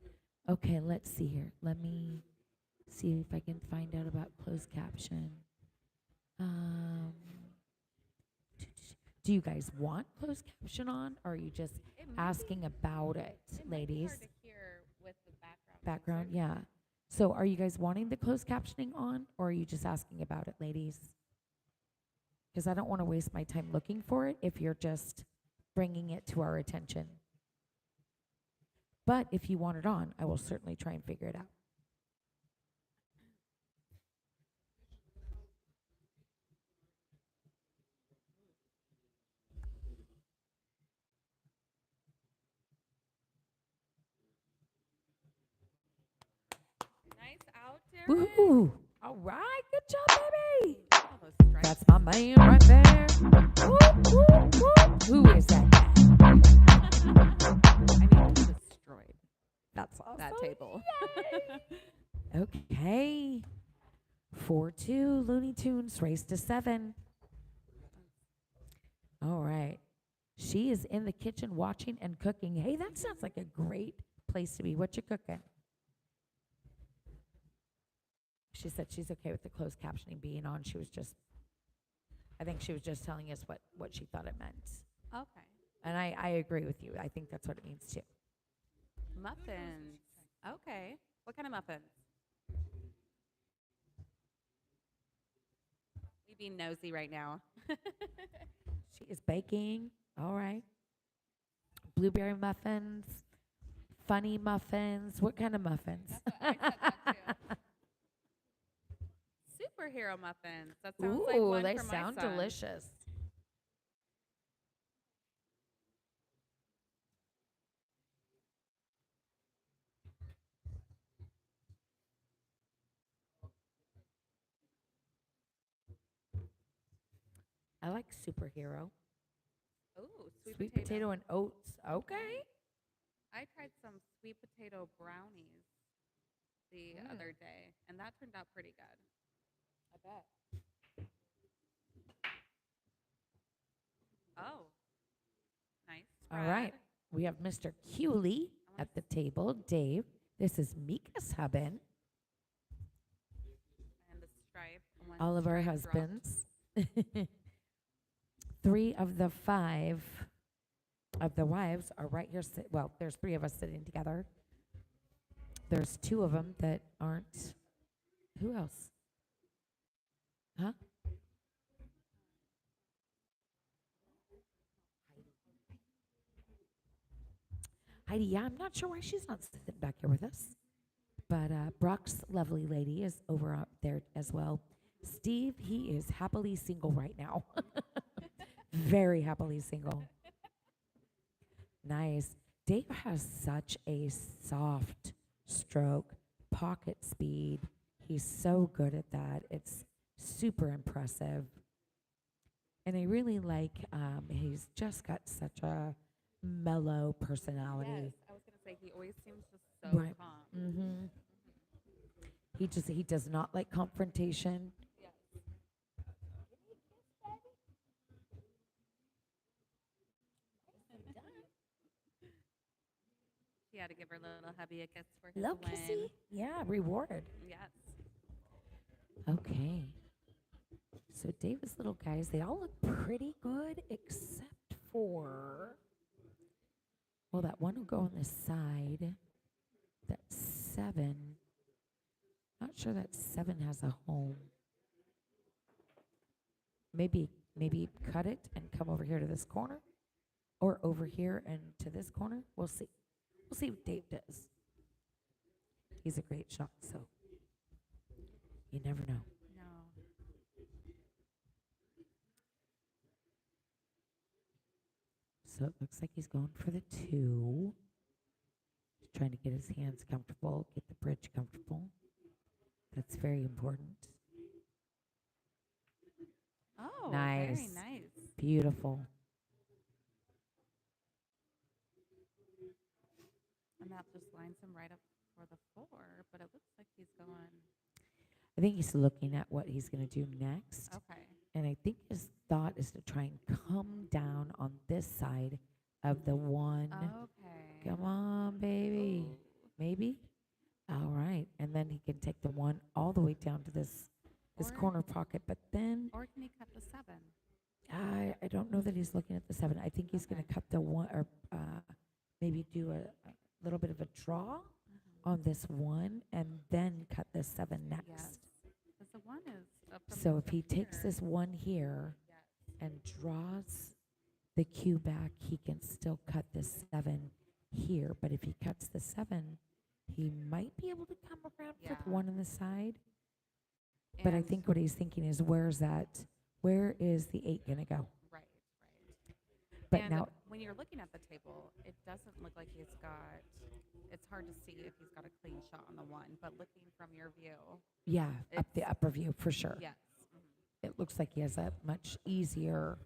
Okay, let's see here. Let me see if I can find out about closed caption. Do Do you guys want closed caption on, or are you just It might be- asking about it, it might be ladies? hard to hear with the background. Background, music. yeah. So are you guys wanting the closed captioning on, or are you just asking about it, ladies? Because I don't want to waste my time looking for it if you're just bringing it to our attention. But if you want it on, I will certainly try and figure it out. Nice out, Derek. Woohoo! All right, good job, baby. All those stripes. That's my man right there. Whoop, whoop, whoop. Who is that guy? I mean, he destroyed That's awesome. that table. Okay. 4-2, Looney Tunes, race to 7. All right. She is in the kitchen watching and cooking. Hey, that sounds like a great place to be. What you cooking? She said she's okay with the closed captioning being on. I think she was just telling us what she thought it meant. Okay. And I agree with you. I think that's what it means too. Muffins. Okay. What kind of muffins? We being nosy right now. She is baking. All right. Blueberry muffins, funny muffins. What kind of muffins? Superhero muffins. That sounds Ooh, like one they for my sound son. delicious. I like superhero. Ooh, Sweet potato and oats. Okay. I tried some sweet potato brownies the other day, and that turned out pretty good. I bet. Oh, nice. All right. We have Mr. Cooley at the table. Dave, this is Mika's husband. And the stripe. one All of our stripe dropped. husbands. 3 of the 5 of the wives are right here. Well, there's 3 of us sitting together. There's 2 of them that aren't. Who else? Huh? Heidi, yeah, I'm not sure why she's not sitting back here with us. But Brock's lovely lady is over up there as well. Steve, he is happily single right now. Very happily single. Nice. Dave has such a soft stroke, pocket speed. He's so good at that. It's super impressive. And I really like, he's just got such a mellow personality. Yes, I was gonna say he always seems just so Right. calm. Mm-hmm. He does not like confrontation. Yes. She had to give her little hubby a kiss for his Low win. kissy. Yeah, reward. Yes. Okay. So David's little guys, they all look pretty good except for, well, that one will go on the side. That's 7. Not sure that 7 has a home. Maybe cut it and come over here to this corner, or over here and to this corner. We'll see. We'll see what Dave does. He's a great shot, so you never know. No. So it looks like he's going for the 2. He's trying to get his hands comfortable, get the bridge comfortable. That's very important. Oh, Nice. very nice. Beautiful. And that just lines him right up for the 4, but it looks like he's going. I think he's looking at what he's going to do next. Okay. And I think his thought is to try and come down on this side of the 1. Okay. Come on, baby. Ooh. Maybe? All right. And then he can take the 1 all the way down to this Or- corner pocket. But then, Or can he cut the 7? I don't know that he's looking at the 7. I think he's going to cut the 1 or maybe do a little bit of a draw on this 1 and then cut the 7 next. Yes. Because the 1 is up from So the if he takes here. this 1 here Yes. and draws the cue back, he can still cut this 7 here. But if he cuts the 7, he might be able to come around for the Yeah. 1 on the side. But I And- think what he's thinking is, where is the 8 going to go? Right, right. But And now, when you're looking at the table, it doesn't look like he's got, it's hard to see if he's got a clean shot on the 1, but looking from your view, yeah, up the it's- upper view for sure. yes. It looks like he has a much easier,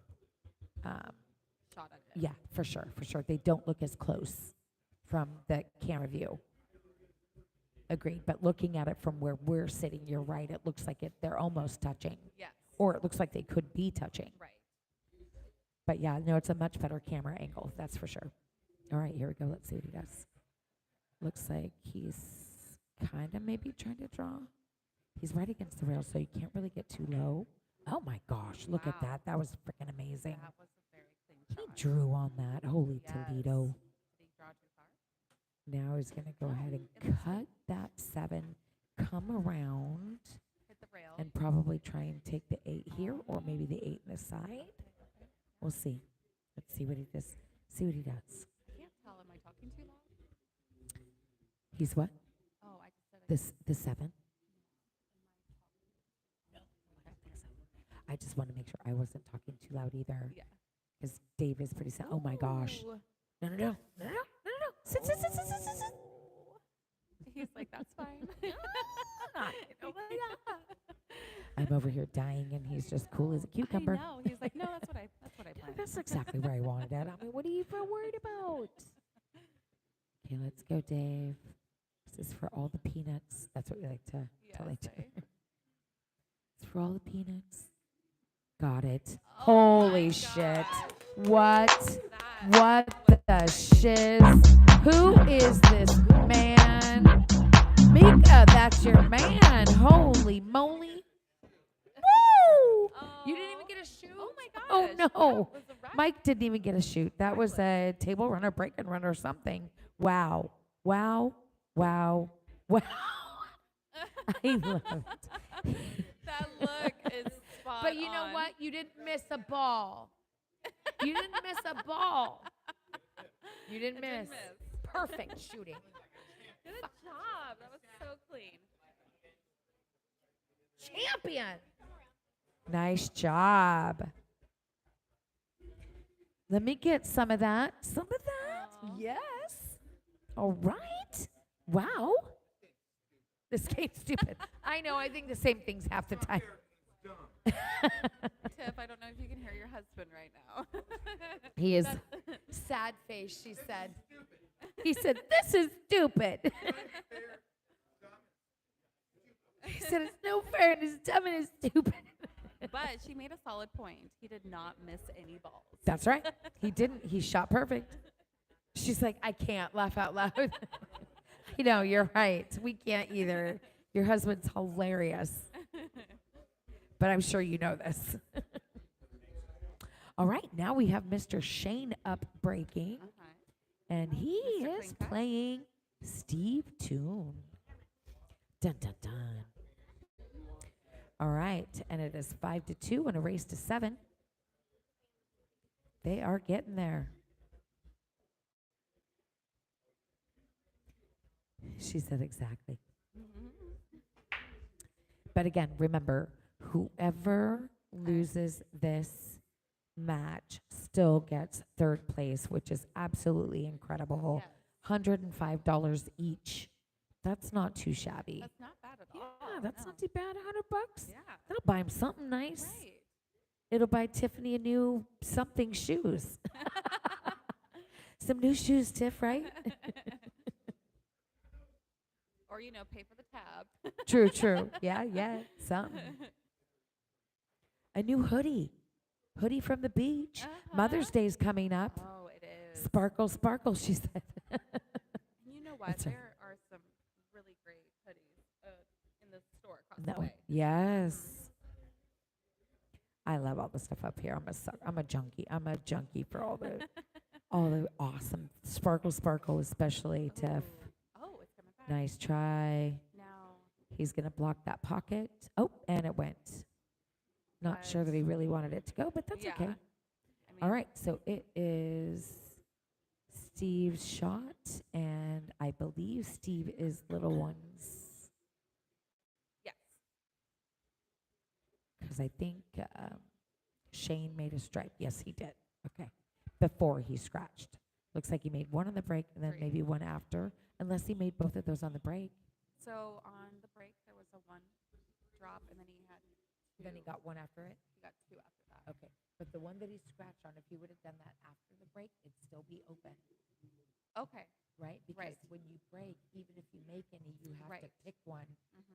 Shot at it. yeah, for sure, for sure. They don't look as close from the camera view. Agreed. But looking at it from where we're sitting, you're right. It looks like they're almost touching, Yes. or it looks like they could be touching. Right. But yeah, no, it's a much better camera angle, that's for sure. All right, here we go. Let's see what he does. Looks like he's kind of maybe trying to draw. He's right against the rail, so you can't really get too low. Oh my gosh, look at Wow. that. That was freaking amazing. That was a very clean He shot. drew on that. Holy Yes. Toledo. Did he draw too far? Now he's going to go No, ahead and it looks cut that 7, come around, Hit the rail. and probably try and take the 8 here, or maybe the 8 in the side. We'll see. Let's see what he does. See what he does. I can't tell. Am I talking too loud? He's what? Oh, I just said I The 7? I just want to make sure I wasn't talking too loud either. Yeah. Because Dave is pretty sad. Oh my gosh. Ooh. No, no, no. No, no, no, no, no. Sit, sit, sit, sit, sit, sit, sit. He's like, that's fine. I'm over here dying, and he's just cool as a cucumber. I know. He's like, no, that's what I planned. That's exactly where I wanted it. I mean, what are you even worried about? Okay, let's go, Dave. This is for all the peanuts. That's what we like to tell each other. It's for all the peanuts. Got it. Holy shit. What? What the shiz? Who is this man? Mika, that's your man. Holy moly. Woo! You didn't even get a shoot? Oh my gosh. Oh, no. That was a wrap. Mike didn't even get a shoot. That was a table runner, break and run, or something. Wow. Wow. Wow. Wow. I love it. That look is spot But you know on. what? You didn't miss a ball. You didn't miss a ball. You didn't It miss. didn't miss. Perfect shooting. Good job. That was so clean. Champion. Nice job. Let me get some of that. Some of that. Aw. Yes. All right. Wow. This game's stupid. I know. I think the same things half the time. Tiff, I don't know if you can hear your husband right now. He is sad face, she said. He said, "This is stupid." He said, "It's no fair and it's dumb and it's stupid." But she made a solid point. He did not miss any balls. That's right. He didn't. He shot perfect. She's like, "I can't laugh out loud." You know, you're right. We can't either. Your husband's hilarious. But I'm sure you know this. All right, now we have Mr. Shane up breaking, and he Mr. is Klinka. playing Steve Toon. Dun dun dun. All right, and it is 5-2 and a race to 7. They are getting there. She said exactly. But again, remember, whoever loses this match still gets 3rd place, which is absolutely incredible. Yes. $105 each. That's not too shabby. That's not bad at all. Yeah, that's no. not too bad. $100. Yeah. That'll buy him something nice. Right. It'll buy Tiffany a new something shoes. Some new shoes, Tiff, right? Or, you know, pay for the tab. True, true. Yeah, something. A new hoodie. Hoodie from the beach. Mother's Day's coming up. Oh, it is. Sparkle, sparkle, she said. And you know what? That's right. There are some really great hoodies in the store across the No. way. Yes. I love all the stuff up here. I'm a junkie. I'm a junkie for all the awesome sparkle, especially Tiff. Oh, it's coming back. Nice try. Now, He's gonna block that pocket. Oh, and it went. Not sure that he really wanted it to go, but that's yeah. okay. I mean, All right, so it is Steve's shot, and I believe Steve is little ones Yes. because I think Shane made a stripe. Yes, he did. Okay, before he scratched. Looks like he made one on the break and then 3. maybe one after, unless he made both of those on the break. So on the break, there was a 1 drop, and then he had 2. Then he got one after it. He got 2 after that. Okay, but the one that he scratched on, if he would have done that after the break, it'd still be open, Okay. right? Because Right. when you break, even if you make any, you have to Right. pick one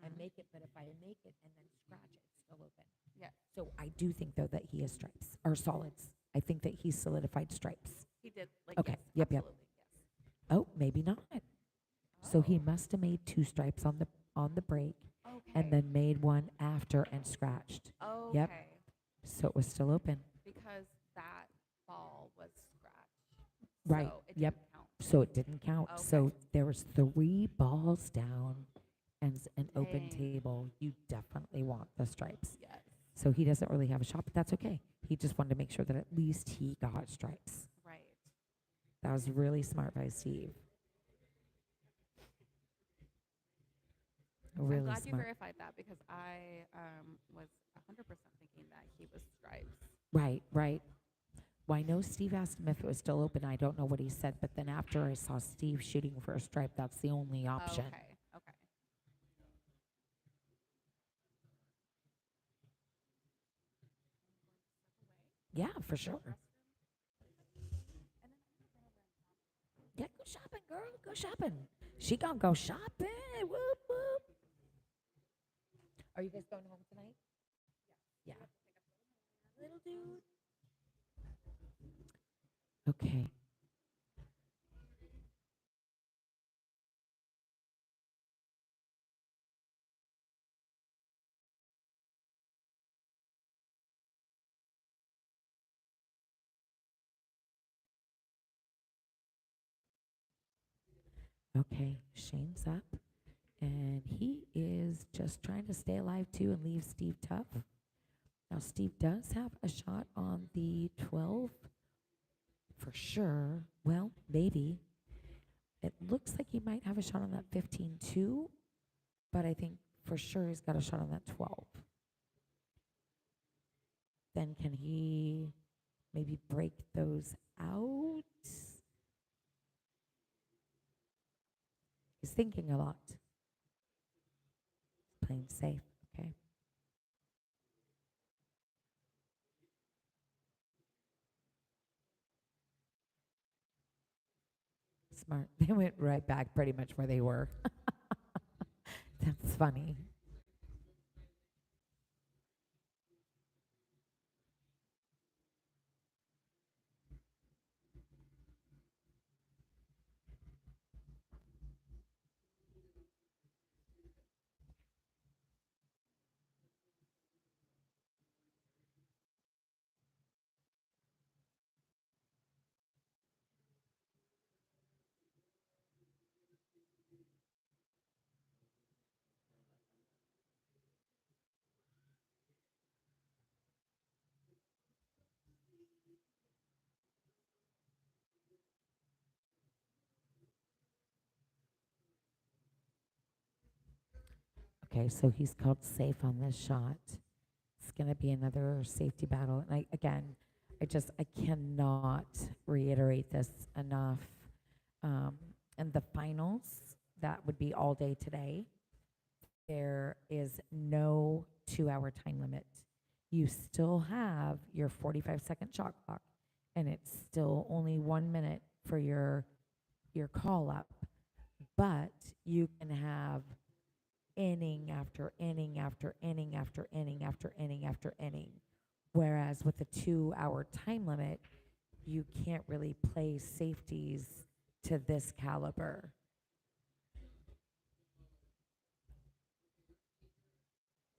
and Mhm. make it. But if I make it and then scratch it, it's still open. Yes. So I do think though that he has stripes or solids. I think that he's solidified stripes. He did. Like, Okay. Yes, Yep. absolutely. Yes. Oh, maybe not. So he Oh, must have made 2 stripes on the break okay. and then made one after and scratched. Okay. So it was still open. Because that ball was scratched. Right. So it Yep. didn't count. So it didn't count. Okay. So there was 3 balls down and an open Dang. table. You definitely want the stripes. Yes. So he doesn't really have a shot, but that's okay. He just wanted to make sure that at least he got stripes. Right. That was really smart by Steve. I'm Really glad you smart. verified that because I was 100% thinking that he was stripes. Right, right. Well, I know Steve asked him if it was still open. I don't know what he said, but then after I saw Steve shooting for a stripe, that's the only option. Okay. Okay. Yeah, for sure. Yeah, go shopping, girl. Go shopping. She gonna go shopping. Whoop, whoop. Are you guys going home tonight? Yeah. Little dude. Okay. Okay, Shane's up, and he is just trying to stay alive too and leave Steve tough. Now, Steve does have a shot on the 12 for sure. Well, maybe. It looks like he might have a shot on that 15 too, but I think for sure he's got a shot on that 12. Then can he maybe break those out? He's thinking a lot. Playing safe, okay? Smart. They went right back pretty much where they were. That's funny. Okay, so he's called safe on this shot. It's going to be another safety battle. And I cannot reiterate this enough. In the finals, that would be all day today. There is no 2-hour time limit. You still have your 45-second shot clock, and it's still only 1 minute for your call up. But you can have inning after inning after inning after inning after inning after inning. Whereas with the 2-hour time limit, you can't really play safeties to this caliber.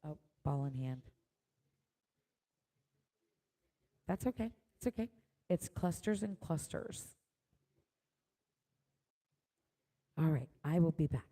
Oh, ball in hand. That's okay. It's okay. It's clusters and clusters. All right, I will be back.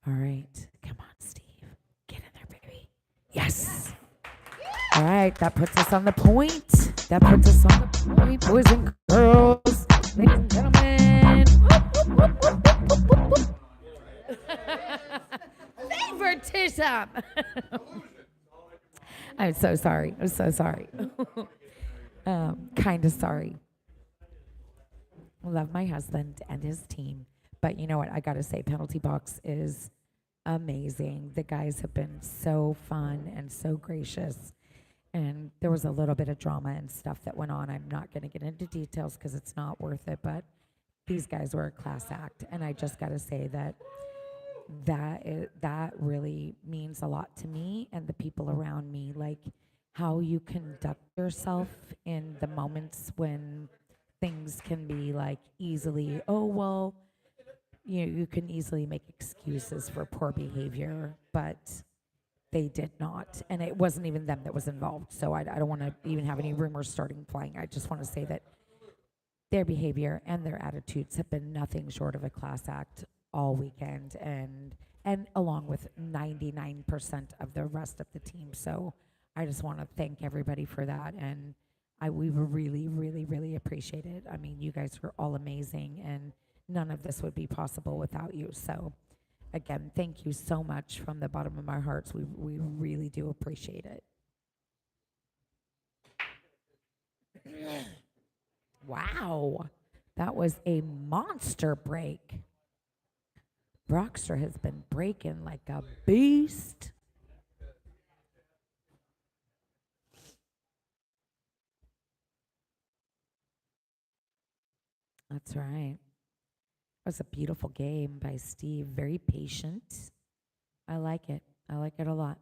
All right. Come on, Steve. Get in there, baby. Yes. All right. That puts us on the point. That puts us on the point, boys and girls, ladies and gentlemen. Whoop, whoop, whoop, whoop, whoop, whoop. Favoritism. I'm so sorry. I'm so sorry. Kind of sorry. Love my husband and his team. But you know what? I got to say, Penalty Box is amazing. The guys have been so fun and so gracious. And there was a little bit of drama and stuff that went on. I'm not going to get into details because it's not worth it. But these guys were a class act. And I just got to say that really means a lot to me and the people around me. Like how you conduct yourself in the moments when things can be like easily, oh, well, you can easily make excuses for poor behavior, but they did not. And it wasn't even them that was involved. So I don't want to even have any rumors starting flying. I just want to say that their behavior and their attitudes have been nothing short of a class act all weekend and along with 99% of the rest of the team. So I just want to thank everybody for that. And we really, really, really appreciate it. I mean, you guys are all amazing, and none of this would be possible without you. So, again, thank you so much from the bottom of our hearts. We really do appreciate it. Wow, that was a monster break. Brockster has been breaking like a beast. That's right. It was a beautiful game by Steve. Very patient. I like it. I like it a lot.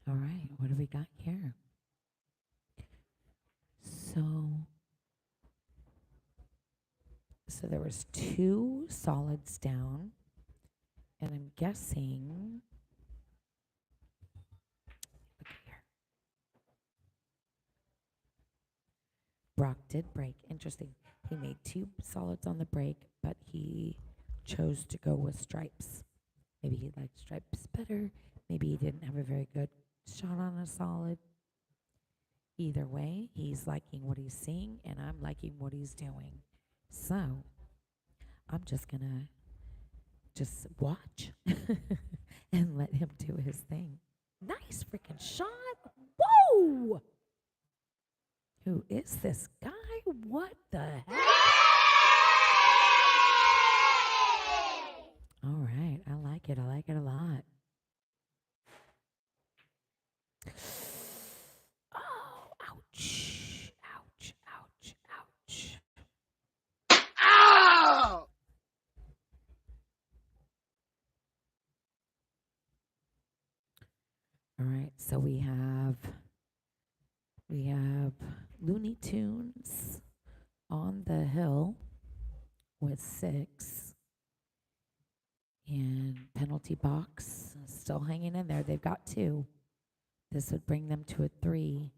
All right, what do we got here? So there was 2 solids down, and I'm guessing. Look here. Brock did break. Interesting. He made 2 solids on the break, but he chose to go with stripes. Maybe he liked stripes better. Maybe he didn't have a very good shot on a solid. Either way, he's liking what he's seeing, and I'm liking what he's doing. So I'm just going to just watch and let him do his thing. Nice freaking shot. Whoa! Who is this guy? What the heck? All right, I like it. I like it a lot. Oh, ouch. Ouch, ouch, ouch. Ow! All right, so we have Looney Tunes on the hill with 6. And Penalty Box still hanging in there. They've got 2. This would bring them to a 3.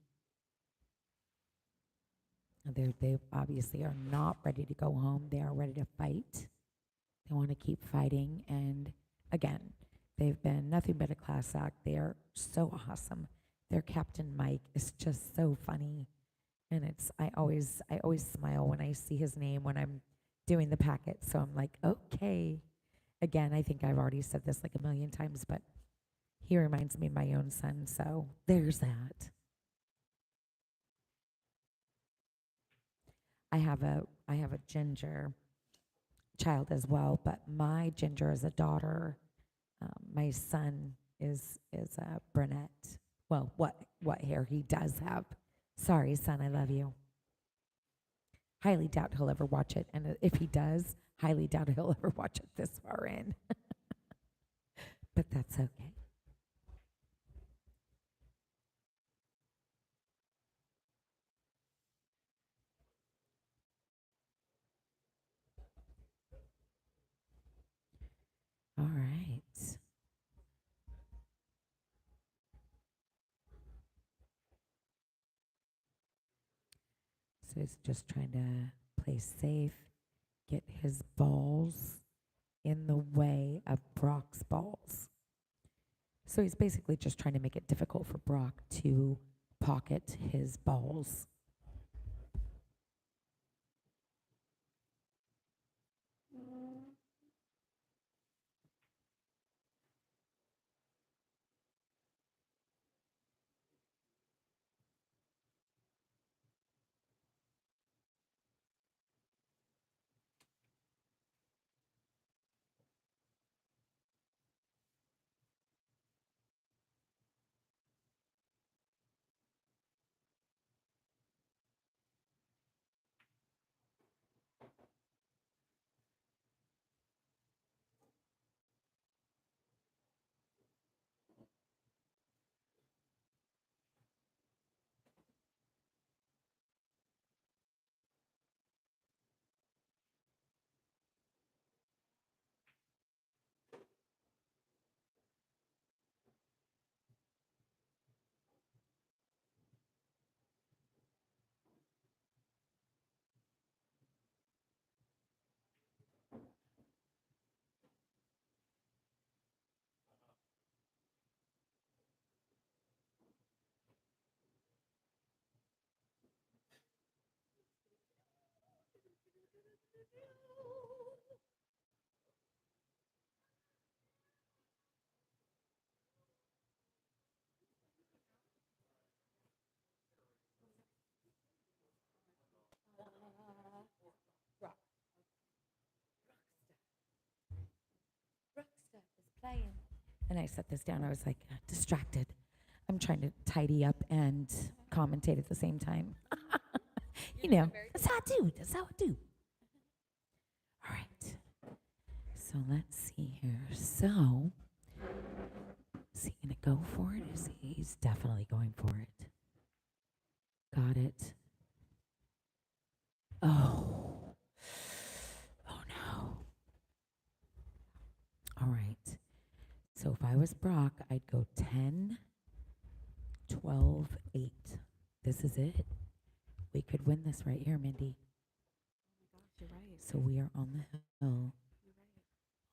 They obviously are not ready to go home. They are ready to fight. They want to keep fighting. And again, they've been nothing but a class act. They are so awesome. Their captain Mike is just so funny. And I always smile when I see his name when I'm doing the packet. So I'm like, okay. Again, I think I've already said this like a million times, but he reminds me of my own son. So there's that. I have a ginger child as well, but my ginger is a daughter. My son is a brunette. Well, what hair he does have. Sorry, son, I love you. Highly doubt he'll ever watch it, and if he does, highly doubt he'll ever watch it this far in. But that's okay. All right. So he's just trying to play safe, get his balls in the way of Brock's balls. So he's basically just trying to make it difficult for Brock to pocket his balls. And I set this down. I was like distracted. I'm trying to tidy up and commentate at the same time. You know, that's how I do. That's how I do. All right. So let's see here. So, is he going to go for it? He's definitely going for it. Got it. Oh. Oh no. All right. So if I was Brock, I'd go 10, 12, 8. This is it. We could win this right here, Mindy. Oh my gosh, you're right. So we are on the hill. You're right.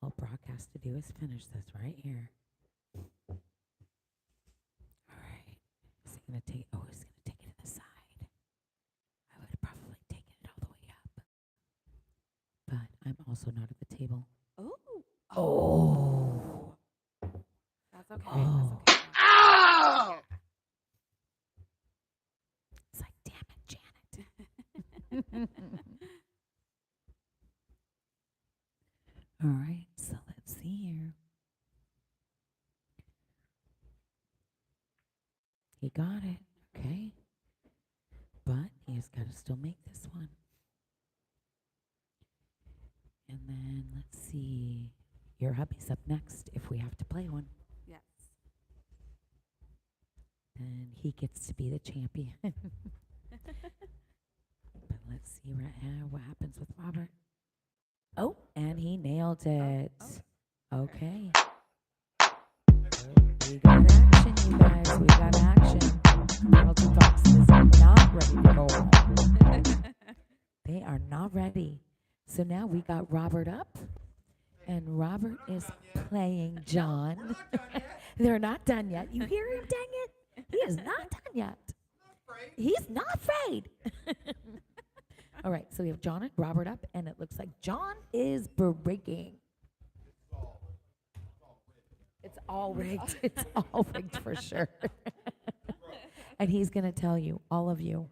All Brock has to do is finish this right here. All right. Is he going to take, oh, he's going to take it to the side. I would have probably taken it all the way up. But I'm also not at the table. Oh. Oh. That's okay. Oh. That's okay. Ow! It's like, damn it, Janet. All right, so let's see here. He got it, okay. But he has got to still make this one. And then let's see. Your hubby's up next if we have to play one. Yes. Then he gets to be the champion. But let's see right here what happens with Robert. Oh, and he nailed it. Okay. We got action, you guys. We got action. Penalty box is not ready to go home. They are not ready. So now we got Robert up. And Robert is playing John. They're not done yet. You hear him, dang it? He is not done yet. He's not afraid. All right, so we have John and Robert up, and it looks like John is breaking. It's all rigged. It's all rigged for sure. And he's going to tell you, all of you,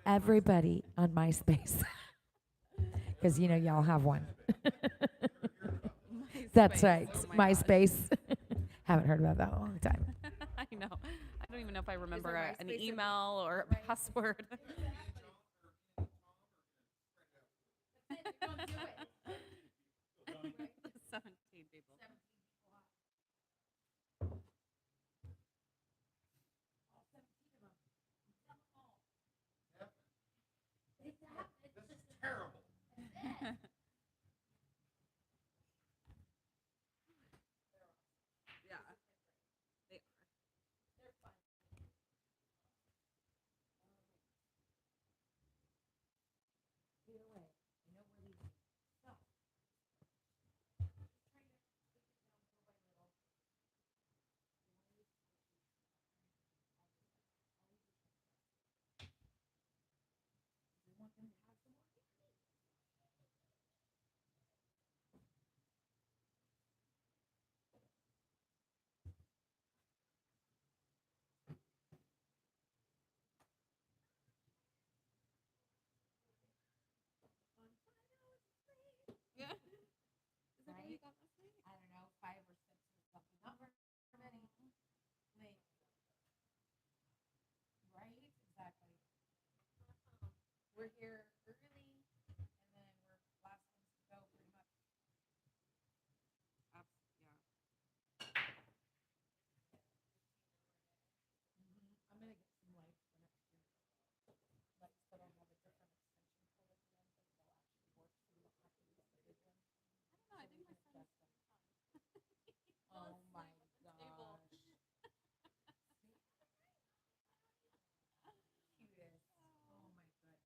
everybody on MySpace, because, you know, y'all have one. That's right, Oh my gosh. MySpace. Haven't heard about that in a long time. I know. I don't even know if I remember there an MySpace of- email or a password. The 17 people. Yeah, they are. 5 or 6 or something. Not very many. Like, right? Exactly. We're here early, and then we're last ones to go pretty much. Yeah. I'm gonna get some lights for next year. Lights that'll have a different extension cord at the end, but they'll actually work, so you don't have to use the big one. I don't know. I think my son's. Oh my table. gosh. Cutest. Oh my goodness.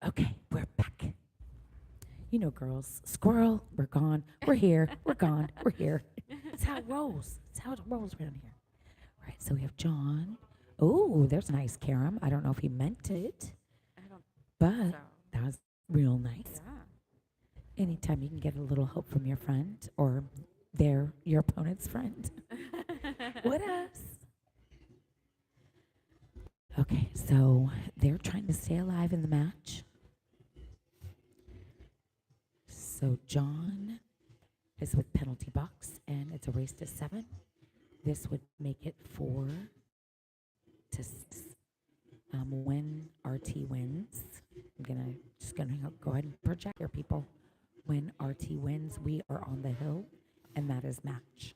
Okay, we're back. You know, girls, squirrel, we're gone. We're here. We're gone. We're here. It's how it rolls. It's how it rolls around here. All right, so we have John. Oh, there's a nice carom. I don't know if he meant it, I don't but so. that was real nice. Yeah. Anytime you can get a little help from your friend or your opponent's friend. What else? Okay, so they're trying to stay alive in the match. So John is with penalty box, and it's a race to 7. This would make it 4-6. When RT wins, I'm just gonna go ahead and project here, people. When RT wins, we are on the hill, and that is match.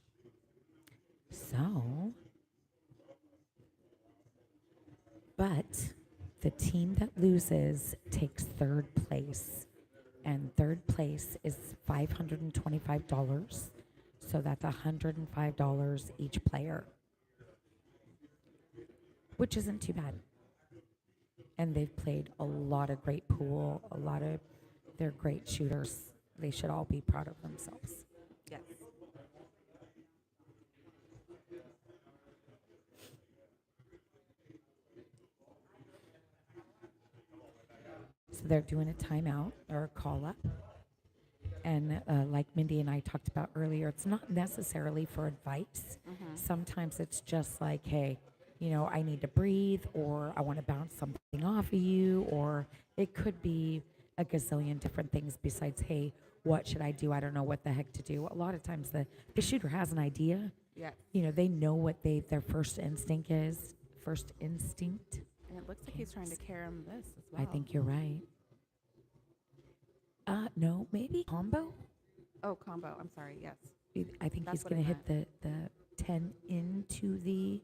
So, but the team that loses takes 3rd place, and 3rd place is $525. So that's $105 each player, which isn't too bad. And they've played a lot of great pool. They're great shooters. They should all be proud of themselves. Yes. So they're doing a timeout or a call up. And like Mindy and I talked about earlier, it's not necessarily for advice. Sometimes it's just like, hey, I need to breathe, or I want to bounce something off of you, or it could be a gazillion different things besides, hey, what should I do? I don't know what the heck to do. A lot of times the shooter has an idea. Yes. They know what their first instinct is. First instinct. And it looks like he's trying to carry him this as well. I think you're right. No, maybe combo. Oh, combo. I'm sorry. Yes. I think That's he's what going I to hit the 10 into the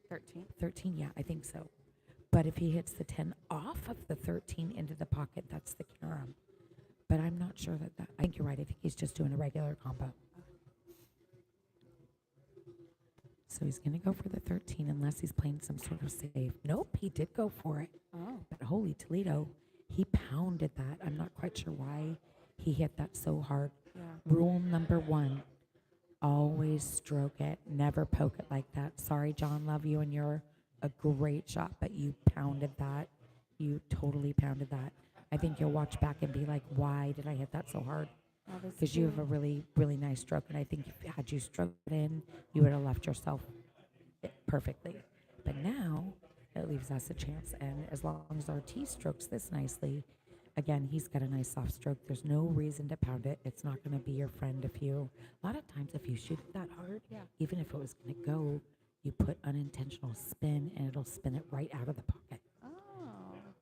13. 13. Yeah, I think so. But if he hits the 10 off of the 13 into the pocket, that's the carom. But I'm not sure that. I think you're right. I think he's just doing a regular combo. So he's going to go for the 13 unless he's playing some sort of save. Nope, he did go for it. Oh. But holy Toledo, he pounded that. I'm not quite sure why he hit that so hard. Yeah. Rule number 1, always stroke it. Never poke it like that. Sorry, John, love you, and you're a great shot, but you pounded that. You totally pounded that. I think you'll watch back and be like, why did I hit that so hard? Because you have a really, really nice stroke, and I think had you stroked it in, you would have left yourself perfectly. But now it leaves us a chance, and as long as RT strokes this nicely, again, he's got a nice soft stroke. There's no reason to pound it. It's not going to be your friend a lot of times if you shoot it that hard, even if it was going to go, you put unintentional spin, and it'll spin it right out of the pocket. Oh.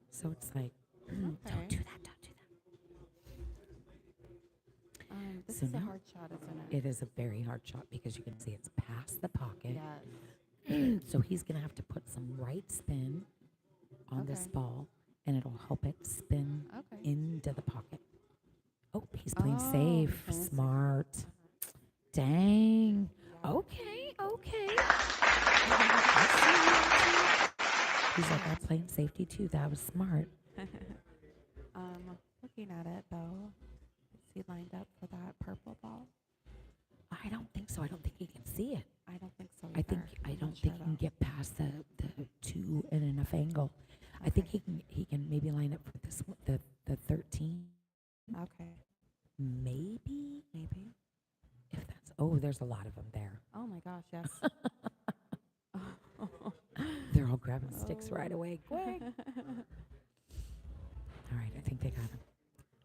So it's like, don't do that, don't do that. This So is a now hard shot, isn't it? It is a very hard shot because you can see it's past the pocket. Yes. So he's going to have to put some right spin on this Okay. ball, and it'll help it spin Okay. into the pocket. Oh, he's playing Oh, safe. playing safe. Smart. Dang. Okay, okay. He's like, I'm playing safety too. That was smart. Looking at it though, is he lined up for that purple ball? I don't think so. I don't think he can see it. I don't think so. I think either. I I'm don't not think sure he can get past the 2 in enough angle. I think he can maybe line up for this one, the 13. though. Okay. Maybe Maybe. if that's there's a lot of them there. Oh my gosh. Yes. They're all grabbing sticks right away. Quick. All right, I think they got him.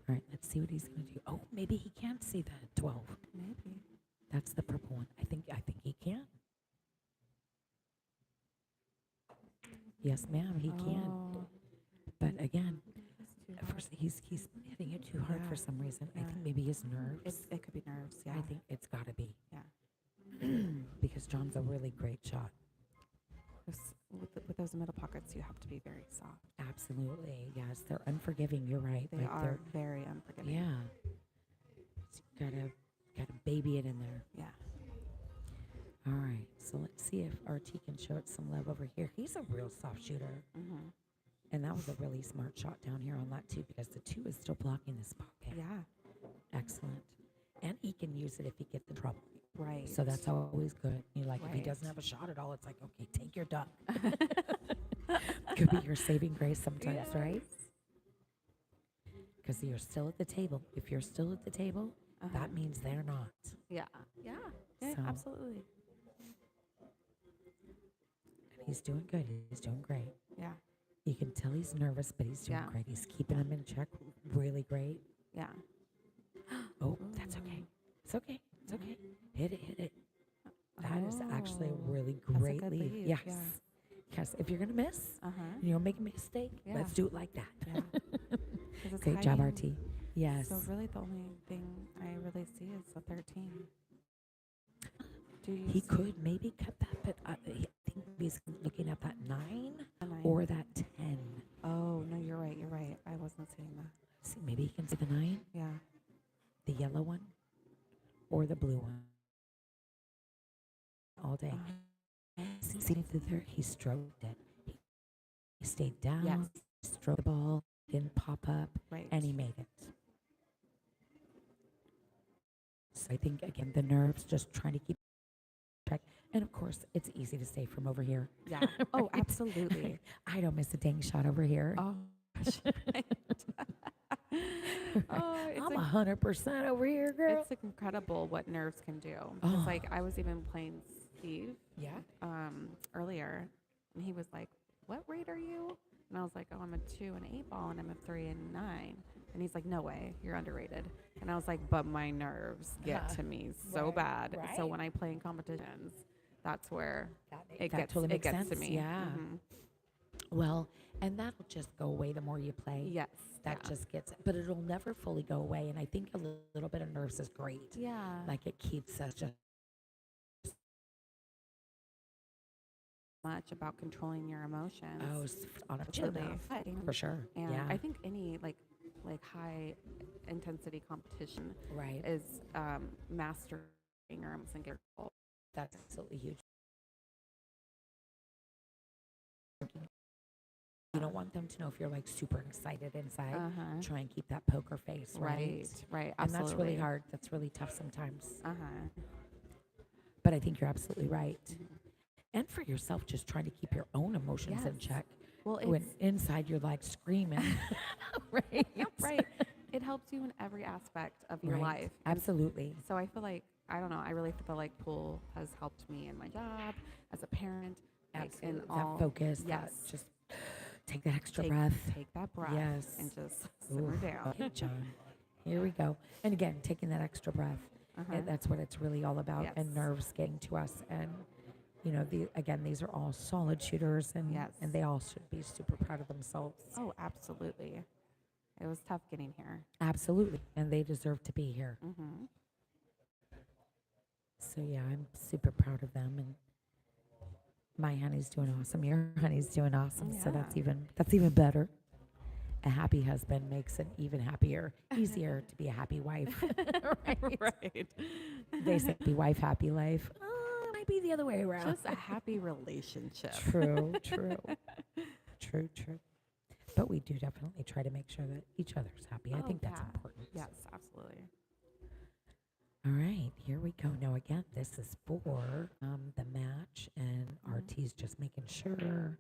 All right, let's see what he's going to do. Oh, maybe he can't see the 12. Maybe. That's the purple one. I think he can. Yes, ma'am, he can. Oh. But again, It's too at hard. first he's hitting it too hard for Yeah. some reason. I Yeah. think maybe his nerves. It could be nerves. Yeah. I think it's got to be. Yeah. Because John's a really great shot. With those middle pockets, you have to be very soft. Absolutely. Yes, they're unforgiving. You're right. They Like, are they're- very unforgiving. Yeah. So you gotta baby it in there. Yeah. All right. So let's see if RT can show it some love over here. He's a real soft shooter. Mm-hmm. And that was a really smart shot down here on that 2 because the 2 is still blocking this pocket. Yeah. Excellent. And he can use it if he gets in trouble. Right. So that's always good. You like, if he doesn't Right. have a shot at all, it's like, okay, take your duck. Could be your saving grace sometimes, right? Because you're still at the table. If you're still at the table, that means they're not. Yeah. Yeah. Yeah. So- Absolutely. And he's doing good. He's doing great. Yeah. You can tell he's nervous, but he's doing Yeah. great. He's keeping him in check really great. Yeah. Oh, that's okay. It's okay. It's okay. Hit it, hit it. That is actually a Oh, really that's a great good lead. lead, Yes. yeah. Yes. If you're going to miss, Uh huh. and you'll make a mistake, Yeah. let's do it like that. Yeah. 'Cause it's Great job, hiding- RT. Yes. So really, the only thing I really see is the 13. Do you He see could maybe cut that, but I think he's looking at that 9 the 9? or that 10. Oh no, you're right. You're right. I wasn't seeing that. See, maybe he can see the 9, Yeah. the yellow one, or the blue one. All day. See through there, he stroked it. He stayed down, Yes. stroked the ball, didn't pop up, Right. and he made it. So I think, again, the nerves, just trying to keep track. And of course, it's easy to say from over here. Yeah. Oh, Right? absolutely. I don't miss a dang shot over here. Oh. Gosh. Oh, it's I'm 100% over here, girl. it's incredible what nerves can do. Oh. It's like I was even playing Steve Yeah. earlier, and he was like, "What rate are you?" And I was like, "Oh, I'm a 2 and 8 ball, and I'm a 3 and 9." And he's like, "No way, you're underrated." And I was like, "But my nerves get to me so Right, bad. So right. when I play in competitions, that's where That it gets totally it makes gets to sense, me." yeah. Mhm. Well, and that'll just go away the more you play. Yes. That yeah. just gets, but it'll never fully go away. And I think a little bit of nerves is great. Yeah. Like it keeps us just much about controlling your emotions. oh, on a Absolutely. enough. For sure. And yeah. I think any like high intensity competition right. is mastering your emotions and get your goal. That's absolutely huge. You don't want them to know if you're like super excited inside. Uh-huh. Try and keep that poker face, right? Right. And Absolutely. that's really hard. That's really tough sometimes. Uh-huh. But I think you're absolutely right. And for yourself, just trying to keep your own emotions in Yes. check. Well, When it's inside you're like screaming. right? right. It helps you in every aspect of your Right. life. And Absolutely. so I feel like I don't know. I really feel like pool has helped me in my job as a parent. Like, in Absolutely. all, That focus. that yes. just take that extra take, breath. Take that breath. Yes. And just simmer Oof. down. Okay, John. Here we go. And again, taking that extra breath. Uh-huh. That's what it's really all about. And Yes. nerves getting to us. And, you know, these are all solid shooters. And, Yes. and they all should be super proud of themselves. Oh, absolutely. It was tough getting here. Absolutely. And they deserve to be here. Mm-hmm. So, yeah, I'm super proud of them. And my honey's doing awesome. Your honey's doing awesome. So that's Yeah. even better. A happy husband makes an even happier, easier to be a happy wife. right? Right. They say be wife, happy life. It might be the other way around. Just a happy relationship. True. But we do definitely try to make sure that each other's happy. I Oh, think that's yeah. important. Yes, absolutely. All right, here we go. Now again, this is for the match, and RT's just making sure.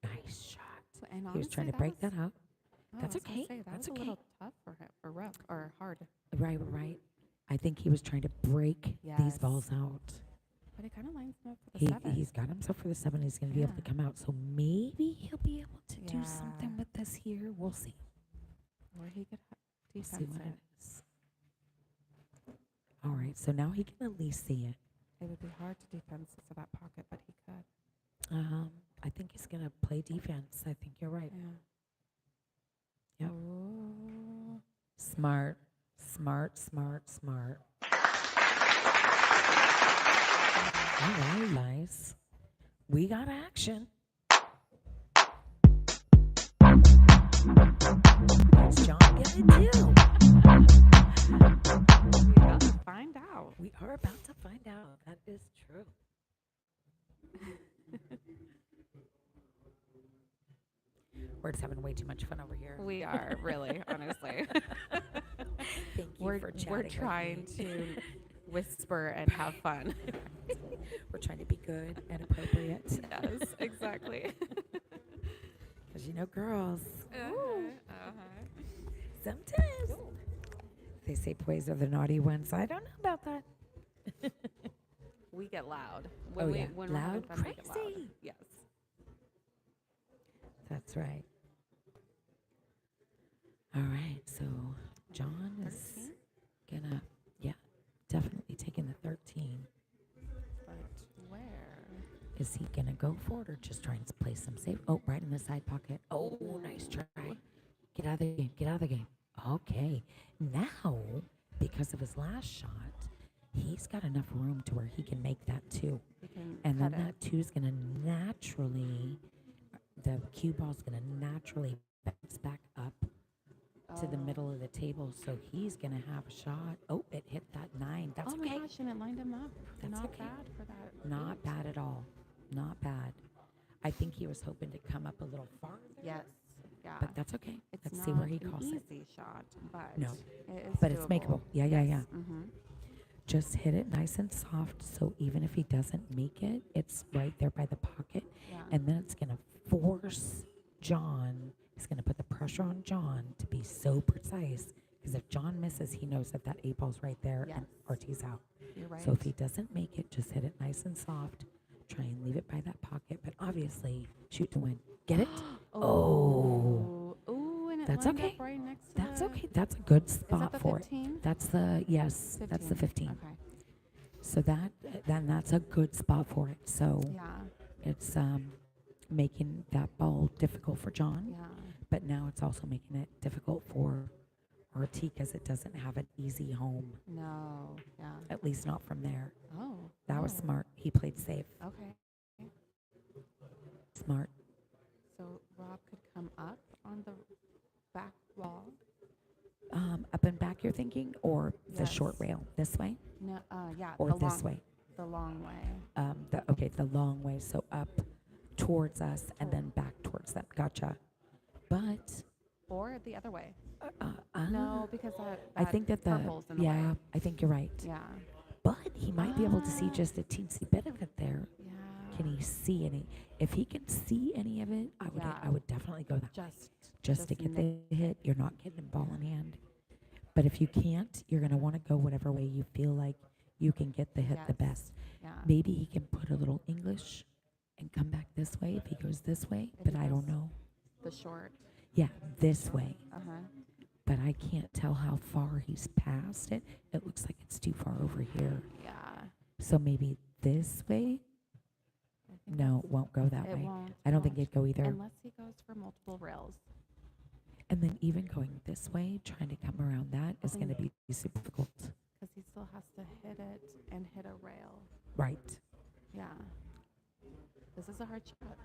Nice shot. So, and He was trying honestly, to break was- that up. oh, That's I was gonna okay. say, that That's was okay. a little tough for him, or rough, or hard. Right. I think he was trying to break these Yes. balls out. But it kind of lines him up for the 7. He's got himself for the 7. He's going to be able to Yeah. come out. So maybe he'll be able to do something Yeah. with this here. We'll see. Or he could We'll see defense what it. it is. All right. So now he can at least see it. It would be hard to defense to that pocket, but he could. I think he's going to play defense. I think you're right. Yeah. Yep. Oh. Smart. All right, guys. We got action. What's John gonna do? We're about to find out. We are about to find out. That is true. We're just having way too much fun over here. We are really, honestly. Thank you we're for we're chatting with trying me. to whisper and have fun. We're trying to be good and appropriate. Yes, exactly. Because you know, girls, Uh-huh. sometimes they say boys are the naughty ones. I don't know about that. We get loud. Oh, yeah. When we're having Loud, fun, we get loud. crazy. Yes. That's right. All right, so John is 13? gonna, yeah, definitely taking the 13. But where? Is he gonna go for it or just try and play some safe? Oh, right in the side pocket. Oh, nice try. Get out of the game. Get out of the game. Okay. Now, because of his last shot, he's got enough room to where he can make that 2. We can And then cut it. that 2 is gonna naturally, the cue ball's gonna naturally bounce back up to the middle of the table. So he's gonna have a shot. Oh, it hit that 9. That's oh okay. my gosh, and it lined him up. That's Not okay. bad for that. Not bad at all. Not bad. I think he was hoping to come up a little farther. Yes. Yeah. But that's okay. It's Let's not see where he an calls it. easy shot, but No. it is But it's makeable. Yeah, yeah, yeah. Mm-hmm. Just hit it nice and soft. So even if he doesn't make it, it's right there by the pocket. Yeah. And then it's going to force John. It's going to put the pressure on John to be so precise. Because if John misses, he knows that that 8 ball's right there and Yes. RT's out. You're right. So if he doesn't make it, just hit it nice and soft. Try and leave it by that pocket. But obviously, shoot to win. Get it? Oh. Ooh, and it That's lined okay. up right next to That's the, okay. That's a good Is that spot the for it. 15? That's the, yes, that's the 15. Okay. So then that's a good spot for it. So Yeah. it's making that ball difficult for John, Yeah. but now it's also making it difficult for RT because it doesn't have an easy home, No. Yeah. at least not from there. Oh. That was oh, smart. He played safe. Okay. Smart. So Rob could come up on the back wall. Up and back, you're thinking, or the short Yes. rail this way, No. Yeah. or the this long, way. The long way. The long way. So up towards us and then back towards them. Gotcha. But Or the other way. uh, No, because that I think that the purple's in the yeah, way. I think you're right. Yeah. But he might be able to see just a teensy bit of it there. Yeah. Can he see any? If he can see any of it, I Yeah. would definitely go that way. Just to just get nick- the hit. You're not getting the ball in hand. But if you can't, you're gonna want to go whatever way you feel like you can get the hit the Yes. best. Yeah. Maybe he can put a little English and come back this way if he goes this way. If But he I don't goes- know. The short. Yeah, this way. Uh-huh. But I can't tell how far he's past it. It looks like it's too far over here. Yeah. So maybe this way? I think No, it won't go that it way. won't. I don't think won't. it'd go either. Unless he goes for multiple rails. And then even going this way, trying to come around that is going to think- be super difficult. Because he still has to hit it and hit a rail. Right. Yeah. This is a hard shot.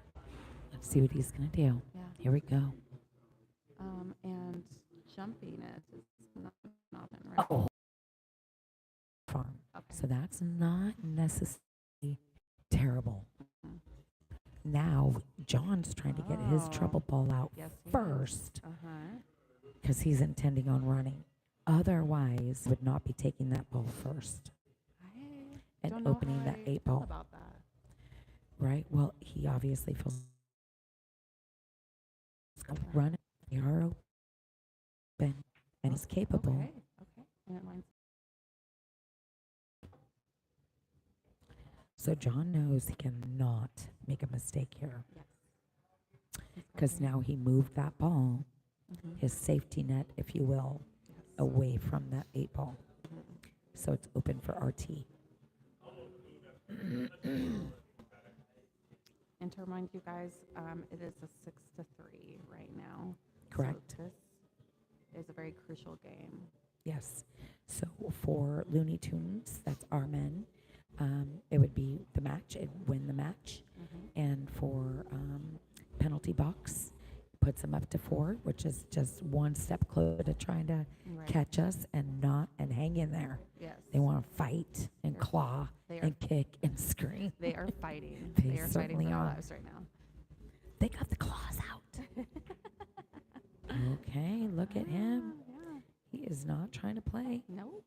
Let's see what he's going to do. Yeah. Here we go. And jumping it is not been right. Oh. Farm. Okay. So that's not necessarily terrible. Mhm. Now, John's trying to get his Oh. trouble ball out Yes, he is. first Uh-huh. because he's intending on running. Otherwise, would not be taking that ball first I and don't know opening how that I 8 feel ball. about that. Right? Well, he obviously feels running. They are open, and he's capable. Okay. Okay. And it lines. So John knows he cannot make a mistake here Yes. because now he moved that ball, Mhm. his safety net, if you will, Yes. away from that 8 ball. Mhm. So it's open for RT. And to remind you guys, it is a 6-3 right now. Correct. So this is a very crucial game. Yes. So for Looney Tunes, that's our men. It would be the match. It would win the match. And for penalty box, puts them up to 4, which is just one step closer to trying to Right. catch us and hang in there. Yes. They want to fight and They're- claw They are and kick and scream. they are fighting. They They are fighting certainly for their are. lives right now. They got the claws out. Okay, look at him. Yeah. He is not trying to play. Nope.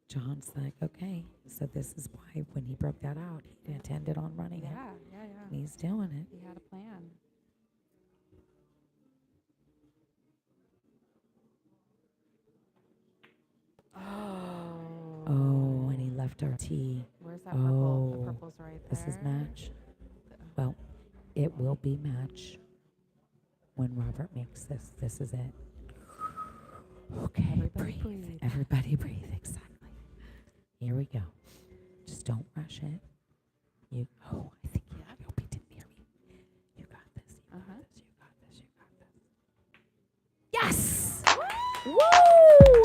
John's like, okay, so this is why when he broke that out, he intended on running it. Yeah. And he's doing it. He had a plan. Oh, and he left our tee. Where's that purple? The Oh, purple's right there. this is match. Well, it will be match when Robert makes this. This is it. Okay, Everybody breathe. breathe. Everybody breathe. Exactly. Here we go. Just don't rush it. You. Oh, I think. I hope he didn't hear me. You got this. You got this. You got this. You got this. Yes. Woo!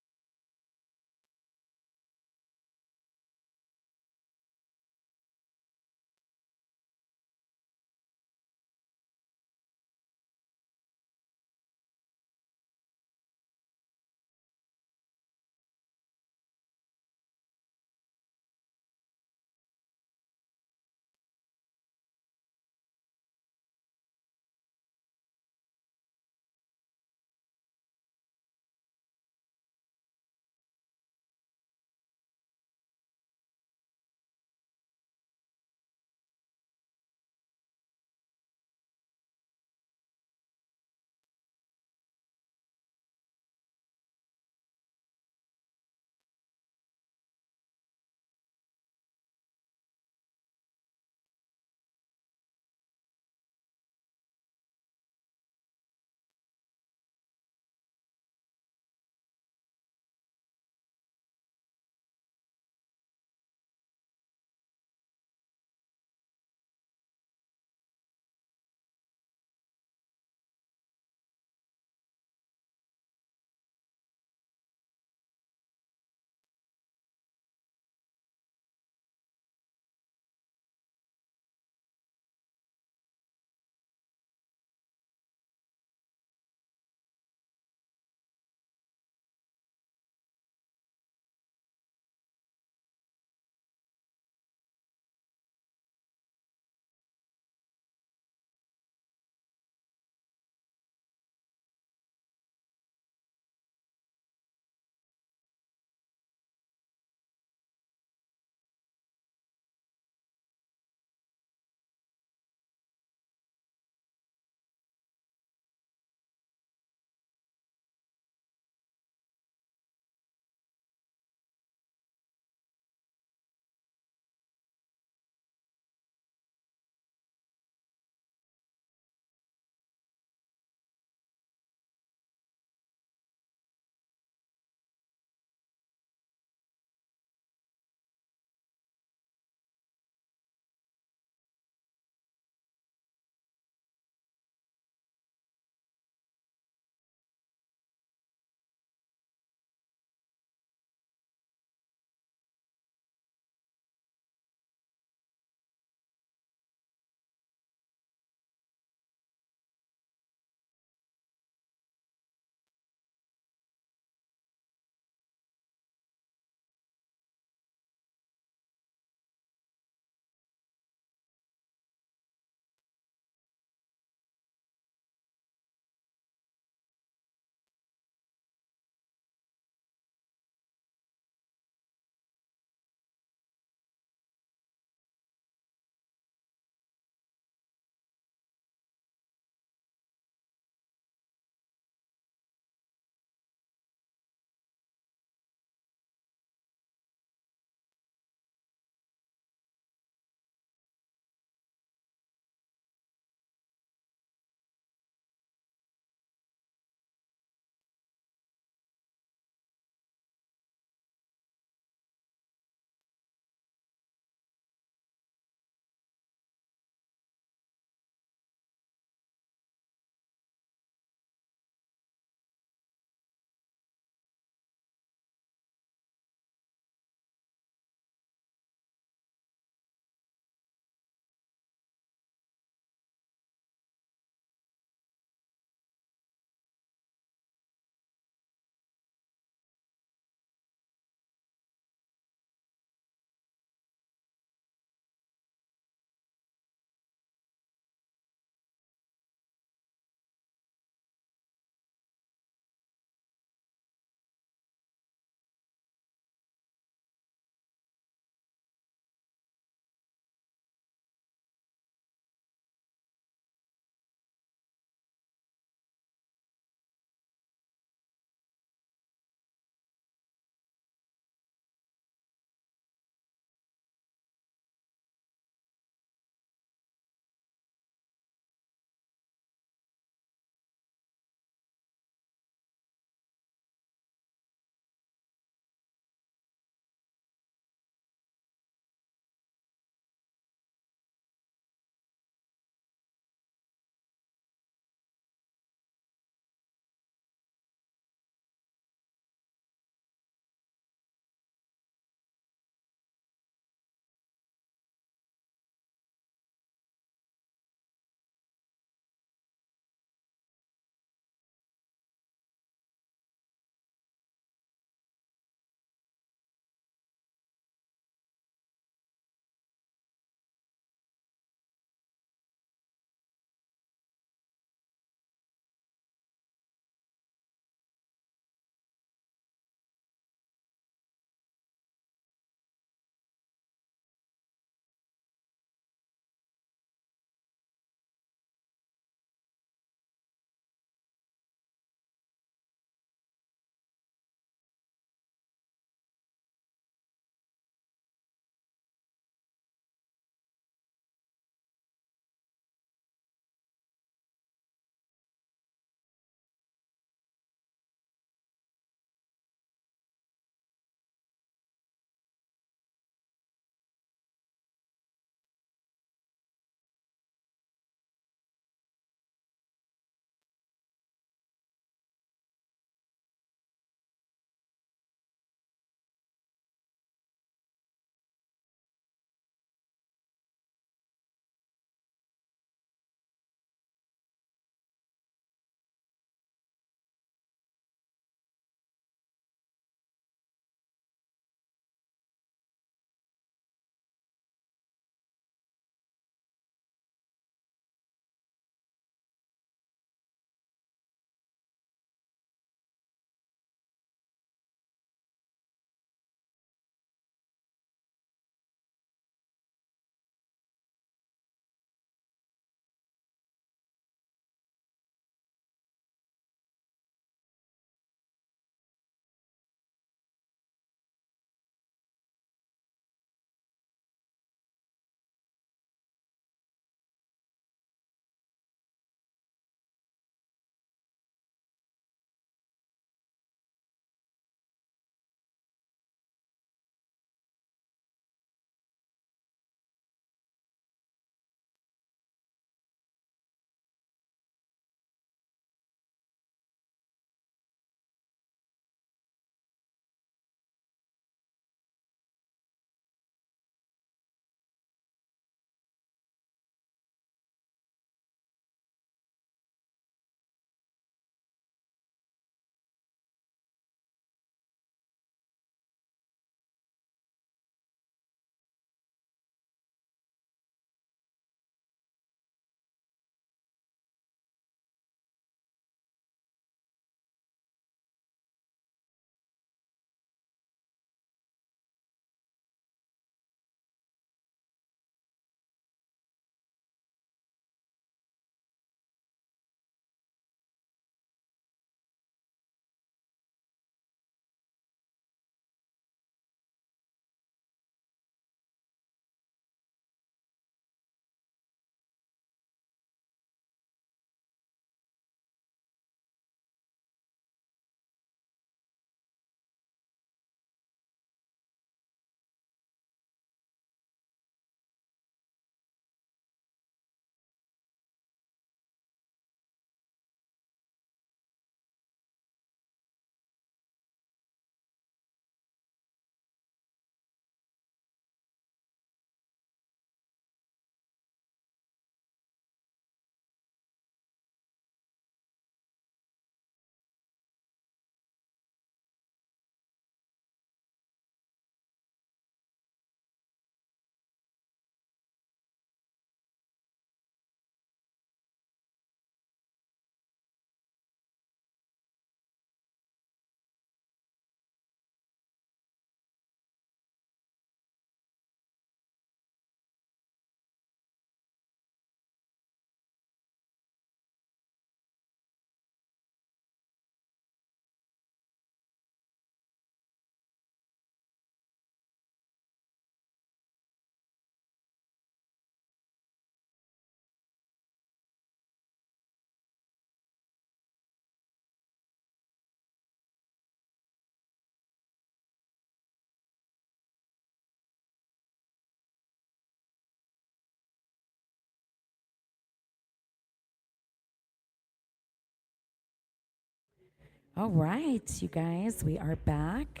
All right, you guys, we are back.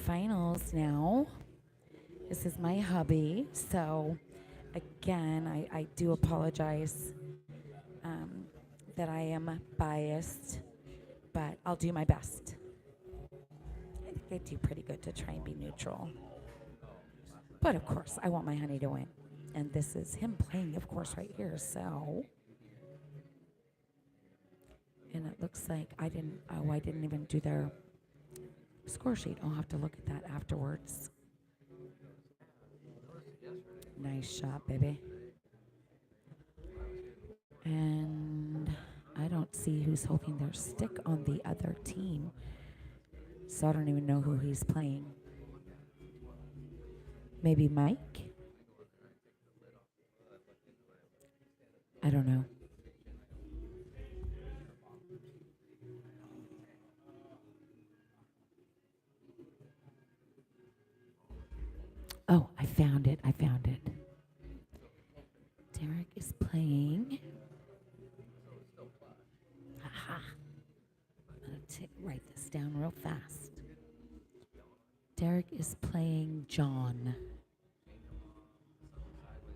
Finals now. This is my hubby. So, again, I do apologize that I am biased, but I'll do my best. I think I do pretty good to try and be neutral. But of course, I want my honey to win. And this is him playing, of course, right here. So, and it looks like I didn't even do their score sheet. I'll have to look at that afterwards. Nice shot, baby. And I don't see who's holding their stick on the other team. So I don't even know who he's playing. Maybe Mike? I don't know. Oh, I found it. Derek is playing. Aha. I'm going to write this down real fast. Derek is playing John.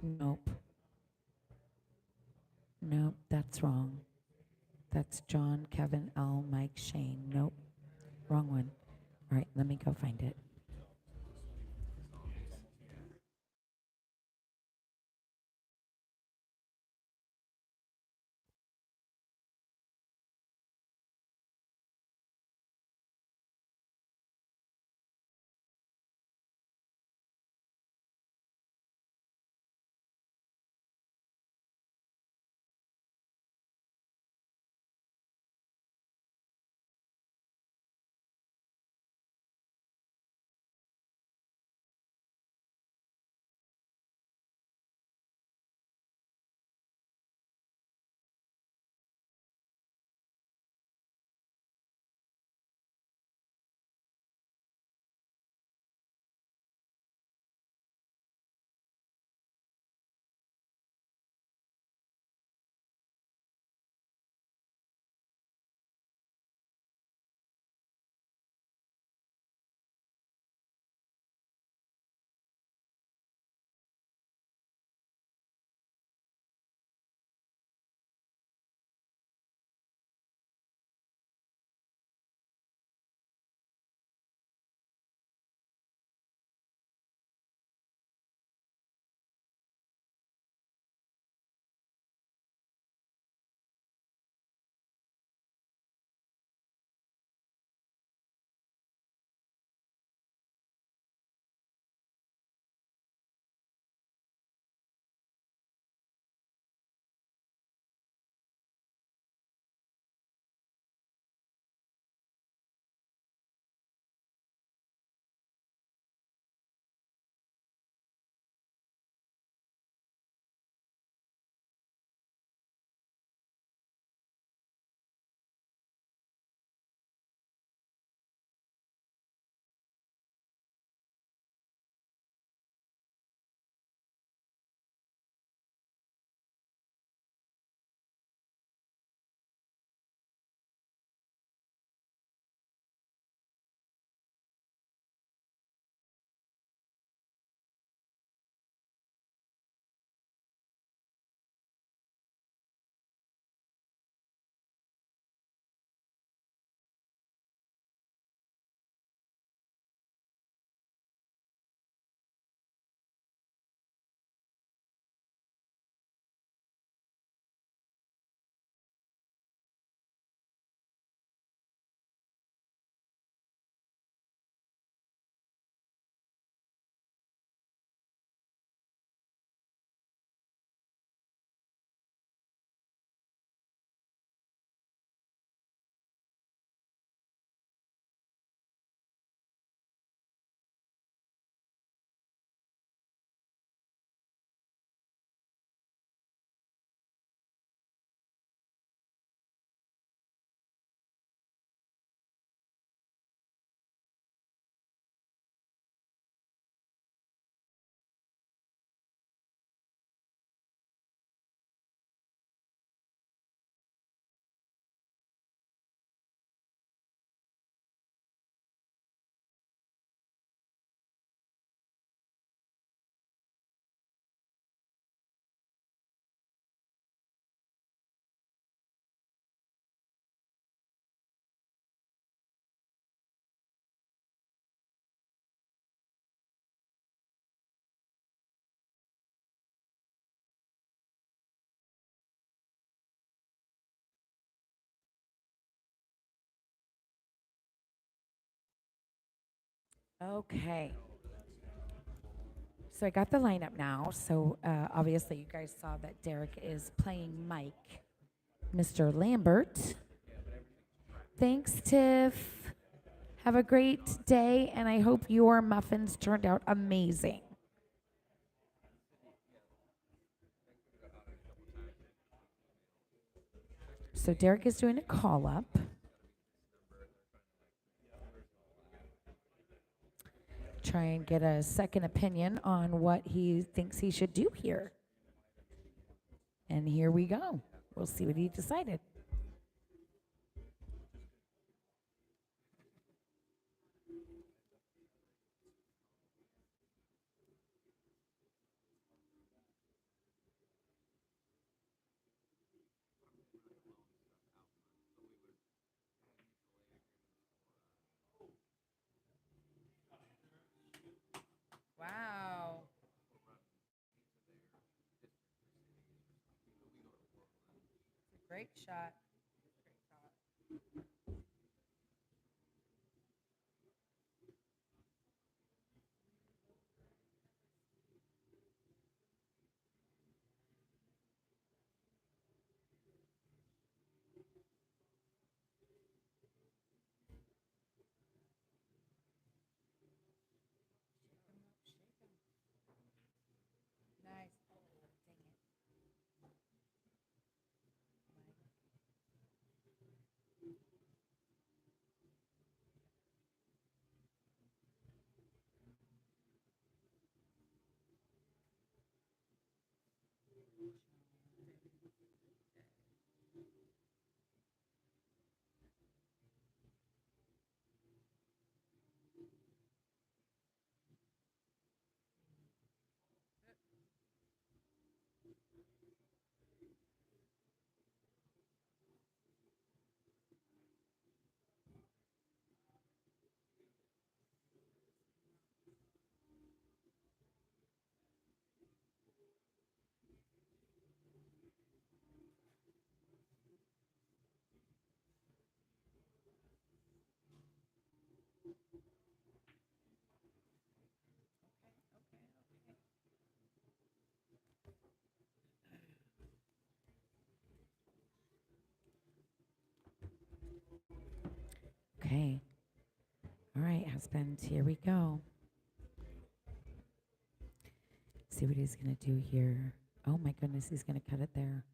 Nope. Nope, that's wrong. That's John, Kevin, L, Mike, Shane. Nope. Wrong one. All right, let me go find it. Okay. So I got the lineup now. So obviously, you guys saw that Derek is playing Mike, Mr. Lambert. Thanks, Tiff. Have a great day, and I hope your muffins turned out amazing. So Derek is doing a call up. Try and get a second opinion on what he thinks he should do here. And here we go. We'll see what he decided. Wow. Great shot. Nice. Okay. All right, husband, here we go. See what he's going to do here. Oh my goodness, he's going to cut it there.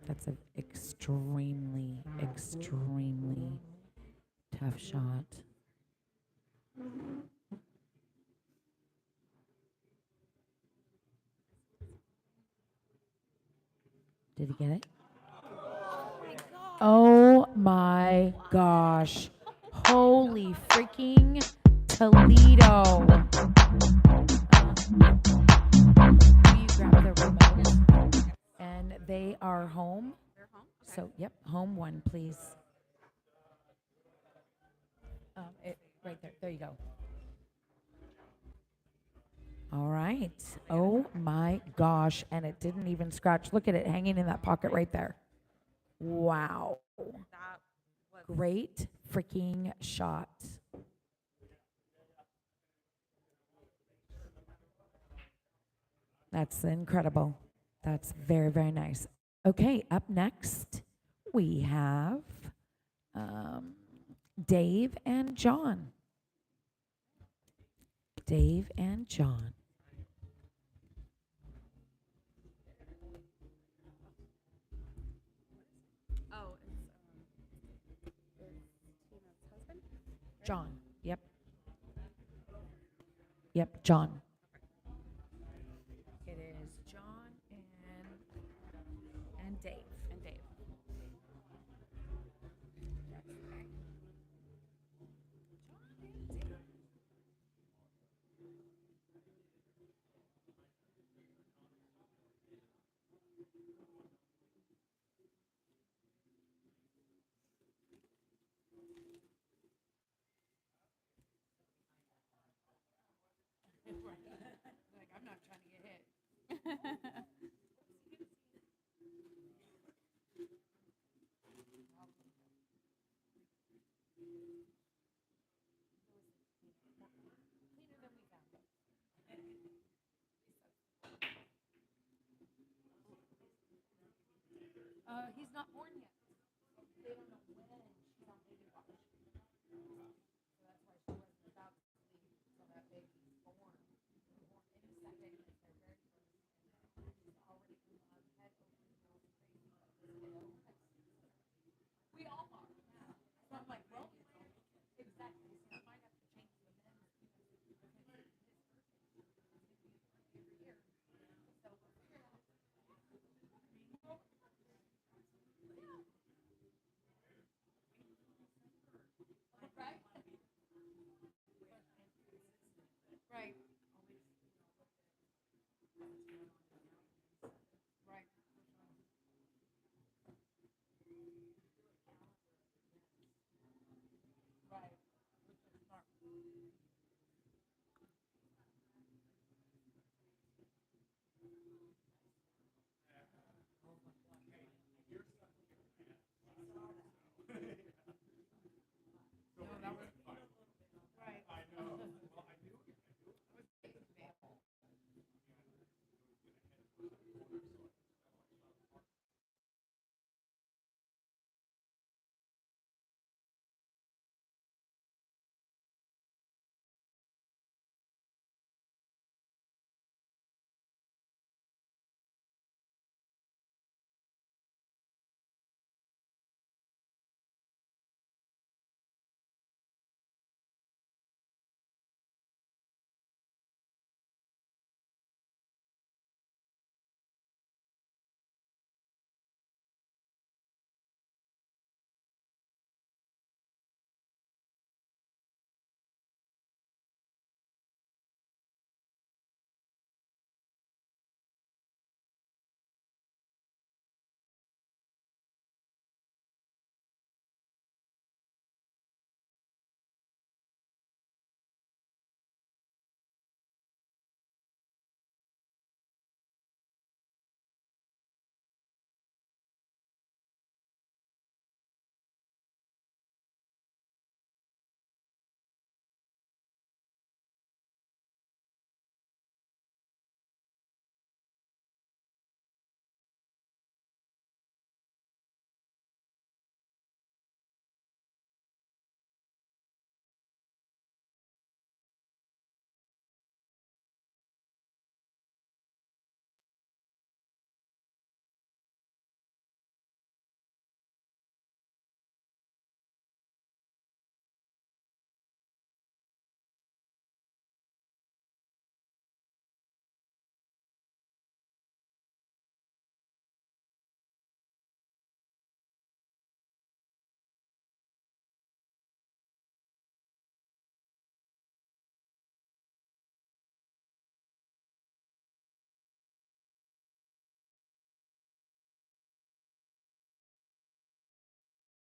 That's an extremely, extremely tough shot. Did he get it? Oh my gosh. Holy freaking Toledo. Will you grab the remote? And they are home. They're home? Okay. So, yep, home one, please. Right there. There you go. All right. Oh my gosh. And it didn't even scratch. Look at it hanging in that pocket right there. Wow. That was Great freaking shot. That's incredible. That's very, very nice. Okay, up next, we have Dave and John. Dave and John. oh, it's Tina's husband? John. Yep. Yep, John. It is John and Dave. And Dave. she's not born yet. They don't know when she's on baby watch. So that's why she wasn't about to sleep until that baby's born. Born any second is their very first. And she's already in love, head over heels, crazy about this kiddo. We all are. So I'm like, well, exactly. So I might have to change the men's because his birthday is every year. So we'll figure it out. Right? Right.